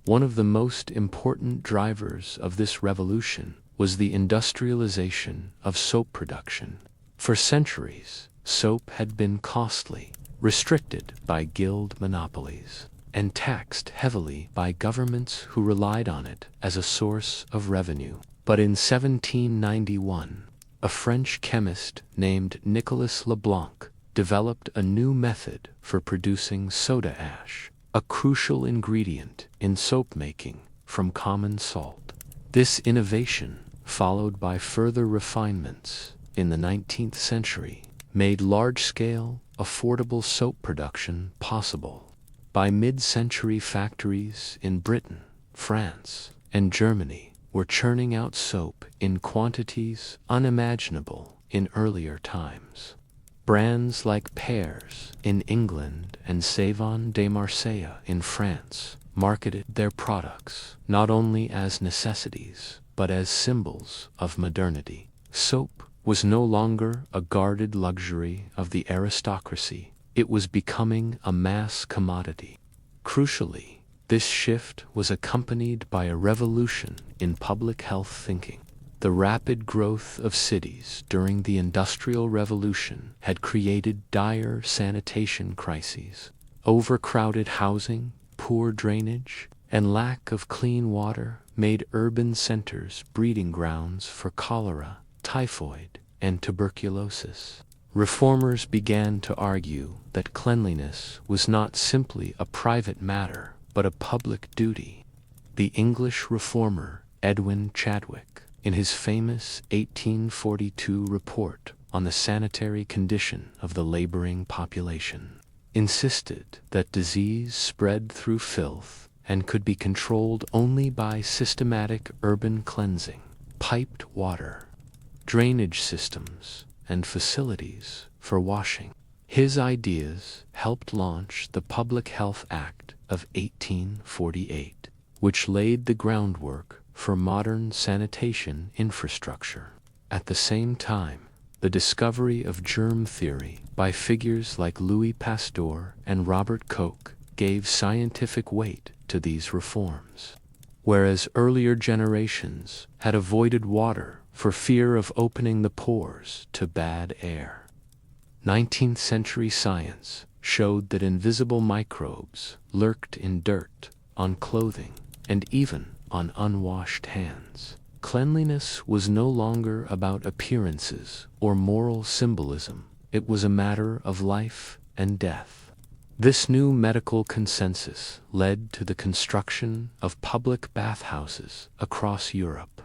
One of the most important drivers of this revolution was the industrialization of soap production. For centuries, soap had been costly, restricted by guild monopolies, and taxed heavily by governments who relied on it as a source of revenue. But in 1791, a French chemist named Nicolas Leblanc developed a new method for producing soda ash, a crucial ingredient in soap making from common salt. This innovation, followed by further refinements in the 19th century, made large-scale, affordable soap production possible. By mid-century, factories in Britain, France, and Germany were churning out soap in quantities unimaginable in earlier times. Brands like Pears in England and Savon de Marseille in France marketed their products not only as necessities but as symbols of modernity. Soap was no longer a guarded luxury of the aristocracy. It was becoming a mass commodity. Crucially, this shift was accompanied by a revolution in public health thinking. The rapid growth of cities during the Industrial Revolution had created dire sanitation crises. Overcrowded housing, poor drainage, and lack of clean water made urban centers breeding grounds for cholera, typhoid, and tuberculosis. Reformers began to argue that cleanliness was not simply a private matter, but a public duty. The English reformer Edwin Chadwick in his famous 1842 report on the sanitary condition of the laboring population, insisted that disease spread through filth and could be controlled only by systematic urban cleansing, piped water, drainage systems, and facilities for washing. His ideas helped launch the Public Health Act of 1848, which laid the groundwork for modern sanitation infrastructure. At the same time, the discovery of germ theory by figures like Louis Pasteur and Robert Koch gave scientific weight to these reforms. Whereas earlier generations had avoided water for fear of opening the pores to bad air, 19th century science showed that invisible microbes lurked in dirt, on clothing, and even on unwashed hands. Cleanliness was no longer about appearances or moral symbolism. It was a matter of life and death. This new medical consensus led to the construction of public bathhouses across Europe.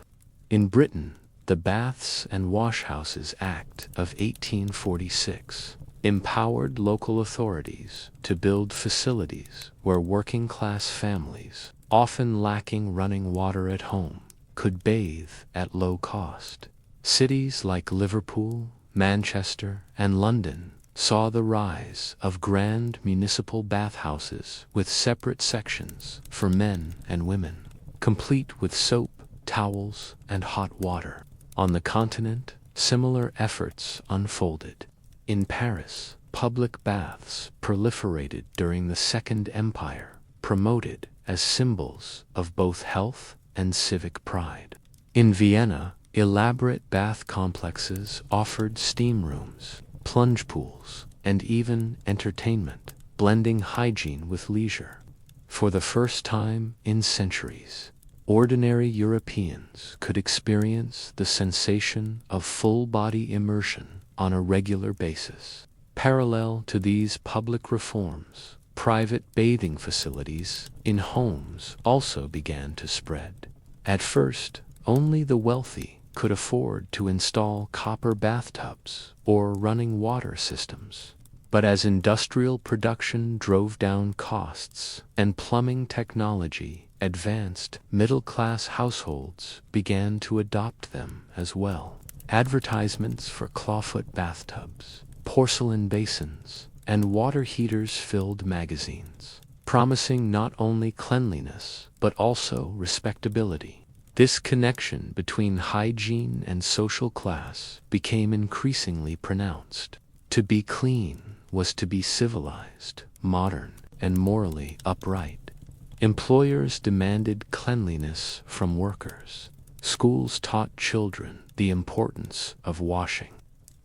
In Britain, the Baths and Washhouses Act of 1846 empowered local authorities to build facilities where working-class families, often lacking running water at home, could bathe at low cost. Cities like Liverpool, Manchester, and London saw the rise of grand municipal bathhouses with separate sections for men and women, complete with soap, towels, and hot water. On the continent, similar efforts unfolded. In Paris, public baths proliferated during the Second Empire, promoted as symbols of both health and civic pride. In Vienna, elaborate bath complexes offered steam rooms, plunge pools, and even entertainment, blending hygiene with leisure. For the first time in centuries, ordinary Europeans could experience the sensation of full-body immersion on a regular basis. Parallel to these public reforms, private bathing facilities in homes also began to spread. At first, only the wealthy could afford to install copper bathtubs or running water systems. But as industrial production drove down costs and plumbing technology advanced, middle-class households began to adopt them as well. Advertisements for clawfoot bathtubs, porcelain basins, and water heaters filled magazines, promising not only cleanliness but also respectability. This connection between hygiene and social class became increasingly pronounced. To be clean was to be civilized, modern, and morally upright. Employers demanded cleanliness from workers. Schools taught children the importance of washing.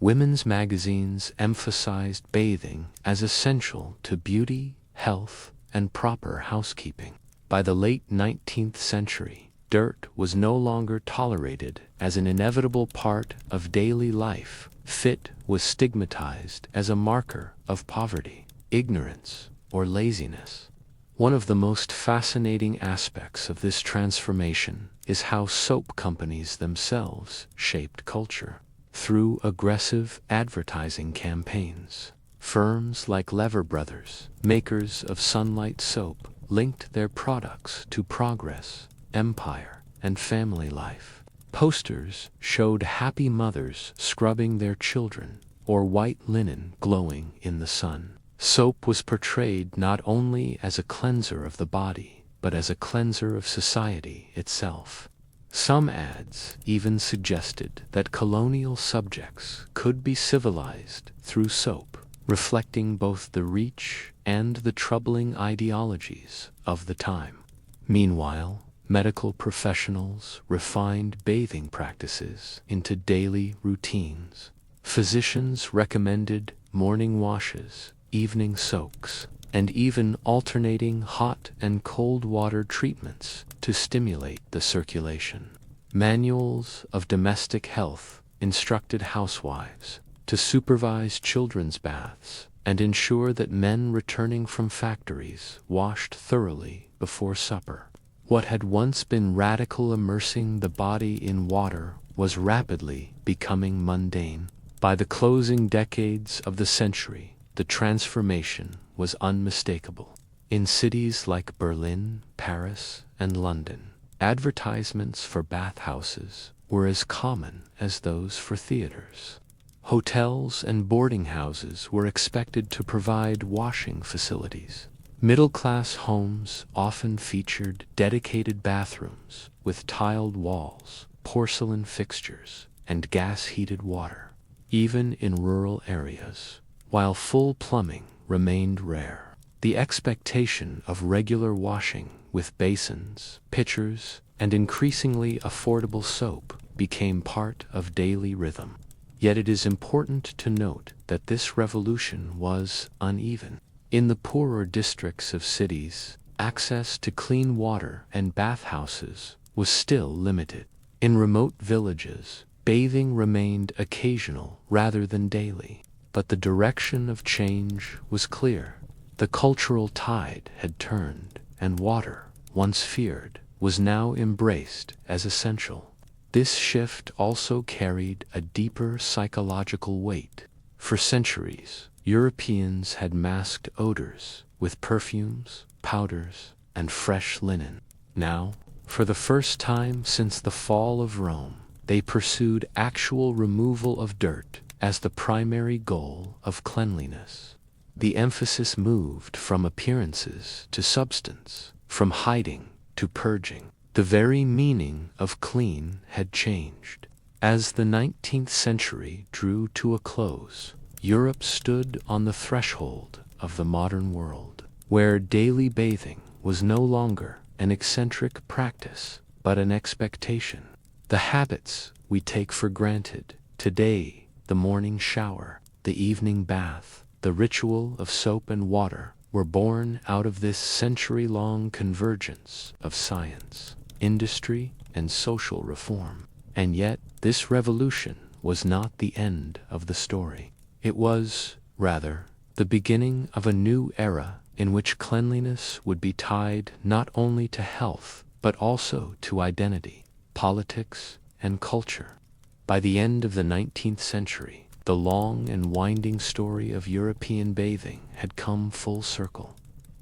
Women's magazines emphasized bathing as essential to beauty, health, and proper housekeeping. By the late 19th century, dirt was no longer tolerated as an inevitable part of daily life. Fit was stigmatized as a marker of poverty, ignorance, or laziness. One of the most fascinating aspects of this transformation is how soap companies themselves shaped culture. Through aggressive advertising campaigns, firms like Lever Brothers, makers of Sunlight soap, linked their products to progress, empire, and family life. Posters showed happy mothers scrubbing their children or white linen glowing in the sun. Soap was portrayed not only as a cleanser of the body, but as a cleanser of society itself. Some ads even suggested that colonial subjects could be civilized through soap, reflecting both the reach and the troubling ideologies of the time. Meanwhile, medical professionals refined bathing practices into daily routines. Physicians recommended morning washes, evening soaks, and even alternating hot and cold water treatments to stimulate the circulation. Manuals of domestic health instructed housewives to supervise children's baths and ensure that men returning from factories washed thoroughly before supper. What had once been radical, immersing the body in water, was rapidly becoming mundane. By the closing decades of the century, the transformation was unmistakable. In cities like Berlin, Paris, and London, advertisements for bathhouses were as common as those for theaters. Hotels and boarding houses were expected to provide washing facilities. Middle-class homes often featured dedicated bathrooms with tiled walls, porcelain fixtures, and gas-heated water. Even in rural areas, while full plumbing remained rare, the expectation of regular washing with basins, pitchers, and increasingly affordable soap became part of daily rhythm. Yet it is important to note that this revolution was uneven. In the poorer districts of cities, access to clean water and bathhouses was still limited. In remote villages, bathing remained occasional rather than daily. But the direction of change was clear. The cultural tide had turned, and water, once feared, was now embraced as essential. This shift also carried a deeper psychological weight. For centuries, Europeans had masked odors with perfumes, powders, and fresh linen. Now, for the first time since the fall of Rome, they pursued actual removal of dirt as the primary goal of cleanliness. The emphasis moved from appearances to substance, from hiding to purging. The very meaning of clean had changed. As the 19th century drew to a close, Europe stood on the threshold of the modern world, where daily bathing was no longer an eccentric practice, but an expectation. The habits we take for granted today, the morning shower, the evening bath, the ritual of soap and water, were born out of this century-long convergence of science, industry, and social reform. And yet, this revolution was not the end of the story. It was, rather, the beginning of a new era in which cleanliness would be tied not only to health, but also to identity, politics, and culture. By the end of the 19th century, the long and winding story of European bathing had come full circle.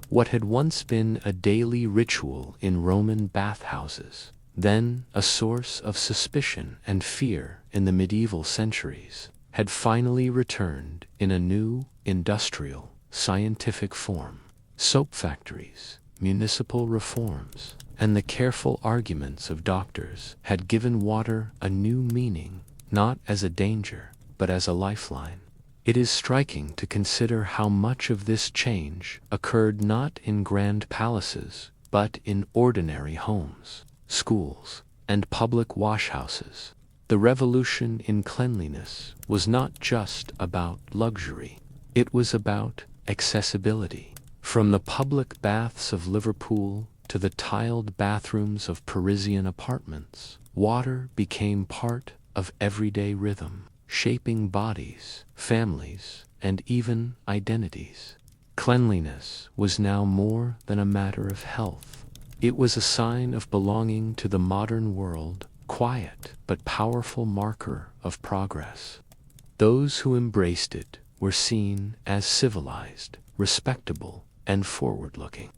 What had once been a daily ritual in Roman bathhouses, then a source of suspicion and fear in the medieval centuries, had finally returned in a new, industrial, scientific form. Soap factories, municipal reforms, and the careful arguments of doctors had given water a new meaning, not as a danger, but as a lifeline. It is striking to consider how much of this change occurred not in grand palaces, but in ordinary homes, schools, and public washhouses. The revolution in cleanliness was not just about luxury. It was about accessibility. From the public baths of Liverpool to the tiled bathrooms of Parisian apartments, water became part of everyday rhythm, shaping bodies, families, and even identities. Cleanliness was now more than a matter of health. It was a sign of belonging to the modern world, quiet but powerful marker of progress. Those who embraced it were seen as civilized, respectable, and forward-looking.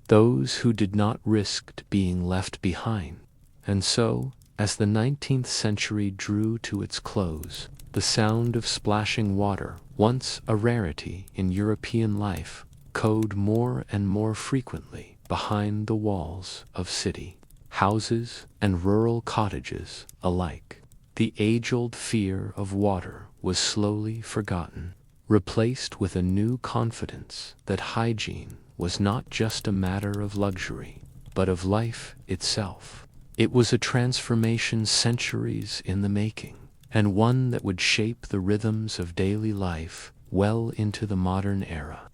Those who did not risk being left behind. And so, as the 19th century drew to its close, the sound of splashing water, once a rarity in European life, echoed more and more frequently behind the walls of city, houses, and rural cottages alike. The age-old fear of water was slowly forgotten, replaced with a new confidence that hygiene was not just a matter of luxury, but of life itself. It was a transformation centuries in the making, and one that would shape the rhythms of daily life well into the modern era.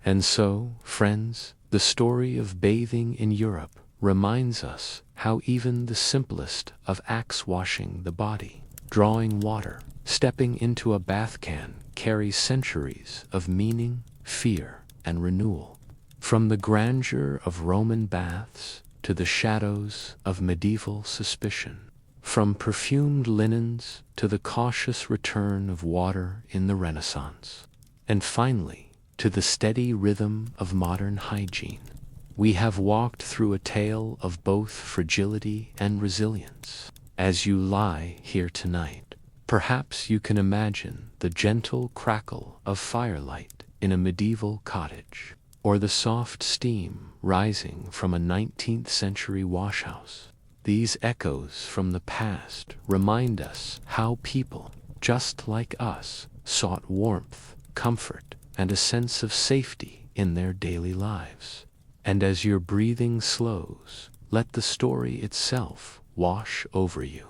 And so, friends, the story of bathing in Europe reminds us how even the simplest of acts, washing the body, drawing water, stepping into a bath, can carry centuries of meaning, fear, and renewal. From the grandeur of Roman baths to the shadows of medieval suspicion, from perfumed linens to the cautious return of water in the Renaissance, and finally to the steady rhythm of modern hygiene. We have walked through a tale of both fragility and resilience. As you lie here tonight, perhaps you can imagine the gentle crackle of firelight in a medieval cottage, or the soft steam rising from a 19th century washhouse. These echoes from the past remind us how people, just like us, sought warmth, comfort, and a sense of safety in their daily lives. And as your breathing slows, let the story itself wash over you,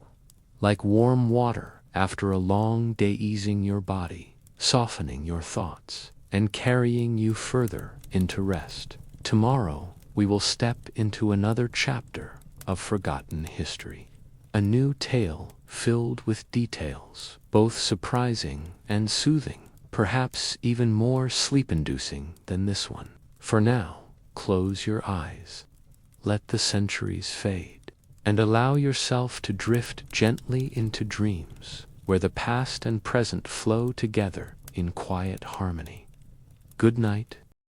like warm water after a long day, easing your body, softening your thoughts, and carrying you further into rest. Tomorrow, we will step into another chapter of forgotten history, a new tale filled with details, both surprising and soothing, perhaps even more sleep-inducing than this one. For now, close your eyes, let the centuries fade, and allow yourself to drift gently into dreams where the past and present flow together in quiet harmony. Good night,